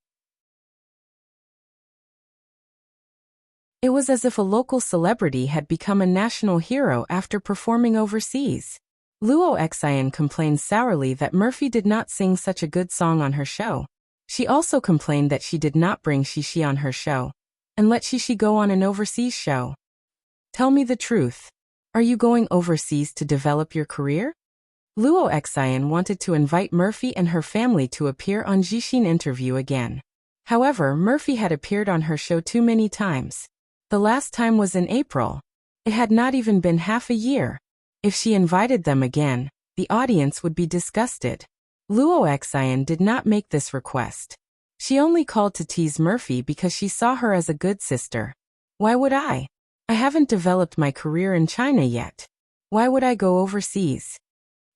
It was as if a local celebrity had become a national hero after performing overseas. Luo Xian complained sourly that Murphy did not sing such a good song on her show. She also complained that she did not bring Shishi on her show and let Shishi go on an overseas show. Tell me the truth. Are you going overseas to develop your career? Luo Xian wanted to invite Murphy and her family to appear on Jishin interview again. However, Murphy had appeared on her show too many times. The last time was in April. It had not even been half a year. If she invited them again, the audience would be disgusted. Luo Xian did not make this request. She only called to tease Murphy because she saw her as a good sister. Why would I? I haven't developed my career in China yet. Why would I go overseas?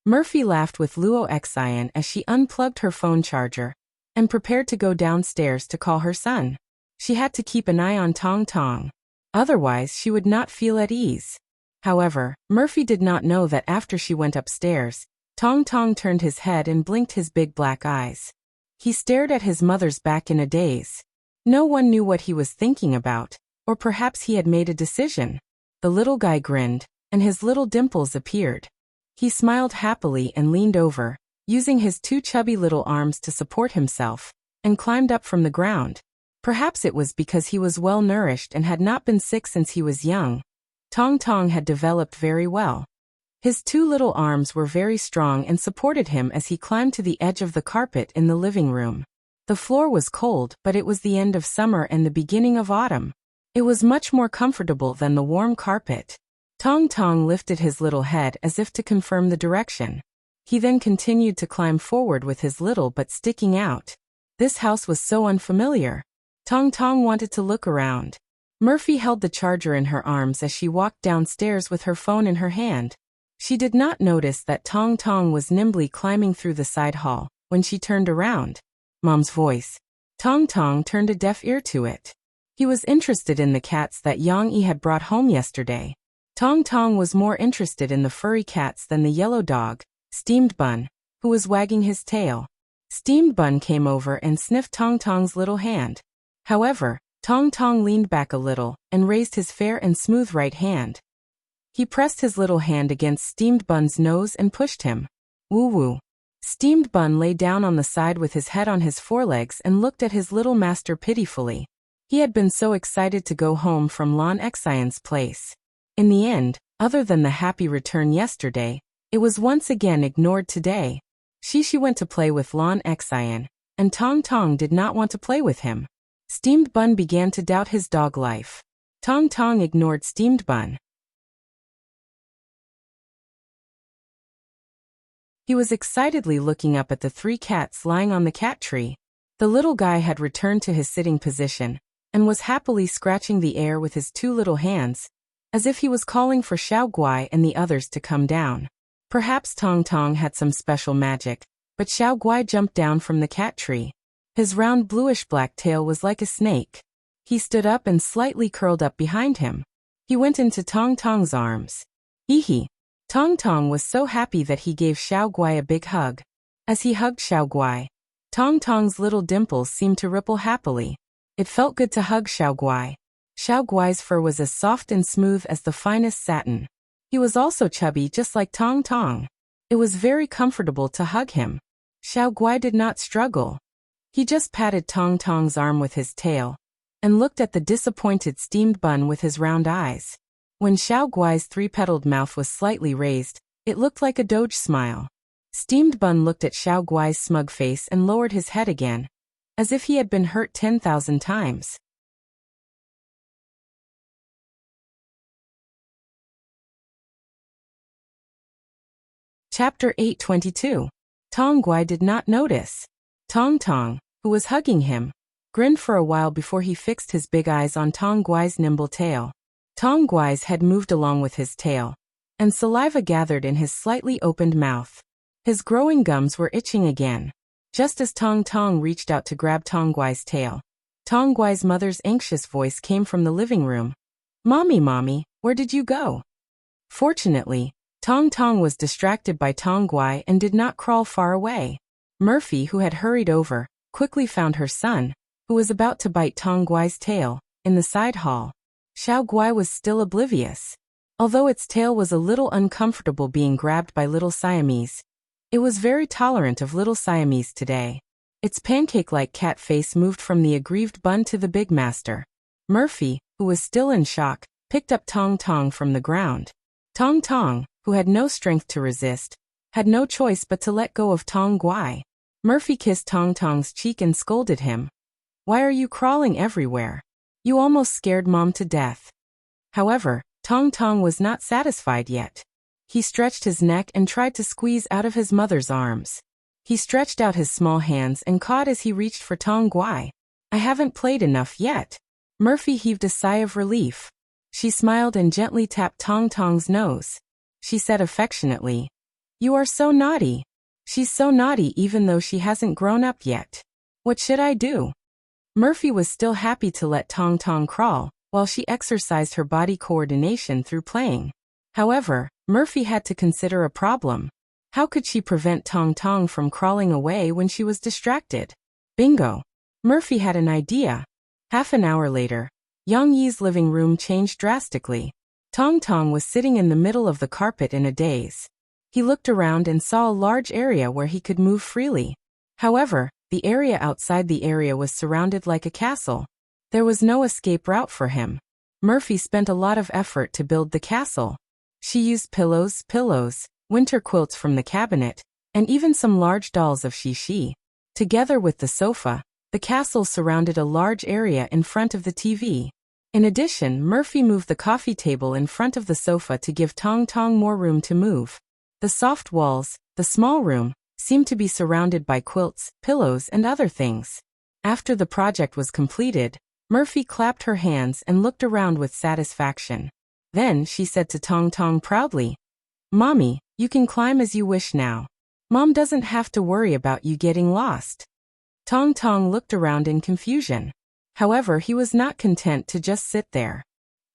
Murphy laughed with Luo Xian as she unplugged her phone charger and prepared to go downstairs to call her son. She had to keep an eye on Tong Tong. Otherwise, she would not feel at ease. However, Murphy did not know that after she went upstairs, Tong Tong turned his head and blinked his big black eyes. He stared at his mother's back in a daze. No one knew what he was thinking about, or perhaps he had made a decision. The little guy grinned, and his little dimples appeared. He smiled happily and leaned over, using his two chubby little arms to support himself, and climbed up from the ground. Perhaps it was because he was well nourished and had not been sick since he was young. Tong Tong had developed very well. His two little arms were very strong and supported him as he climbed to the edge of the carpet in the living room. The floor was cold, but it was the end of summer and the beginning of autumn. It was much more comfortable than the warm carpet. Tong Tong lifted his little head as if to confirm the direction. He then continued to climb forward with his little butt sticking out. This house was so unfamiliar. Tong Tong wanted to look around. Murphy held the charger in her arms as she walked downstairs with her phone in her hand. She did not notice that Tong Tong was nimbly climbing through the side hall when she turned around. Mom's voice. Tong Tong turned a deaf ear to it. He was interested in the cats that Yang Yi had brought home yesterday. Tong Tong was more interested in the furry cats than the yellow dog, Steamed Bun, who was wagging his tail. Steamed Bun came over and sniffed Tong Tong's little hand. However, Tong Tong leaned back a little and raised his fair and smooth right hand. He pressed his little hand against Steamed Bun's nose and pushed him. Woo-woo. Steamed Bun lay down on the side with his head on his forelegs and looked at his little master pitifully. He had been so excited to go home from Lon Xian's place. In the end, other than the happy return yesterday, it was once again ignored today. Shishi went to play with Lon Xian, and Tong Tong did not want to play with him. Steamed Bun began to doubt his dog life. Tong Tong ignored Steamed Bun. He was excitedly looking up at the three cats lying on the cat tree. The little guy had returned to his sitting position and was happily scratching the air with his two little hands, as if he was calling for Xiao Guai and the others to come down. Perhaps Tong Tong had some special magic, but Xiao Guai jumped down from the cat tree. His round bluish-black tail was like a snake. He stood up and slightly curled up behind him. He went into Tong Tong's arms. Hee. Tong Tong was so happy that he gave Xiao Guai a big hug. As he hugged Xiao Guai, Tong Tong's little dimples seemed to ripple happily. It felt good to hug Xiao Guai. Xiao Guai's fur was as soft and smooth as the finest satin. He was also chubby just like Tong Tong. It was very comfortable to hug him. Xiao Guai did not struggle. He just patted Tong Tong's arm with his tail and looked at the disappointed steamed bun with his round eyes. When Xiao Guai's three-petaled mouth was slightly raised, it looked like a doge smile. Steamed bun looked at Xiao Guai's smug face and lowered his head again, as if he had been hurt 10,000 times. Chapter 822. Tong Guai did not notice. Tong Tong, who was hugging him, grinned for a while before he fixed his big eyes on Tong Guai's nimble tail. Tong Guai's head moved along with his tail, and saliva gathered in his slightly opened mouth. His growing gums were itching again. Just as Tong Tong reached out to grab Tong Guai's tail, Tong Guai's mother's anxious voice came from the living room. "Mommy, mommy, where did you go?" Fortunately, Tong Tong was distracted by Tong Guai and did not crawl far away. Murphy, who had hurried over, quickly found her son, who was about to bite Tong Guai's tail, in the side hall. Xiao Guai was still oblivious. Although its tail was a little uncomfortable being grabbed by little Siamese, it was very tolerant of little Siamese today. Its pancake-like cat face moved from the aggrieved bun to the big master. Murphy, who was still in shock, picked up Tong Tong from the ground. Tong Tong, who had no strength to resist, had no choice but to let go of Tong Guai. Murphy kissed Tong Tong's cheek and scolded him. "Why are you crawling everywhere? You almost scared Mom to death." However, Tong Tong was not satisfied yet. He stretched his neck and tried to squeeze out of his mother's arms. He stretched out his small hands and caught as he reached for Tong Guai. "I haven't played enough yet." Murphy heaved a sigh of relief. She smiled and gently tapped Tong Tong's nose. She said affectionately, "You are so naughty." "She's so naughty even though she hasn't grown up yet. What should I do?" Murphy was still happy to let Tong Tong crawl, while she exercised her body coordination through playing. However, Murphy had to consider a problem. How could she prevent Tong Tong from crawling away when she was distracted? Bingo! Murphy had an idea. Half an hour later, Yang Yi's living room changed drastically. Tong Tong was sitting in the middle of the carpet in a daze. He looked around and saw a large area where he could move freely. However, the area outside the area was surrounded like a castle. There was no escape route for him. Murphy spent a lot of effort to build the castle. She used pillows, winter quilts from the cabinet, and even some large dolls of Shishi. Together with the sofa, the castle surrounded a large area in front of the TV. In addition, Murphy moved the coffee table in front of the sofa to give Tong Tong more room to move. The soft walls, the small room, seemed to be surrounded by quilts, pillows, and other things. After the project was completed, Murphy clapped her hands and looked around with satisfaction. Then she said to Tong Tong proudly, "Mommy, you can climb as you wish now. Mom doesn't have to worry about you getting lost." Tong Tong looked around in confusion. However, he was not content to just sit there.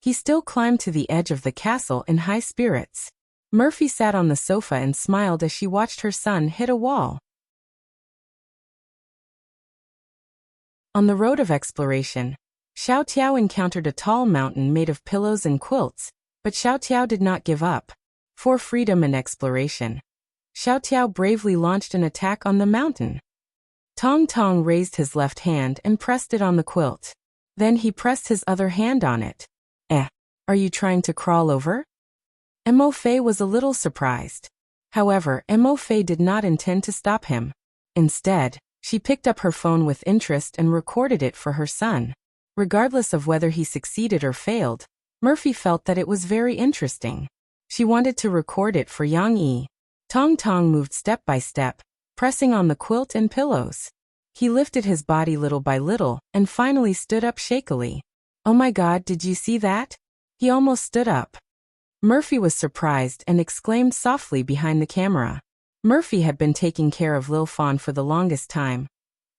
He still climbed to the edge of the castle in high spirits. Murphy sat on the sofa and smiled as she watched her son hit a wall. On the road of exploration, Xiao Tiao encountered a tall mountain made of pillows and quilts, but Xiao Tiao did not give up. For freedom and exploration, Xiao Tiao bravely launched an attack on the mountain. Tong Tong raised his left hand and pressed it on the quilt. Then he pressed his other hand on it. Are you trying to crawl over?" Mo Fei was a little surprised. However, Mo Fei did not intend to stop him. Instead, she picked up her phone with interest and recorded it for her son. Regardless of whether he succeeded or failed, Murphy felt that it was very interesting. She wanted to record it for Yang Yi. Tong Tong moved step by step, pressing on the quilt and pillows. He lifted his body little by little and finally stood up shakily. "Oh my God, did you see that? He almost stood up." Murphy was surprised and exclaimed softly behind the camera. Murphy had been taking care of Lil Fawn for the longest time,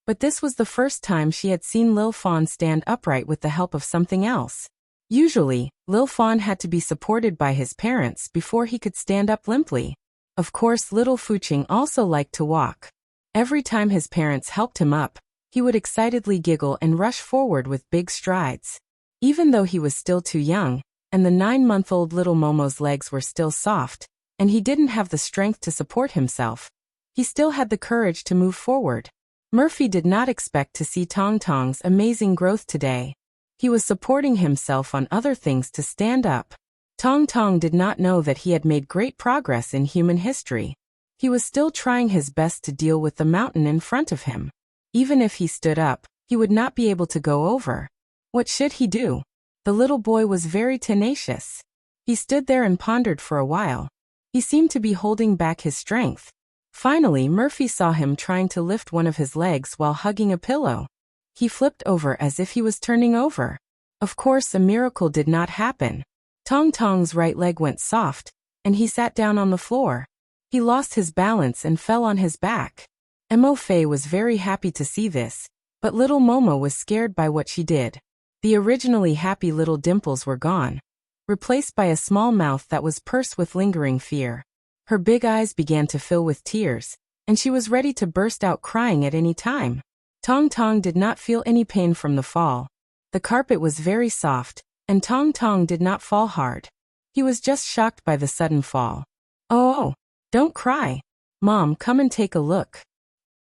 but this was the first time she had seen Lil Fawn stand upright with the help of something else. Usually, Lil Fawn had to be supported by his parents before he could stand up limply. Of course, little Fuching also liked to walk. Every time his parents helped him up, he would excitedly giggle and rush forward with big strides. Even though he was still too young, and the 9-month-old little Momo's legs were still soft, and he didn't have the strength to support himself, he still had the courage to move forward. Murphy did not expect to see Tong Tong's amazing growth today. He was supporting himself on other things to stand up. Tong Tong did not know that he had made great progress in human history. He was still trying his best to deal with the mountain in front of him. Even if he stood up, he would not be able to go over. What should he do? The little boy was very tenacious. He stood there and pondered for a while. He seemed to be holding back his strength. Finally, Murphy saw him trying to lift one of his legs while hugging a pillow. He flipped over as if he was turning over. Of course, a miracle did not happen. Tong Tong's right leg went soft, and he sat down on the floor. He lost his balance and fell on his back. Mo Fei was very happy to see this, but little Momo was scared by what she did. The originally happy little dimples were gone, replaced by a small mouth that was pursed with lingering fear. Her big eyes began to fill with tears, and she was ready to burst out crying at any time. Tong Tong did not feel any pain from the fall. The carpet was very soft, and Tong Tong did not fall hard. He was just shocked by the sudden fall. Oh, don't cry. Mom, come and take a look.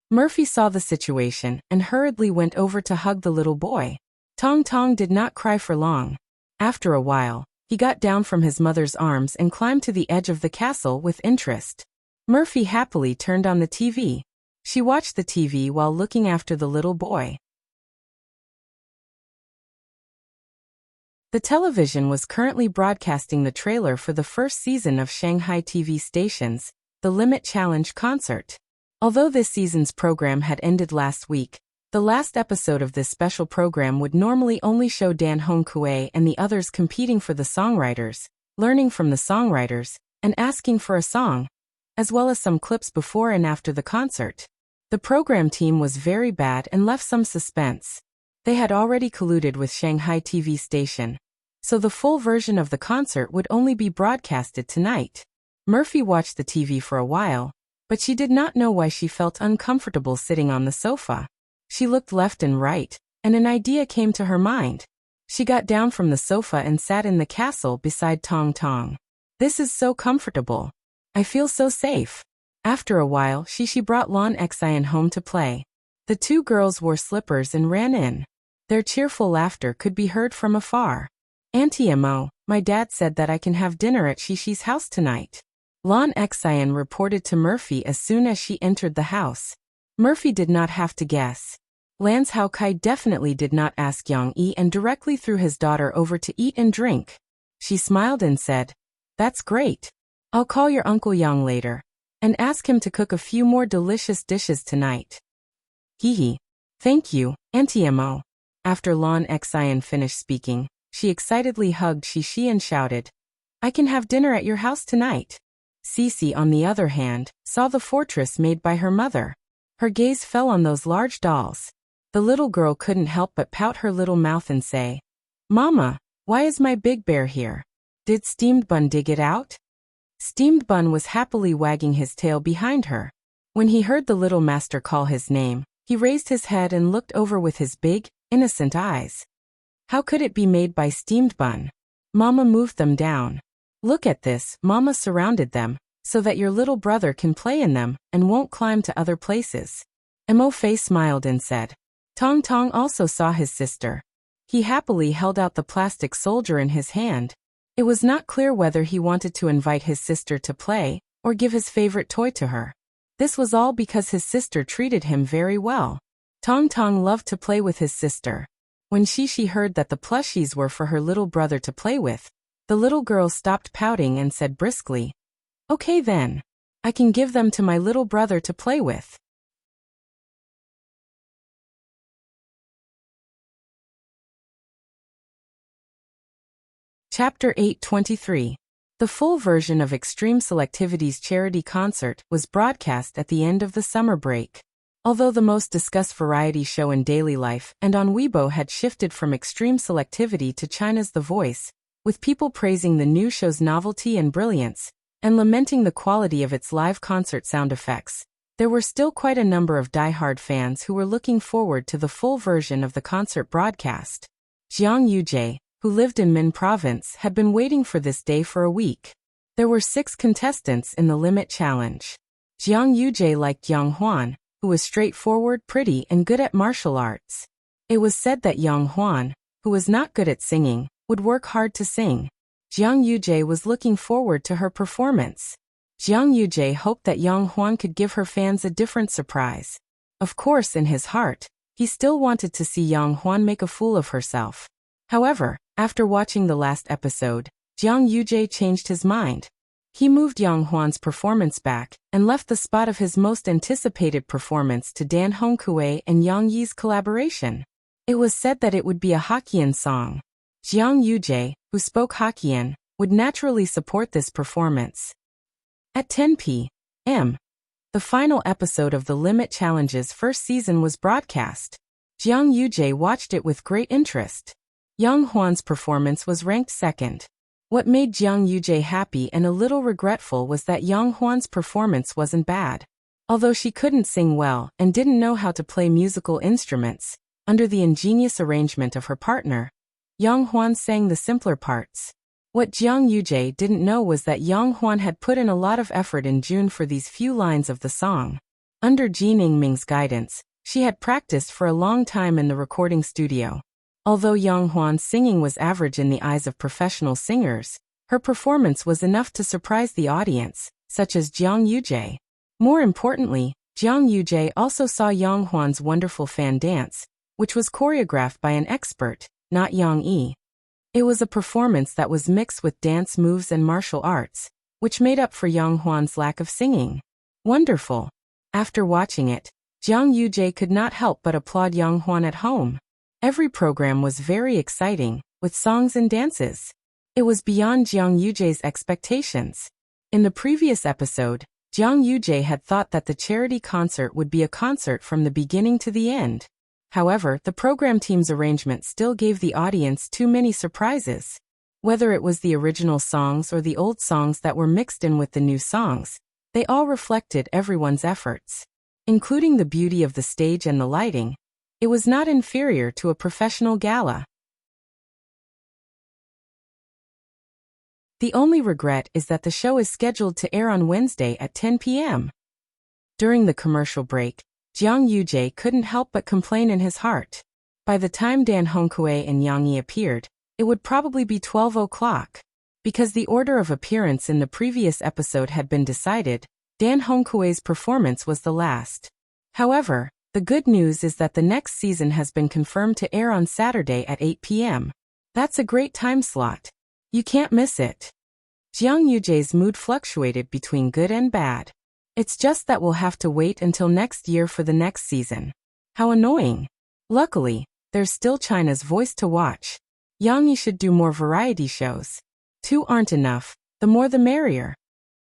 Murphy saw the situation and hurriedly went over to hug the little boy. Tong Tong did not cry for long. After a while, he got down from his mother's arms and climbed to the edge of the castle with interest. Murphy happily turned on the TV. She watched the TV while looking after the little boy. The television was currently broadcasting the trailer for the first season of Shanghai TV station's The Limit Challenge concert. Although this season's program had ended last week, the last episode of this special program would normally only show Dan Hongkue and the others competing for the songwriters, learning from the songwriters, and asking for a song, as well as some clips before and after the concert. The program team was very bad and left some suspense. They had already colluded with Shanghai TV station, so the full version of the concert would only be broadcasted tonight. Murphy watched the TV for a while, but she did not know why she felt uncomfortable sitting on the sofa. She looked left and right, and an idea came to her mind. She got down from the sofa and sat in the castle beside Tong Tong. This is so comfortable. I feel so safe. After a while, she brought Lon Xian home to play. The two girls wore slippers and ran in. Their cheerful laughter could be heard from afar. Auntie Mo, my dad said that I can have dinner at Shishi's house tonight. Lon Xian reported to Murphy as soon as she entered the house. Murphy did not have to guess. Lance Hao Kai definitely did not ask Yang Yi and directly threw his daughter over to eat and drink. She smiled and said, "That's great. I'll call your Uncle Yang later and ask him to cook a few more delicious dishes tonight." Hee. Thank you, Auntie Mo. After Lon Xian finished speaking, she excitedly hugged Shishi and shouted, "I can have dinner at your house tonight." Cece, on the other hand, saw the fortress made by her mother. Her gaze fell on those large dolls. The little girl couldn't help but pout her little mouth and say, "Mama, why is my big bear here? Did Steamed Bun dig it out?" Steamed Bun was happily wagging his tail behind her. When he heard the little master call his name, he raised his head and looked over with his big, innocent eyes. How could it be made by Steamed Bun? Mama moved them down. Look at this, Mama surrounded them, so that your little brother can play in them and won't climb to other places. Mo Fei smiled and said. Tong Tong also saw his sister. He happily held out the plastic soldier in his hand. It was not clear whether he wanted to invite his sister to play or give his favorite toy to her. This was all because his sister treated him very well. Tong Tong loved to play with his sister. When Shishi heard that the plushies were for her little brother to play with, the little girl stopped pouting and said briskly, "Okay then. I can give them to my little brother to play with." Chapter 823. The full version of Extreme Selectivity's charity concert was broadcast at the end of the summer break. Although the most discussed variety show in daily life and on Weibo had shifted from Extreme Selectivity to China's The Voice, with people praising the new show's novelty and brilliance, and lamenting the quality of its live concert sound effects, there were still quite a number of die-hard fans who were looking forward to the full version of the concert broadcast. Jiang Yujie, who lived in Min Province, had been waiting for this day for a week. There were 6 contestants in the limit challenge. Jiang Yujie liked Yang Huan, who was straightforward, pretty, and good at martial arts. It was said that Yang Huan, who was not good at singing, would work hard to sing. Jiang Yujie was looking forward to her performance. Jiang Yujie hoped that Yang Huan could give her fans a different surprise. Of course, in his heart, he still wanted to see Yang Huan make a fool of herself. However, after watching the last episode, Jiang Yujie changed his mind. He moved Yang Huan's performance back and left the spot of his most anticipated performance to Dan Hongkue and Yang Yi's collaboration. It was said that it would be a Hokkien song. Jiang Yujie, who spoke Hokkien, would naturally support this performance. At 10 p.m., the final episode of the Limit Challenge's first season was broadcast. Jiang Yujie watched it with great interest. Yang Huan's performance was ranked second. What made Jiang Yujie happy and a little regretful was that Yang Huan's performance wasn't bad. Although she couldn't sing well and didn't know how to play musical instruments, under the ingenious arrangement of her partner, Yang Huan sang the simpler parts. What Jiang Yujie didn't know was that Yang Huan had put in a lot of effort in June for these few lines of the song. Under Ji Ningming's guidance, she had practiced for a long time in the recording studio. Although Yang Huan's singing was average in the eyes of professional singers, her performance was enough to surprise the audience, such as Jiang Yujie. More importantly, Jiang Yujie also saw Yang Huan's wonderful fan dance, which was choreographed by an expert, not Yang Yi. It was a performance that was mixed with dance moves and martial arts, which made up for Yang Huan's lack of singing. Wonderful. After watching it, Jiang Yujie could not help but applaud Yang Huan at home. Every program was very exciting, with songs and dances. It was beyond Jiang Yujie's expectations. In the previous episode, Jiang Yujie had thought that the charity concert would be a concert from the beginning to the end. However, the program team's arrangement still gave the audience too many surprises. Whether it was the original songs or the old songs that were mixed in with the new songs, they all reflected everyone's efforts. Including the beauty of the stage and the lighting, it was not inferior to a professional gala. The only regret is that the show is scheduled to air on Wednesday at 10 p.m. During the commercial break, Jiang Yujie couldn't help but complain in his heart. By the time Dan Hongkue and Yang Yi appeared, it would probably be 12 o'clock. Because the order of appearance in the previous episode had been decided, Dan Hongkue's performance was the last. However, the good news is that the next season has been confirmed to air on Saturday at 8 p.m. That's a great time slot. You can't miss it. Jiang Yujie's mood fluctuated between good and bad. It's just that we'll have to wait until next year for the next season. How annoying. Luckily, there's still China's Voice to watch. Yang Yi should do more variety shows. 2 aren't enough, the more the merrier.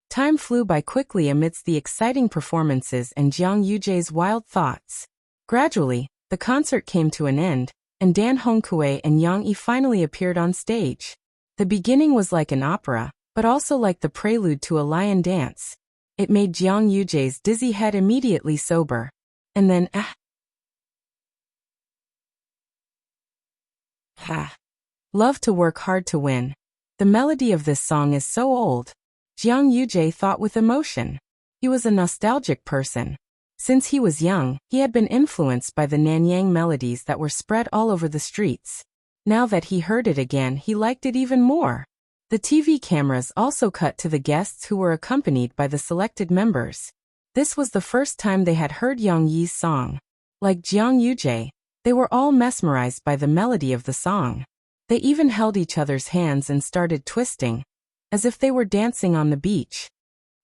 Time flew by quickly amidst the exciting performances and Jiang Yujie's wild thoughts. Gradually, the concert came to an end, and Dan Hongkue and Yang Yi finally appeared on stage. The beginning was like an opera, but also like the prelude to a lion dance. It made Jiang Yujie's dizzy head immediately sober. And then Love to work hard to win. The melody of this song is so old. Jiang Yujie thought with emotion. He was a nostalgic person. Since he was young, he had been influenced by the Nanyang melodies that were spread all over the streets. Now that he heard it again, he liked it even more. The TV cameras also cut to the guests who were accompanied by the selected members. This was the first time they had heard Yang Yi's song. Like Jiang Yujie, they were all mesmerized by the melody of the song. They even held each other's hands and started twisting, as if they were dancing on the beach.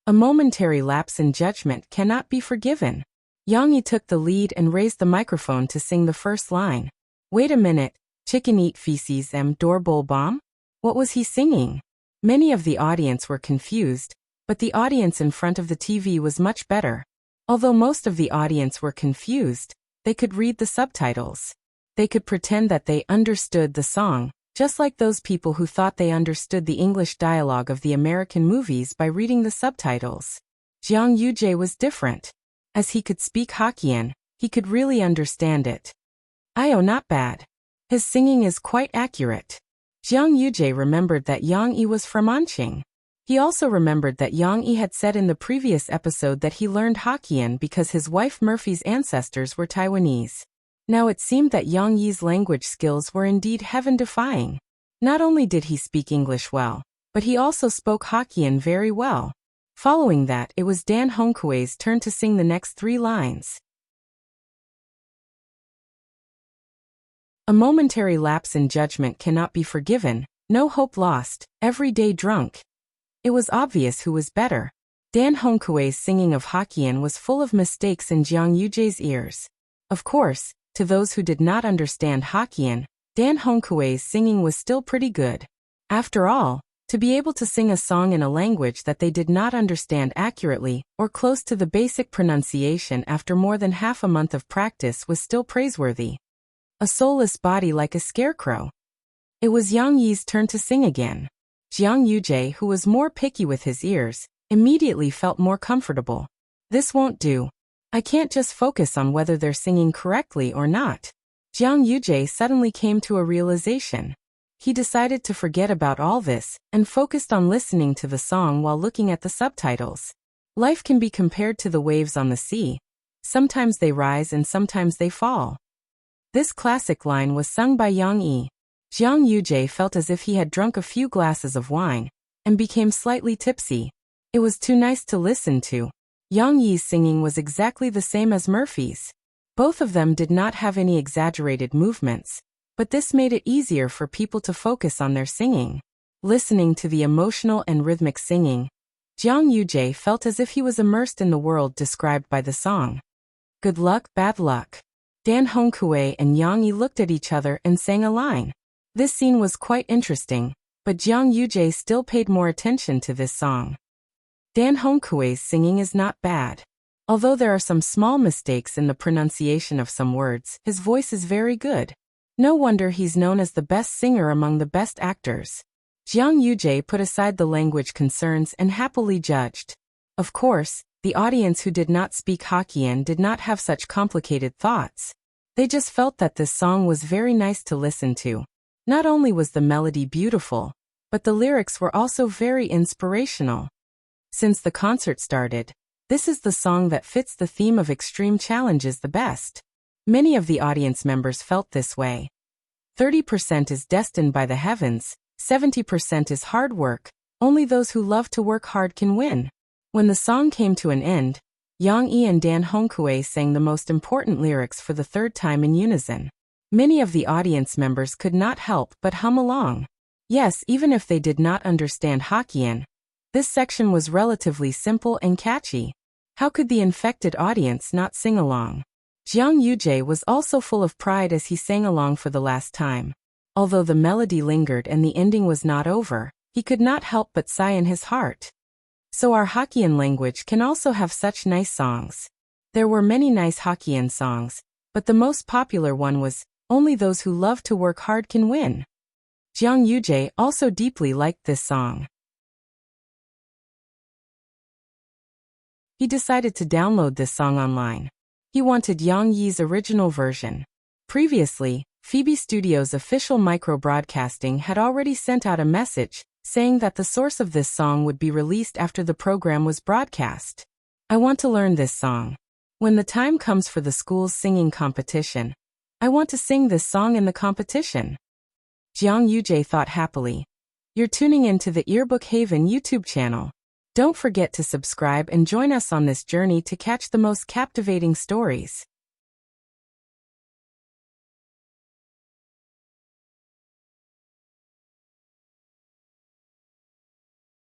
A momentary lapse in judgment cannot be forgiven. Yang Yi took the lead and raised the microphone to sing the first line. Wait a minute, chicken eat feces door bowl bomb? What was he singing? Many of the audience were confused, but the audience in front of the TV was much better. Although most of the audience were confused, they could read the subtitles. They could pretend that they understood the song, just like those people who thought they understood the English dialogue of the American movies by reading the subtitles. Jiang Yujie was different. As he could speak Hokkien, he could really understand it. Not bad. His singing is quite accurate. Jiang Yujie remembered that Yang Yi was from Anqing. He also remembered that Yang Yi had said in the previous episode that he learned Hokkien because his wife Murphy's ancestors were Taiwanese. Now it seemed that Yang Yi's language skills were indeed heaven-defying. Not only did he speak English well, but he also spoke Hokkien very well. Following that, it was Dan Hongkue's turn to sing the next 3 lines. A momentary lapse in judgment cannot be forgiven, no hope lost, every day drunk. It was obvious who was better. Dan Hongkue's singing of Hokkien was full of mistakes in Jiang Yuje's ears. Of course, to those who did not understand Hokkien, Dan Hongkue's singing was still pretty good. After all, to be able to sing a song in a language that they did not understand accurately, or close to the basic pronunciation after more than half a month of practice was still praiseworthy. A soulless body like a scarecrow. It was Yang Yi's turn to sing again. Jiang Yuje, who was more picky with his ears, immediately felt more comfortable. This won't do. I can't just focus on whether they're singing correctly or not. Jiang Yuje suddenly came to a realization. He decided to forget about all this and focused on listening to the song while looking at the subtitles. Life can be compared to the waves on the sea. Sometimes they rise and sometimes they fall. This classic line was sung by Yang Yi. Jiang Yuje felt as if he had drunk a few glasses of wine and became slightly tipsy. It was too nice to listen to. Yang Yi's singing was exactly the same as Murphy's. Both of them did not have any exaggerated movements, but this made it easier for people to focus on their singing. Listening to the emotional and rhythmic singing, Jiang Yuje felt as if he was immersed in the world described by the song. Good luck, bad luck. Dan Hongkue and Yang Yi looked at each other and sang a line. This scene was quite interesting, but Jiang Yuje still paid more attention to this song. Dan Hongkue's singing is not bad. Although there are some small mistakes in the pronunciation of some words, his voice is very good. No wonder he's known as the best singer among the best actors. Jiang Yuje put aside the language concerns and happily judged. Of course, the audience who did not speak Hokkien did not have such complicated thoughts. They just felt that this song was very nice to listen to. Not only was the melody beautiful, but the lyrics were also very inspirational. Since the concert started, this is the song that fits the theme of extreme challenges the best. Many of the audience members felt this way. 30% is destined by the heavens, 70% is hard work, only those who love to work hard can win. When the song came to an end, Yang Yi and Dan Hongkue sang the most important lyrics for the 3rd time in unison. Many of the audience members could not help but hum along. Yes, even if they did not understand Hokkien, this section was relatively simple and catchy. How could the infected audience not sing along? Jiang Yuje was also full of pride as he sang along for the last time. Although the melody lingered and the ending was not over, he could not help but sigh in his heart. So our Hokkien language can also have such nice songs. There were many nice Hokkien songs, but the most popular one was, "Only those who love to work hard can win." Jiang Yuje also deeply liked this song. He decided to download this song online. He wanted Yang Yi's original version. Previously, Phoebe Studios' official micro-broadcasting had already sent out a message saying that the source of this song would be released after the program was broadcast. I want to learn this song. When the time comes for the school's singing competition, I want to sing this song in the competition. Jiang Yuje thought happily. You're tuning in to the Earbook Haven YouTube channel. Don't forget to subscribe and join us on this journey to catch the most captivating stories.